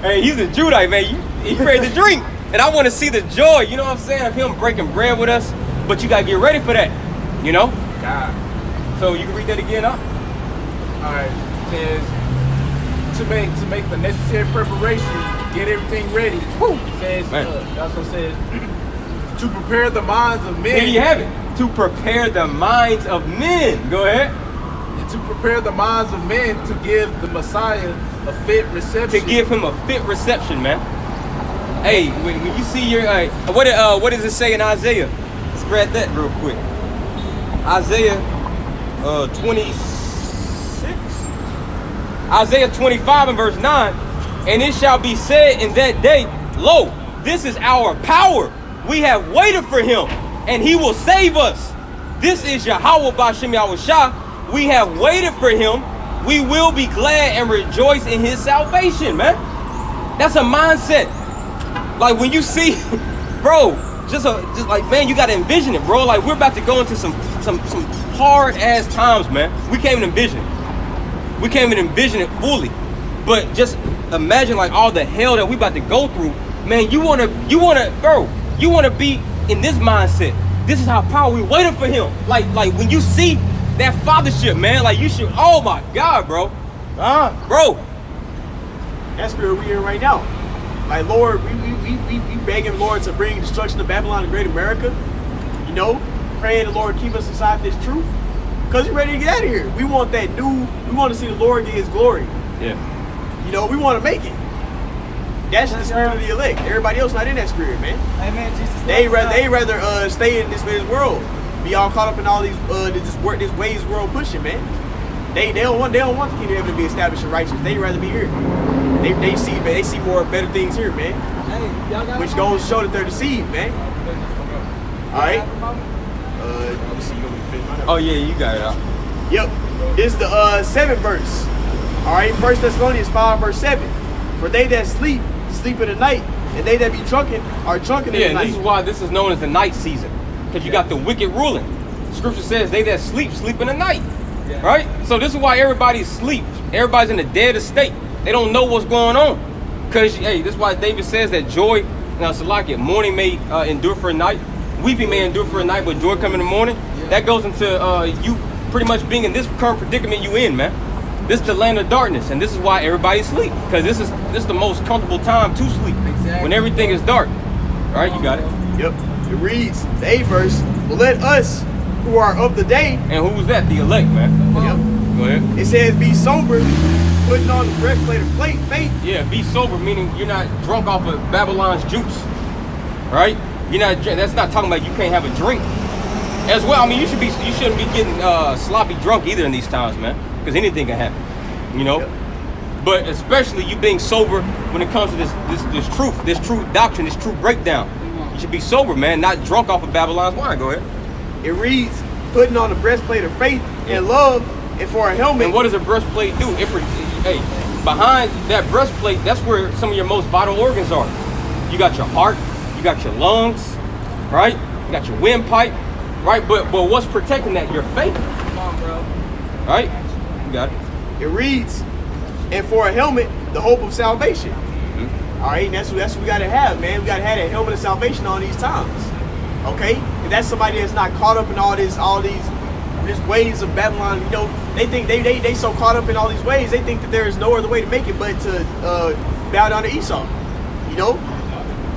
Hey, he's a Judite, man. He's ready to drink. And I want to see the joy, you know what I'm saying, of him breaking bread with us. But you got to get ready for that, God. So you can read that again, huh? All right. It says to make the necessary preparations, get everything ready. It says it also says to prepare the minds of men. Here you have it. To prepare the minds of men. Go ahead. To prepare the minds of men to give the Messiah a fit reception. To give him a fit reception, man. Hey, when you see your what does it say in Isaiah? Let's grab that real quick. Isaiah 26. Isaiah 25 and verse 9. And it shall be said in that day, lo, this is our power. We have waited for him, and he will save us. This is Yahweh B'Shem Yahushua. We have waited for him. We will be glad and rejoice in his salvation, man. That's a mindset. Like when you see, bro, just like, man, you gotta envision it, bro. Like we're about to go into some hard ass times, man. We can't even envision it. We can't even envision it fully. But just imagine like all the hell that we about to go through, man. You wanna be in this mindset. This is how powerful we waiting for him. Like when you see that fathership, man, like you should, oh my God, bro. Bro. That's where we in right now. Like, Lord, we begging Lord to bring destruction to Babylon and Great America. Praying the Lord keep us inside this truth. Because we're ready to get out of here. We want that we want to see the Lord get his glory. Yeah. We want to make it. That's the spirit of the elect. Everybody else not in that spirit, man. Amen, Jesus. They rather stay in this world. Be all caught up in all these this ways world pushing, man. They don't want the kingdom of heaven to be established and righteous. They rather be here. They see more better things here, man. Hey, y'all got Which goes to show that they're deceived, man. All right. Let me see. You want me to finish mine up? Oh yeah, you got it out. Yep. This is the 7th verse. All right. 1 Thessalonians 5 verse 7. For they that sleep in the night, and they that be drunken are drunken in the night. This is why this is known as the night season. Because you got the wicked ruling. Scripture says they that sleep in the night. Yeah. Right? So this is why everybody's asleep. Everybody's in a dead state. They don't know what's going on. Because, hey, this is why David says that joy, now Salakia, mourning may endure for a night. Weeping may endure for a night, but joy come in the morning. Yeah. That goes into you pretty much being in this current predicament you in, man. This is the land of darkness, and this is why everybody sleep. Because this is the most comfortable time to sleep. Exactly. When everything is dark. All right, you got it. Yep. It reads, the 8th verse, but let us who are of the day. And who's that? The elect, man. Yep. Go ahead. It says, be sober, putting on the breastplate of faith. Yeah, be sober, meaning you're not drunk off of Babylon's juice, right? That's not talking about you can't have a drink. As well, I mean, you shouldn't be getting sloppy drunk either in these times, man, because anything can happen, Yep. But especially you being sober when it comes to this truth, this true doctrine, this true breakdown. You should be sober, man, not drunk off of Babylon's wine. Go ahead. It reads, putting on the breastplate of faith and love, and for a helmet. And what does a breastplate do? Behind that breastplate, that's where some of your most vital organs are. You got your heart, you got your lungs, right? You got your windpipe, right? But what's protecting that? Your faith. Come on, bro. Right? You got it. It reads, and for a helmet, the hope of salvation. Mm-hmm. All right, and that's what we got to have, man. We got to have that helmet of salvation on these times. Okay? And that's somebody that's not caught up in all these ways of Babylon. They think they so caught up in all these ways, they think that there is no other way to make it but to bow down to Esau.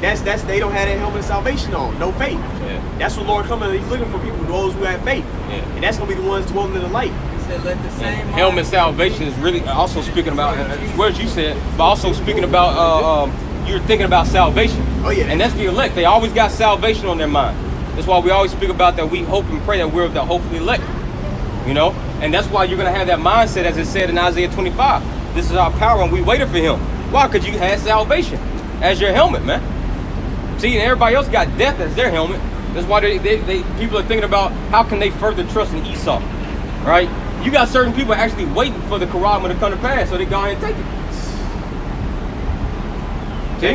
That's they don't have that helmet of salvation on, no faith. Yeah. That's what Lord coming. He's looking for people, those who have faith. Yeah. And that's gonna be the ones dwelling in the light. He said, let the same Helmet salvation is really also speaking about words you said, but also speaking about you're thinking about salvation. Oh yeah. And that's the elect. They always got salvation on their mind. That's why we always speak about that. We hope and pray that we're the hopefully elect. And that's why you're gonna have that mindset, as it said in Isaiah 25. This is our power, and we waited for him. Why? Because you had salvation as your helmet, man. See, and everybody else got death as their helmet. That's why people are thinking about how can they further trust in Esau, right? You got certain people actually waiting for the Quran to come to pass, so they go ahead and take it.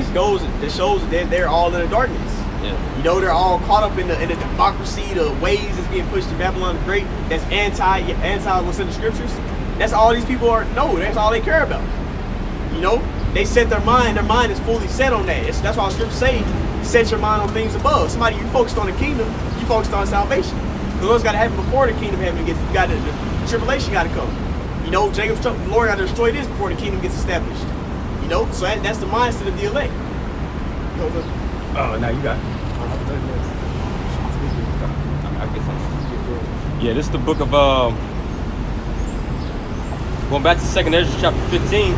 That shows that they're all in the darkness. Yeah. You know, they're all caught up in the democracy, the ways that's being pushed to Babylon the Great. That's anti what's in the scriptures. That's all these people are. No, that's all they care about. You know, they set their mind. Their mind is fully set on that. That's why the scriptures say, set your mind on things above. Somebody, you focused on the kingdom, you focused on salvation. Because what's got to happen before the kingdom heaven gets, you got the tribulation got to come. You know, Jacob's the Lord got to destroy this before the kingdom gets established. You know, so that's the mindset of the elect. Oh, now you got it. Yeah, this is the book of going back to 2nd Ezra chapter 15.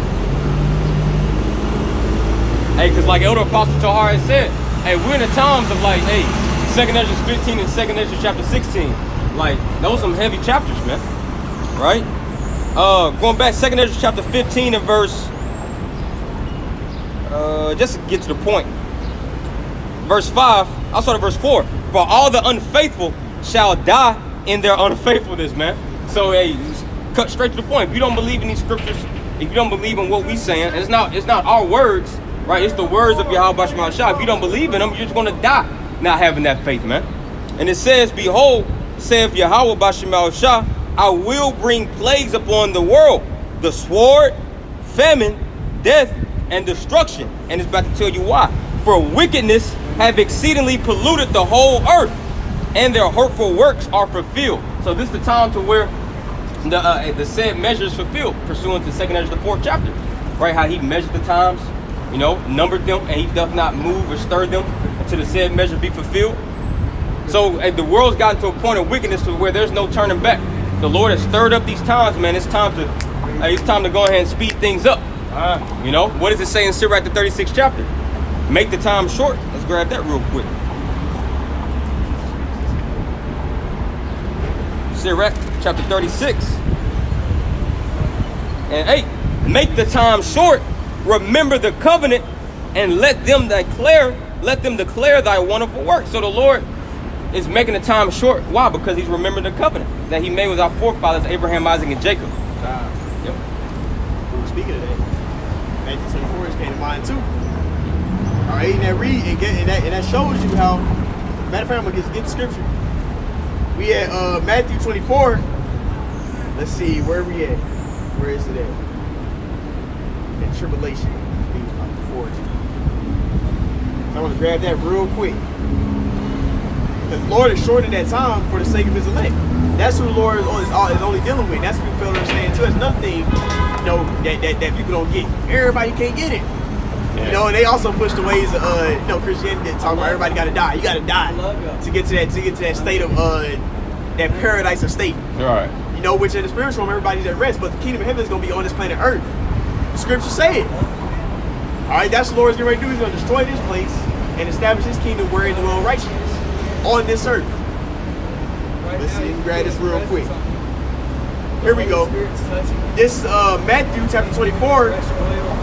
Hey, because like Elder Apostle Tahar has said, hey, we're in the times of like, hey, 2nd Ezra 15 and 2nd Ezra chapter 16. Like, those are some heavy chapters, man. Right? Going back, 2nd Ezra chapter 15 and verse, just to get to the point. Verse 5, I'll start at verse 4. For all the unfaithful shall die in their unfaithfulness, man. So, hey, cut straight to the point. If you don't believe in these scriptures, if you don't believe in what we saying, and it's not our words, right? It's the words of Yahweh Bashar Shah. If you don't believe in them, you're just going to die not having that faith, man. And it says, behold, saith Yahweh Bashar Shah, I will bring plagues upon the world, the sword, famine, death, and destruction. And it's about to tell you why. For wickedness have exceedingly polluted the whole earth, and their hurtful works are fulfilled. So this is the time to where the said measure is fulfilled, pursuant to 2nd Ezra the 4th chapter, right? How he measured the times, you know, numbered them, and he doth not move or stir them until the said measure be fulfilled. So the world's gotten to a point of wickedness to where there's no turning back. The Lord has stirred up these times, man. It's time to go ahead and speed things up. You know, what does it say in Sirach the 36th chapter? Make the time short. Let's grab that real quick. Sirach chapter 36 and 8. Make the time short. Remember the covenant, and let them declare thy wonderful work. So the Lord is making the time short. Why? Because he's remembering the covenant that he made with our forefathers, Abraham, Isaac, and Jacob. Yep. Speaking of that, Matthew 24 just came to mind too. All right, and that shows you how. Matter of fact, I'm gonna get the scripture. We at Matthew 24. Let's see, where are we at? Where is it at? In tribulation. I think it's about 40. So I want to grab that real quick. The Lord is shortening that time for the sake of his elect. That's who the Lord is only dealing with. That's what people fail to understand too. It's another thing, you know, that people don't get. Everybody can't get it. Yeah. You know, and they also push the ways of you know, Christianity, talking about everybody gotta die. You gotta die to get to that state of that paradise of state. Right. You know, which in the spiritual realm everybody's at rest, but the kingdom of heaven is gonna be on this planet Earth. The scriptures say it. Alright, that's what the Lord's getting ready to do. He's gonna destroy this place and establish his kingdom where it dwells righteousness on this earth. Let's see, grab this real quick. Here we go. This Matthew chapter 24,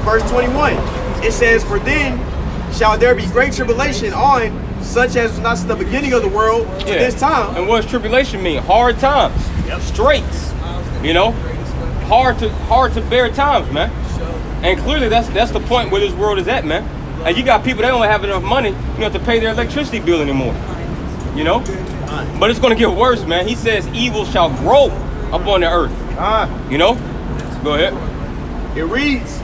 verse 21. It says, for then shall there be great tribulation on such as was not the beginning of the world to this time. And what does tribulation mean? Hard times. Yep. Straits. You know? Hard to bear times, man. And clearly that's the point where this world is at, man. And you got people that don't have enough money, you know, to pay their electricity bill anymore. You know? But it's gonna get worse, man. He says evil shall grow upon the earth. You know? Go ahead. It reads,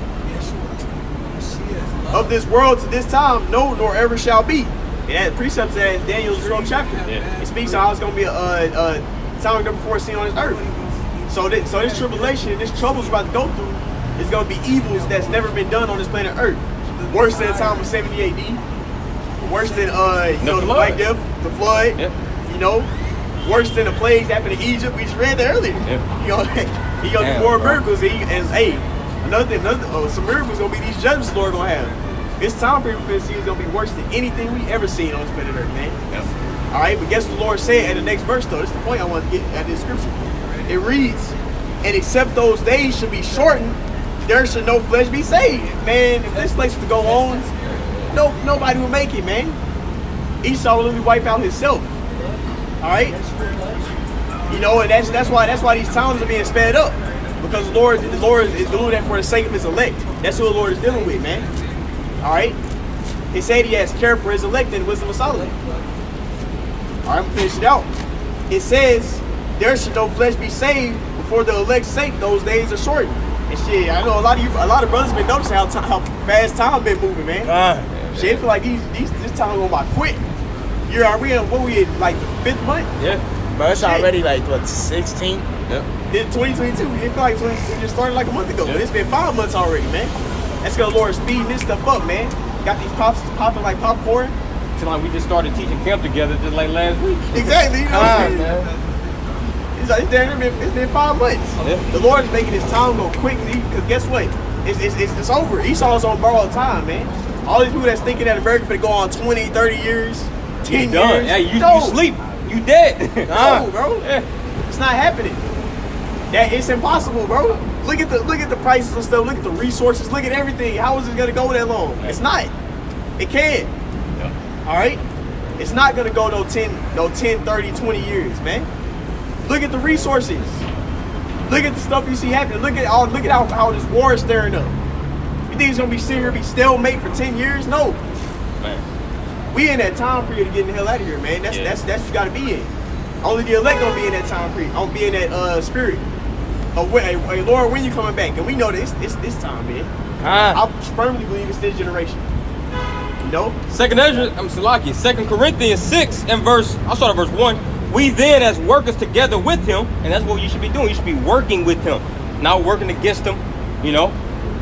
of this world to this time, no, nor ever shall be. And that precept says Daniel's 12th chapter. Yeah. It speaks on how it's going to be a time never before seen on this earth. So this tribulation, this troubles we're about to go through, is going to be evils that's never been done on this planet Earth. Worse than the time of 70 AD. Worse than the Black Death, the flood. Yep. You know, worse than the plagues happened in Egypt. We just read that earlier. Yep. You know, he gonna do more miracles. Some miracles gonna be these judgments the Lord gonna have. This time period we're gonna see is gonna be worse than anything we ever seen on this planet Earth, man. Yep. All right, but guess what the Lord said at the next verse though? This is the point I want to get at this scripture. It reads, and except those days should be shortened, there should no flesh be saved. Man, if this place was to go on, nobody would make it, man. Esau will literally wipe out himself. All right? You know, and that's why these times are being sped up. Because the Lord is doing that for the sake of his elect. That's who the Lord is dealing with, man. Alright? He said he has care for his elect in the wisdom of Solomon. Alright, I'm gonna finish it out. It says, there should no flesh be saved before the elect's sake. Those days are short. And shit, I know a lot of brothers been noticing how fast time been moving, man. Shit, I feel like this time going by quick. Are we in, what we in, like the 5th month? Yeah. Bro, it's already like, what, 16? Yeah. Then 2022, it feel like it just started like a month ago. Yeah. But it's been 5 months already, man. That's because the Lord is speeding this stuff up, man. Got these pops popping like popcorn. It's like we just started teaching camp together just like last week. Exactly, you know what I'm saying? It's been 5 months. Yeah. The Lord is making his time go quickly, because guess what? It's over. Esau's on borrowed time, man. All these people that's thinking that America finna go on 20, 30 years, 10 Done. years. Yeah, you No. sleep. You dead. No, bro. Yeah. It's not happening. It's impossible, bro. Look at the prices and stuff. Look at the resources. Look at everything. How is it gonna go that long? It's not. It can't. Yeah. All right. It's not gonna go no 10, 30, 20 years, man. Look at the resources. Look at the stuff you see happening. Look at how this war is stirring up. You think it's gonna be sitting here, be stalemate for 10 years? No. Man. We in that time period of getting the hell out of here, man. That's what you gotta be in. Only the elect gonna be in that time period. Gonna be in that spirit. Hey, Lord, when you coming back? And we know this time, man. I firmly believe it's this generation. You know? Second Corinthians 6 and I'll start at verse 1. We then as workers together with him, and that's what you should be doing. You should be working with him, not working against him, you know.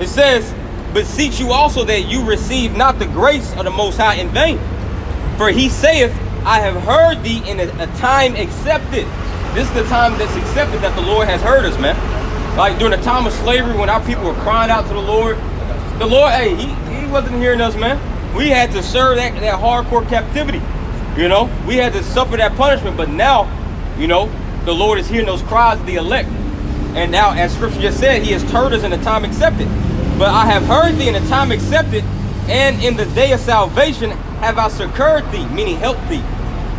It says, beseech you also that you receive not the grace of the Most High in vain. For he saith, I have heard thee in a time accepted. This is the time that's accepted that the Lord has heard us, man. Like during the time of slavery when our people were crying out to the Lord, hey, he wasn't hearing us, man. We had to serve that hardcore captivity. You know, we had to suffer that punishment, but now, you know, the Lord is hearing those cries of the elect. And now, as scripture just said, he has heard us in the time accepted. But I have heard thee in the time accepted, and in the day of salvation have I succored thee, meaning helped thee.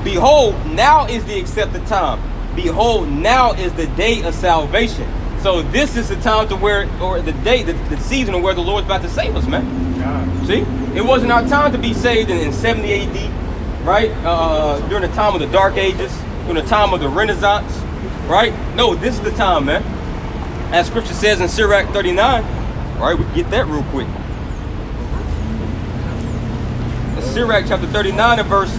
Behold, now is the accepted time. Behold, now is the day of salvation. So this is the time to where, or the day, the season where the Lord's about to save us, man. God. See? It wasn't our time to be saved in 70 AD. Right? During the time of the Dark Ages, during the time of the Renaissance, right? No, this is the time, man. As scripture says in Sirach 39, right? We can get that real quick. In Sirach chapter 39 and verse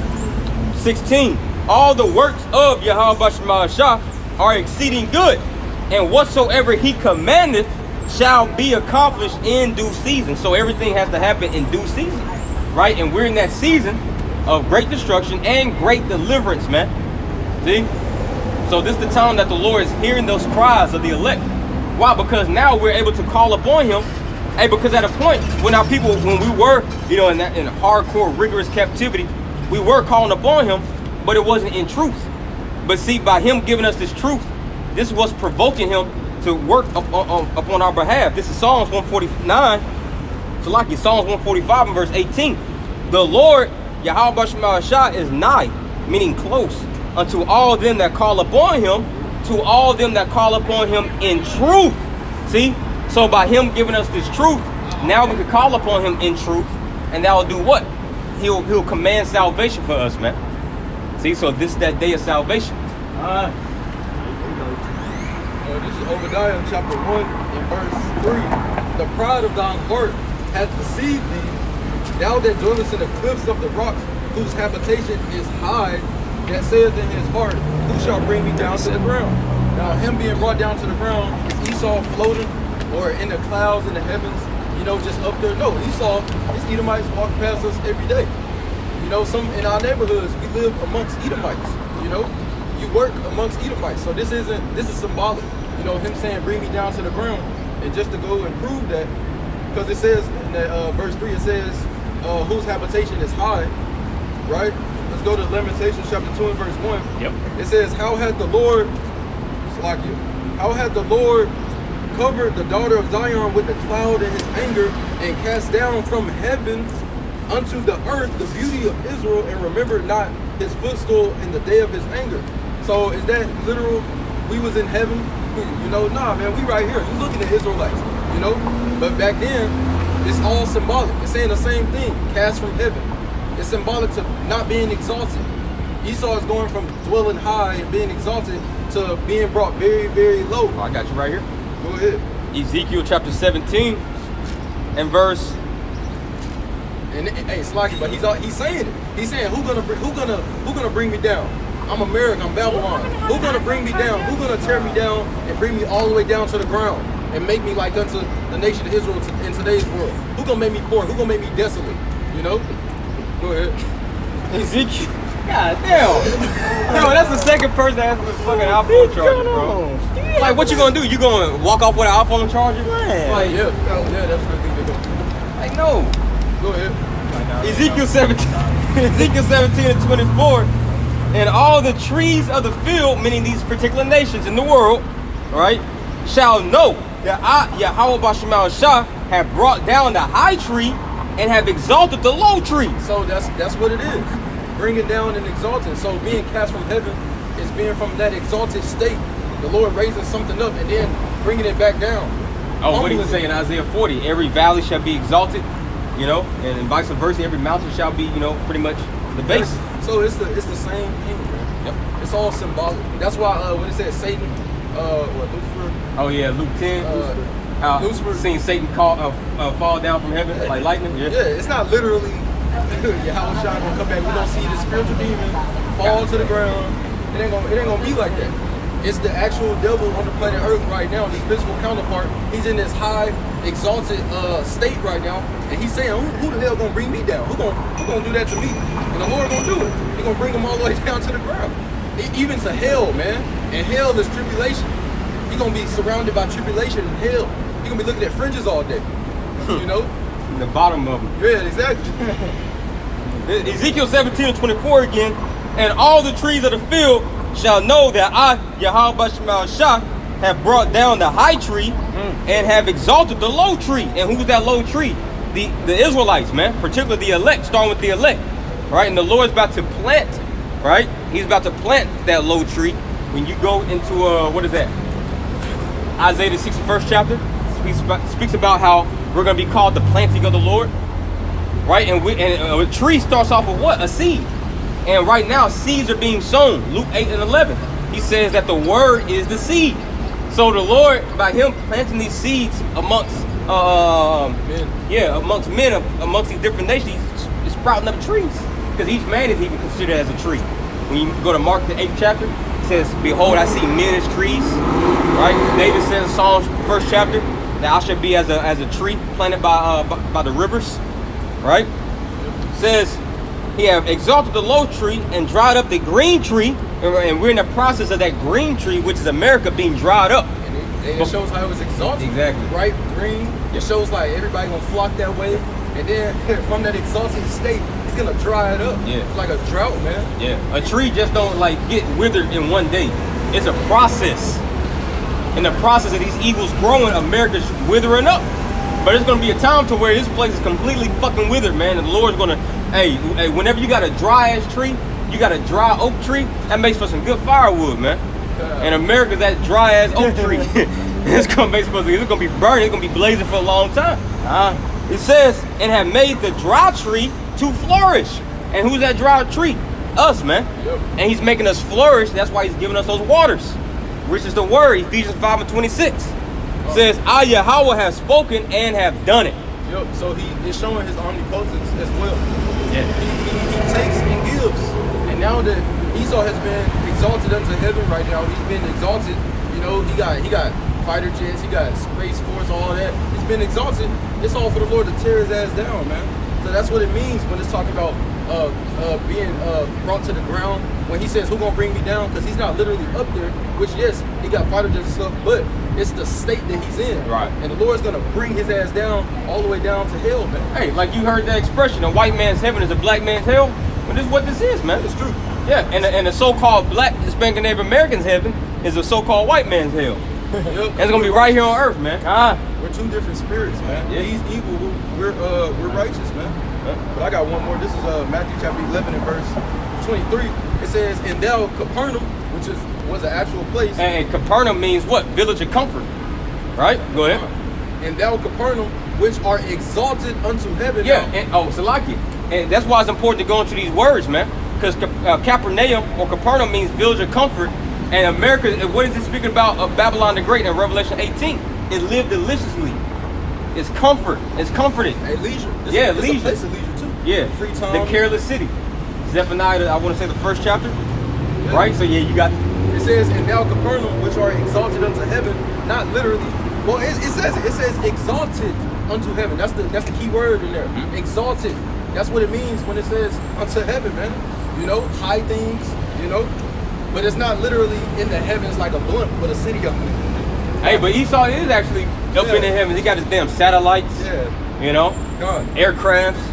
16, all the works of Yahweh Shah are exceeding good, and whatsoever he commandeth shall be accomplished in due season. So everything has to happen in due season, right? And we're in that season of great destruction and great deliverance, man. See? So this is the time that the Lord is hearing those cries of the elect. Why? Because now we're able to call upon him. Hey, because at a point when our people, when we were, you know, in hardcore, rigorous captivity, we were calling upon him, but it wasn't in truth. But see, by him giving us this truth, this was provoking him to work upon our behalf. This is Psalms 149. So like it, Psalms 145 and verse 18. The Lord Yahweh Shah is nigh, meaning close, unto all them that call upon him, to all them that call upon him in truth. See? So by him giving us this truth, now we can call upon him in truth, and that will do what? He'll command salvation for us, man. See? So this is that day of salvation. This is Obadiah chapter 1 and verse 3. The pride of thine heart hath deceived thee. Thou that dwellest in the cliffs of the rocks, whose habitation is high, that saith in his heart, who shall bring me down to the ground? Now him being brought down to the ground, is Esau floating or in the clouds in the heavens, you know, just up there? No, Esau, his Edomites walk past us every day. You know, some in our neighborhoods, we live amongst Edomites, you know. You work amongst Edomites. So this is symbolic. You know, him saying, bring me down to the ground. And just to go and prove that, because it says in that, verse 3, it says, whose habitation is high, right? Let's go to Lamentations chapter 2 and verse 1. Yep. It says, how had the Lord covered the daughter of Zion with the cloud in his anger, and cast down from heaven unto the earth the beauty of Israel, and remembered not his footstool in the day of his anger. So is that literal we was in heaven, you know, nah, man, we right here. You looking at Israelites, you know? But back then, it's all symbolic. It's saying the same thing, cast from heaven. It's symbolic to not being exalted. Esau is going from dwelling high and being exalted to being brought very, very low. Oh, I got you right here. Go ahead. Ezekiel chapter 17 and verse. And hey, Slocky, but he's saying it. He's saying, who gonna bring me down? I'm America, I'm Babylon. Who gonna bring me down? Who gonna tear me down and bring me all the way down to the ground and make me like unto the nation of Israel in today's world? Who gonna make me poor? Who gonna make me desolate? You know? Go ahead. Ezekiel. God damn. No, that's the second person that has a fucking iPhone charger, bro. Like, what you gonna do? You gonna walk off with an iPhone charger? Man. Like, Yeah, that's a good thing to do. like no. Go ahead. Ezekiel 17, Ezekiel 17 and 24, and all the trees of the field, meaning these particular nations in the world, right, shall know that I, Yahweh Bashemal Shah, have brought down the high tree and have exalted the low tree. So that's what it is. Bringing down and exalting. So being cast from heaven is being from that exalted state. The Lord raising something up and then bringing it back down. Oh, what did he say in Isaiah 40? Every valley shall be exalted, you know, and vice versa, every mountain shall be, you know, pretty much the base. So it's the same thing, man. Yep. It's all symbolic. That's why when it says Satan, Lucifer. Oh yeah, Luke 10. How Lucifer seen Satan fall down from heaven like lightning. Yeah, it's not literally Yahweh Shai gonna come back. We don't see the spiritual demon fall to the ground. It ain't gonna be like that. It's the actual devil on the planet Earth right now, his physical counterpart. He's in this high, exalted state right now, and he's saying, who the hell gonna bring me down? Who gonna do that to me? And the Lord gonna do it. He gonna bring him all the way down to the ground. Even to hell, man. And hell is tribulation. He gonna be surrounded by tribulation and hell. He gonna be looking at fringes all day. You know? The bottom of them. Yeah, exactly. Ezekiel 17 and 24 again, and all the trees of the field shall know that I, Yahweh Bashemal Shah, have brought down the high tree and have exalted the low tree. And who's that low tree? The Israelites, man, particularly the elect, starting with the elect, right? And the Lord's about to plant, right? He's about to plant that low tree. When you go into, what is that? Isaiah the 61st chapter speaks about how we're going to be called the planting of the Lord, right? And a tree starts off with what? A seed. And right now, seeds are being sown. Luke 8 and 11. He says that the word is the seed. So the Lord, by him planting these seeds amongst men, amongst these different nations, he's sprouting up trees. Because each man is even considered as a tree. When you go to Mark the 8th chapter, it says, behold, I see men as trees. Right? David says in Psalms 1st chapter that I should be as a tree planted by the rivers. Right? It says, he have exalted the low tree and dried up the green tree, and we're in the process of that green tree, which is America, being dried up. And it shows how it was exalted. Exactly. Bright green. It shows like everybody gonna flock that way, and then from that exalted state, it's gonna dry it up. Yeah. It's like a drought, man. Yeah. A tree just don't like get withered in one day. It's a process. In the process of these eagles growing, America's withering up. But it's gonna be a time to where this place is completely fucking withered, man. And the Lord's gonna, hey, whenever you got a dry ass tree, you got a dry oak tree, that makes for some good firewood, man. And America's that dry ass oak tree. It's gonna be burning, it's gonna be blazing for a long time. It says, and have made the dry tree to flourish. And who's that dry tree? Us, man. Yep. And he's making us flourish. That's why he's giving us those waters, which is the word, Ephesians 5 and 26. Says, I, Yahweh, have spoken and have done it. Yep. So he is showing his omnipotence as well. Yeah. He takes and gives. And now that Esau has been exalted unto heaven right now, he's been exalted. You know, he got fighter jets, he got space force, all that. He's been exalted. It's all for the Lord to tear his ass down, man. So that's what it means when it's talking about being brought to the ground. When he says, who gonna bring me down? Because he's not literally up there, which yes, he got fighter jets and stuff, but it's the state that he's in. Right. And the Lord's gonna bring his ass down all the way down to hell, man. Hey, like you heard that expression, a white man's heaven is a black man's hell. Well, this is what this is, man. It's true. Yeah, and the so-called black Hispanic Native Americans heaven is a so-called white man's hell. Yep. And it's gonna be right here on earth, man. We're two different spirits, man. Yeah. He's evil, we're righteous, man. But I got one more. This is Matthew chapter 11 and verse 23. It says, and thou, Capernaum, which is was an actual place. And Capernaum means what? Village of comfort. Right? Go ahead. And thou Capernaum, which are exalted unto heaven. Yeah, and Salaki. And that's why it's important to go into these words, man. Because Capernaum or Capernaum means village of comfort. And America, what is it speaking about of Babylon the Great in Revelation 18? It lived deliciously. It's comfort. It's comforted. Hey, leisure. Yeah, it's leisure. a place of leisure too. Yeah. Free time. The careless city. Zephaniah, I want to say the first chapter. Yeah. Right? So yeah, you got... It says, and thou Capernaum, which are exalted unto heaven, not literally. Well, it says exalted unto heaven. That's the key word in there. Mm-hmm. Exalted. That's what it means when it says unto heaven, man. You know, high things, you know. But it's not literally in the heavens like a blimp with a city up there. Hey, but Esau is actually up in the heavens. He got his damn satellites. Yeah. You know? God. Aircrafts.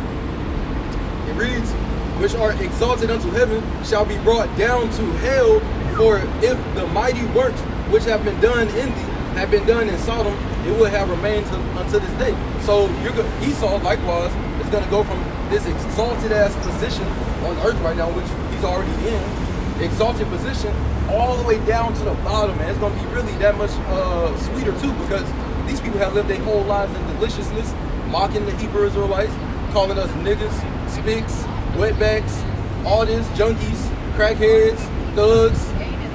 It reads, which are exalted unto heaven shall be brought down to hell, for if the mighty works which have been done in thee have been done in Sodom, it would have remained unto this day. So Esau likewise is going to go from this exalted ass position on earth right now, which he's already in, exalted position, all the way down to the bottom, man. It's going to be really that much sweeter too, because these people have lived their whole lives in deliciousness, mocking the Hebrew Israelites, calling us niggas, spics, wetbacks, all this, junkies, crackheads, thugs,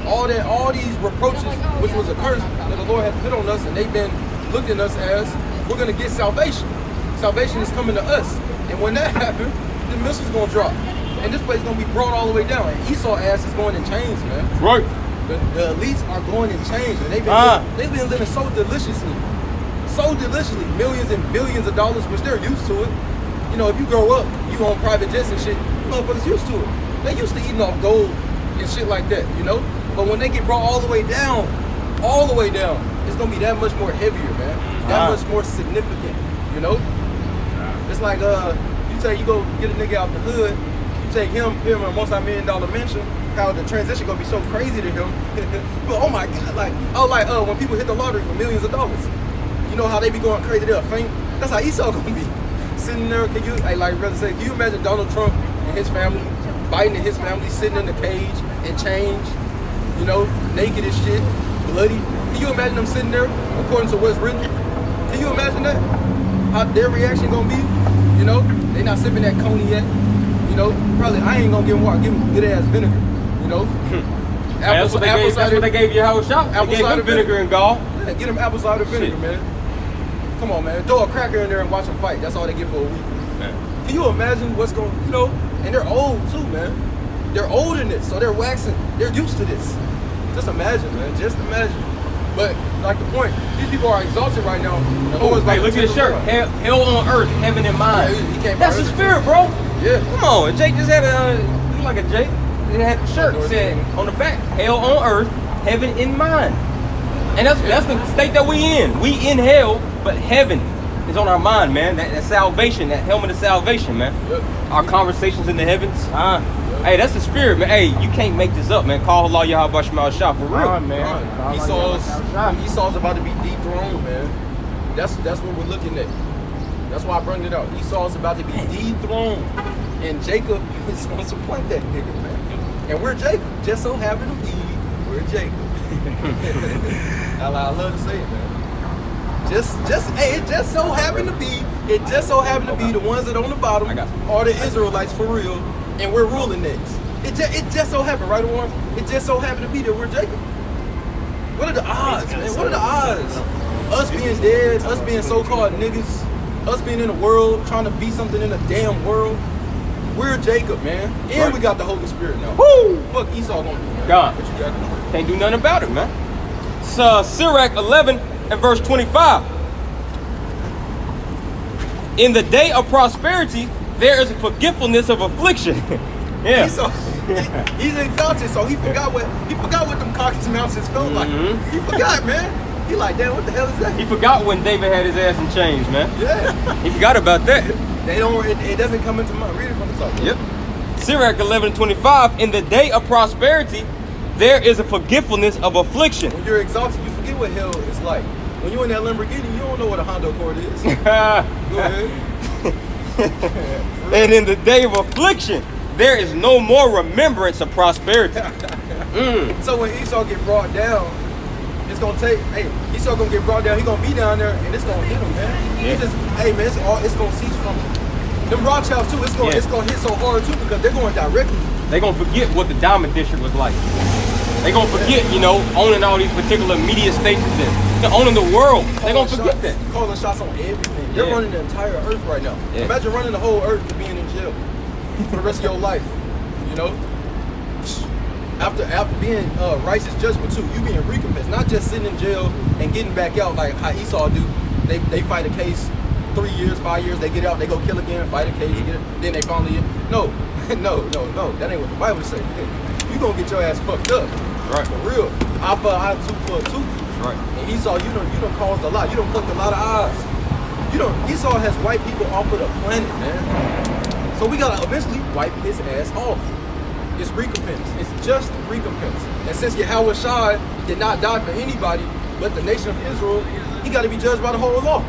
all these reproaches, which was a curse that the Lord has put on us, and they've been looking at us as we're gonna get salvation. Salvation is coming to us, and when that happens, the missile's gonna drop, and this place is gonna be brought all the way down. And Esau ass is going in chains, man. Right. The elites are going in chains, and they've been living so deliciously, millions and billions of dollars, which they're used to it. You know, if you grow up, you own private jets and shit, motherfuckers used to it. They used to eating off gold and shit like that, you know? But when they get brought all the way down, it's gonna be that much more heavier, man. That much more significant, you know? It's like, you say you go get a nigga out the hood, you take him a multi-million-dollar mansion, how the transition gonna be so crazy to him. But oh my God, when people hit the lottery for millions of dollars, you know how they be going crazy, they'll faint? That's how Esau gonna be. Sitting there, like brother said, can you imagine Donald Trump and his family, Biden and his family sitting in the cage in chains, you know, naked as shit, bloody? Can you imagine them sitting there according to what's written? Can you imagine that? How their reaction gonna be? You know, they not sipping that cognac, you know, probably I ain't gonna give them water, give them good ass vinegar, you know? That's what they gave you how it shot. They gave him vinegar and gall. Yeah, get them apple cider vinegar, man. Come on, man. Throw a cracker in there and watch them fight. That's all they get for a week. Man. Can you imagine what's going, you know? And they're old too, man. They're old in this, so they're waxing. They're used to this. Just imagine, man. Just imagine. But like the point, these people are exalted right now. Hey, look at his shirt. Hell on earth, heaven in mind. Yeah, that's the spirit, bro. Yeah. Come on. Jake just had like a Jake. He had the shirt said on the back, hell on earth, heaven in mind. And that's the state that we in. We in hell, but heaven is on our mind, man. That salvation, that helmet of salvation, man. Yep. Our conversations in the heavens. Hey, that's the spirit, man. Hey, you can't make this up, man. Call Allah Yahweh Shema Shah for real. Man. Esau's about to be dethroned, man. That's what we're looking at. That's why I brought it out. Esau's about to be dethroned. And Jacob is going to supplant that nigga, man. And we're Jacob. Just so happen to be, we're Jacob. I love to say it, man. It just so happened to be the ones that are on the bottom are the Israelites for real, and we're ruling next. It just so happened, right, Warren? It just so happened to be that we're Jacob. What are the odds, man? What are the odds? Us being dead, us being so-called niggas, us being in the world, trying to be something in the damn world. We're Jacob, man. And we got the Holy Spirit now. Woo! Fuck Esau gonna do. God. What you got? Can't do nothing about it, man. It's Sirach 11 and verse 25. In the day of prosperity, there is a forgetfulness of affliction. Yeah. He's exalted, so he forgot what them Caucasus Mountains felt like. He forgot, man. He like, damn, what the hell is that? He forgot when David had his ass in chains, man. Yeah. He forgot about that. It doesn't come into mind. Read it from the top. Yep. Sirach 11 and 25. In the day of prosperity, there is a forgetfulness of affliction. When you're exalted, you forget what hell is like. When you're in that Lamborghini, you don't know what a Honda Accord is. Go ahead. And in the day of affliction, there is no more remembrance of prosperity. So when Esau get brought down, it's gonna take. Hey, Esau gonna get brought down. He gonna be down there, and it's gonna hit him, man. Yeah. He just, hey man, it's gonna cease from them Rothschilds too. It's gonna hit so hard too because they're going directly. They gonna forget what the Diamond District was like. They gonna forget, you know, owning all these particular media stations and owning the world. They gonna forget that. Calling shots on everything. They're running the entire earth right now. Yeah. Imagine running the whole earth and being in jail for the rest of your life. You know, after being righteous judgment too, you being recompensed, not just sitting in jail and getting back out like how Esau do. They fight a case 3 years, 5 years, they get out, they go kill again, fight a case, then they finally no, that ain't what the Bible say. You gonna get your ass fucked up, Right. For real. Eye for eye, tooth for a tooth. Right. And Esau, you done caused a lot. You done plucked a lot of eyes. Esau has wiped people off of the planet, man. So we gotta eventually wipe his ass off. It's recompense. It's just recompense. And since Yahweh Shai did not die for anybody but the nation of Israel, he got to be judged by the whole law.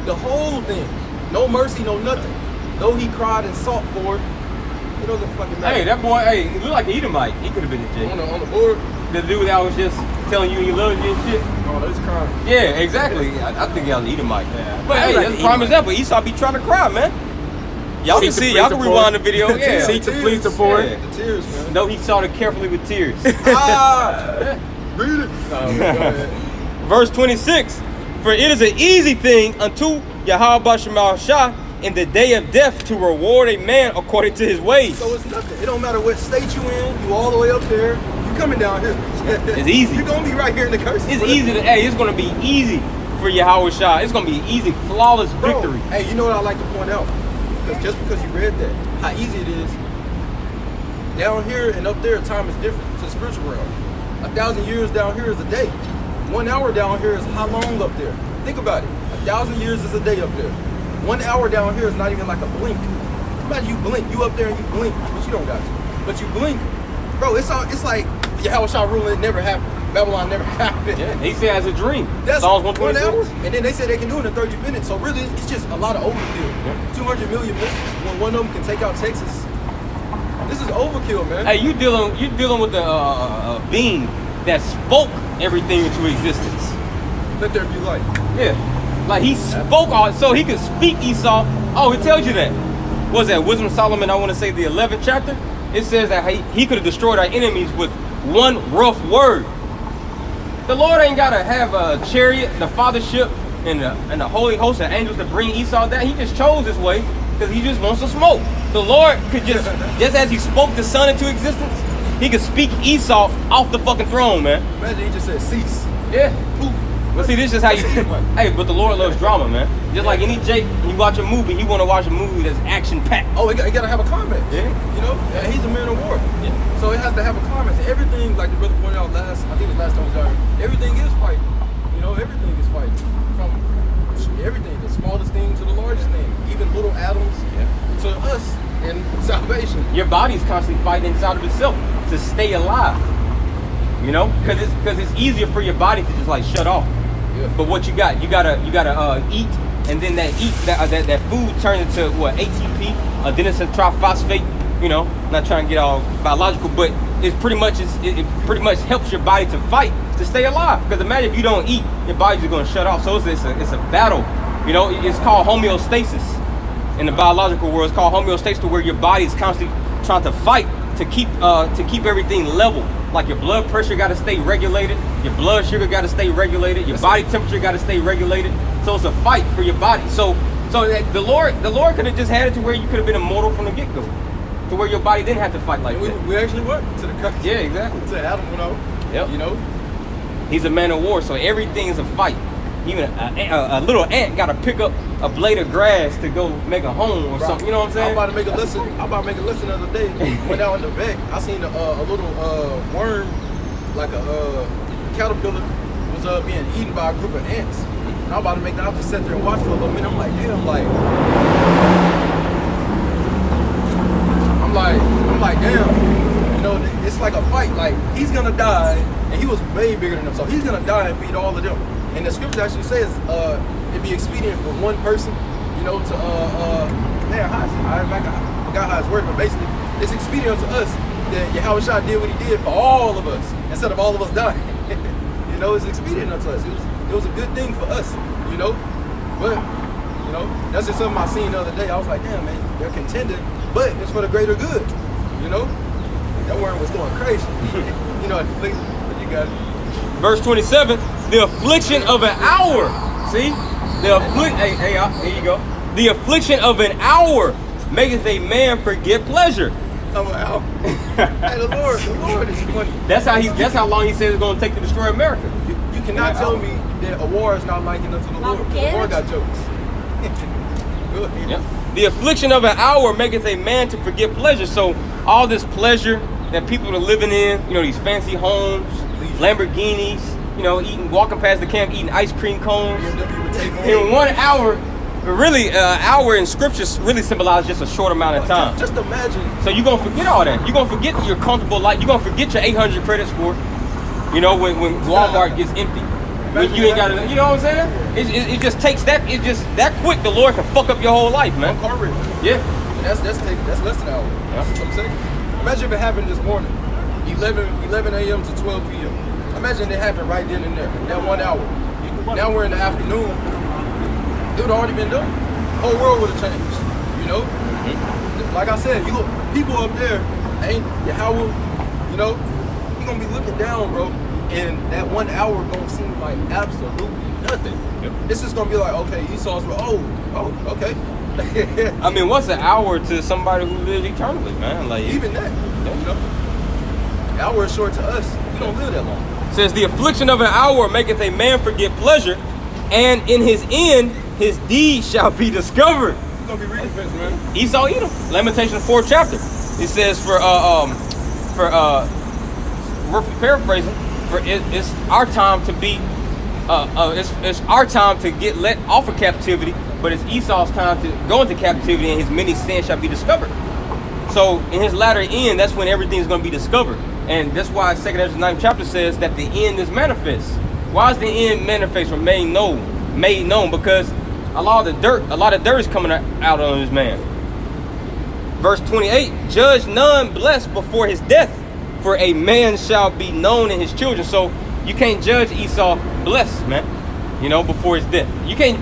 The whole thing. No mercy, no nothing. Though he cried and sought for it, it doesn't fucking matter. Hey, that boy, he looked like an Edomite. He could have been in jail. On the board, The dude that was just telling you he loves you and shit. oh, that's crime. Yeah, exactly. I think he was an Edomite. Yeah. But I hey, like that's a prime Edomite. example. Esau be trying to cry, man. Y'all can Seek the see, y'all can police report. rewind the video. Yeah. Seek the police report. Yeah. The tears, man. No, he sought it carefully with tears. Ah! Read it. No, go ahead. Verse 26. For it is an easy thing unto Yahweh Shemal Shah in the day of death to reward a man according to his ways. So it's nothing. It don't matter what state you in. You all the way up there. You coming down here. It's easy. You're gonna be right here in the curse. It's easy to, hey, it's gonna be easy for Yahweh Shah. It's gonna be easy, flawless Bro, victory. hey, you know what I like to point out? Because just because you read that, how easy it is. Down here and up there, time is different to the spiritual realm. 1,000 years down here is a day. 1 hour down here is how long up there? Think about it. 1,000 years is a day up there. 1 hour down here is not even like a blink. Imagine you blink, you up there and you blink, but you don't got to. But you blink, bro. It's like Yahweh Shah ruling, it never happened. Babylon never happened. Yeah, he said as a dream. That's Psalms 1 126. hour, and then they said they can do it in 30 minutes. So really, it's just a lot of overkill. Yeah. 200 million missiles when one of them can take out Texas. This is overkill, man. Hey, you dealing with the being that spoke everything into existence. Let there be light. Yeah, like he spoke all, so he could speak Esau. Oh, it tells you that. What's that? Wisdom of Solomon. I want to say the 11th chapter. It says that he could have destroyed our enemies with one rough word. The Lord ain't gotta have a chariot, the fathership, and the holy host of angels to bring Esau down. He just chose this way because he just wants to smoke. The Lord could just as he spoke the sun into existence, he could speak Esau off the fucking throne, man. Imagine he just said cease. Yeah. But see, this is how you. Hey, but the Lord loves drama, man. Just like any Jake, when you watch a movie, he want to watch a movie that's action packed. Oh, he gotta have a comment. Yeah. You know, and he's a man of war. Yeah. So it has to have a comment. And everything, like the brother pointed out I think it was last time we was out, everything is fighting. You know, everything is fighting. From everything, the smallest thing to the largest thing, even little atoms to us and salvation. Your body's constantly fighting inside of itself to stay alive. You know, because it's easier for your body to just like shut off. Yeah. But what you gotta eat, and then that food turns into what, ATP, adenosine triphosphate. You know, not trying to get all biological, but it pretty much helps your body to fight to stay alive. Because imagine if you don't eat, your body's just gonna shut off. So it's a battle. You know, it's called homeostasis in the biological world. It's called homeostasis, to where your body is constantly trying to fight to keep everything level. Like your blood pressure got to stay regulated, your blood sugar got to stay regulated, your body temperature got to stay regulated. So it's a fight for your body. So the Lord could have just had it to where you could have been immortal from the get-go, to where your body didn't have to fight like that. We actually went to the curse. Yeah, exactly. To Adam, you know. Yep. You know. He's a man of war, so everything is a fight. Even a little ant got to pick up a blade of grass to go make a home or something. You know what I'm saying? I'm about to make a lesson the other day. Went out in the back. I seen a little worm, like a caterpillar, was being eaten by a group of ants. And I'm about to make that. I just sat there and watched for a little minute. I'm like, damn. You know, it's like a fight. Like, he's gonna die, and he was way bigger than them, so he's gonna die and feed all of them. And the scripture actually says it'd be expedient for one person, you know, to I forgot how it's worded, but basically it's expedient to us that Yahushua did what he did for all of us instead of all of us dying. You know, it's expedient unto us. It was a good thing for us, you know. But, you know, that's just something I seen the other day. I was like, damn, man, they're contending, but it's for the greater good, you know. That word was going crazy. You know, you got it. Verse 27, the affliction of an hour. See? Here you go. The affliction of an hour maketh a man forget pleasure. Of an hour. Hey, the Lord is funny. That's how long he says it's going to take to destroy America. You cannot tell me that a war is not likened unto the Lord. The Lord got jokes. Go ahead. Yep. The affliction of an hour maketh a man to forget pleasure. So all this pleasure that people are living in, you know, these fancy homes, Lamborghinis, you know, walking past the camp, eating ice cream cones. In 1 hour, really, hour in scriptures really symbolize just a short amount of time. Just imagine. So you're going to forget all that. You're going to forget your comfortable life. You're going to forget your 800 credit score, you know, when Walmart gets empty. When you ain't got to, you know what I'm saying? It just takes that, it just, that quick, the Lord can fuck up your whole life, man. One car rate. Yeah. And that's less than an hour. That's what I'm saying. Imagine if it happened this morning, 11 a.m. to 12 p.m. Imagine it happened right then and there, that 1 hour. Now we're in the afternoon. It would have already been done. The whole world would have changed, you know? Mm-hmm. Like I said, you look, people up there, ain't Yahweh, you know? You're going to be looking down, bro, and that 1 hour going to seem like absolutely nothing. Yep. It's just going to be like, okay, Esau's, okay. I mean, what's an hour to somebody who lives eternally, man? Like, even that, you know? An hour is short to us. We don't live that long. It says, the affliction of an hour maketh a man forget pleasure, and in his end, his deed shall be discovered. You're gonna be recompense, man. Esau Edom. Lamentations 4th chapter. It says worth paraphrasing, it's our time to be it's our time to get let off of captivity, but it's Esau's time to go into captivity, and his many sins shall be discovered. So in his latter end, that's when everything is going to be discovered. And that's why 2nd Ezra 9th chapter says that the end is manifest. Why is the end manifest or made known? Because a lot of dirt is coming out on this man. Verse 28, judge none blessed before his death, for a man shall be known in his children. So you can't judge Esau blessed, man, you know, before his death. You can't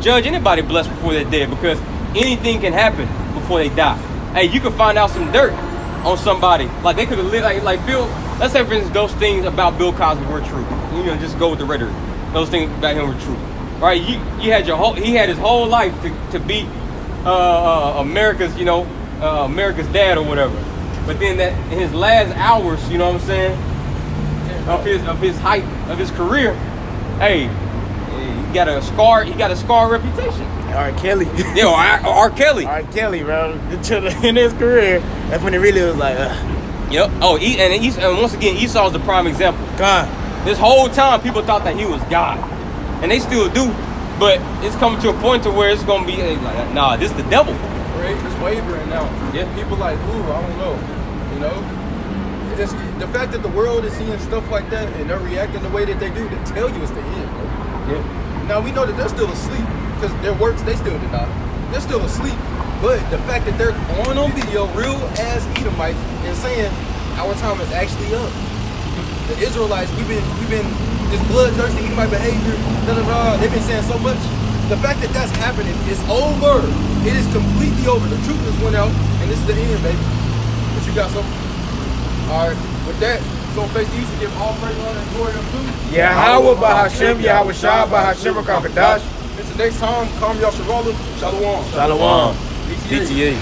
judge anybody blessed before they're dead, because anything can happen before they die. Hey, you can find out some dirt on somebody. Like they could have lived like Bill. Let's say, for instance, those things about Bill Cosby were true. You know, just go with the rhetoric. Those things about him were true, right? He had his whole life to be America's, you know, America's dad or whatever. But then that in his last hours, you know what I'm saying, of his height of his career, hey, he got a scar reputation. R. Kelly. Yeah, R. Kelly. R. Kelly, bro. In his career, that's when it really was like, Yep. Oh, and once again, Esau's the prime example. God. This whole time, people thought that he was God, and they still do. But it's coming to a point to where it's gonna be like, nah, this the devil. Right? It's wavering now. Yeah. People like, ooh, I don't know. You know, it's the fact that the world is seeing stuff like that and they're reacting the way that they do, they tell you it's the end, bro. Yeah. Now we know that they're still asleep because their works they still did not. They're still asleep. But the fact that they're going on video, real ass Edomites, and saying our time is actually up. The Israelites, we've been this bloodthirsty Edomite behavior, they've been saying so much. The fact that that's happening is over. It is completely over. The truth has went out, and this is the end, baby. But you got something? All right. With that, we're gonna face the East and give all praise, honor, and glory unto Yahweh Bahashem, Yahweh Shah, Bahashem Rakakadash. Until next time, Kam Yasharala, Shalom. Shalom. PTA.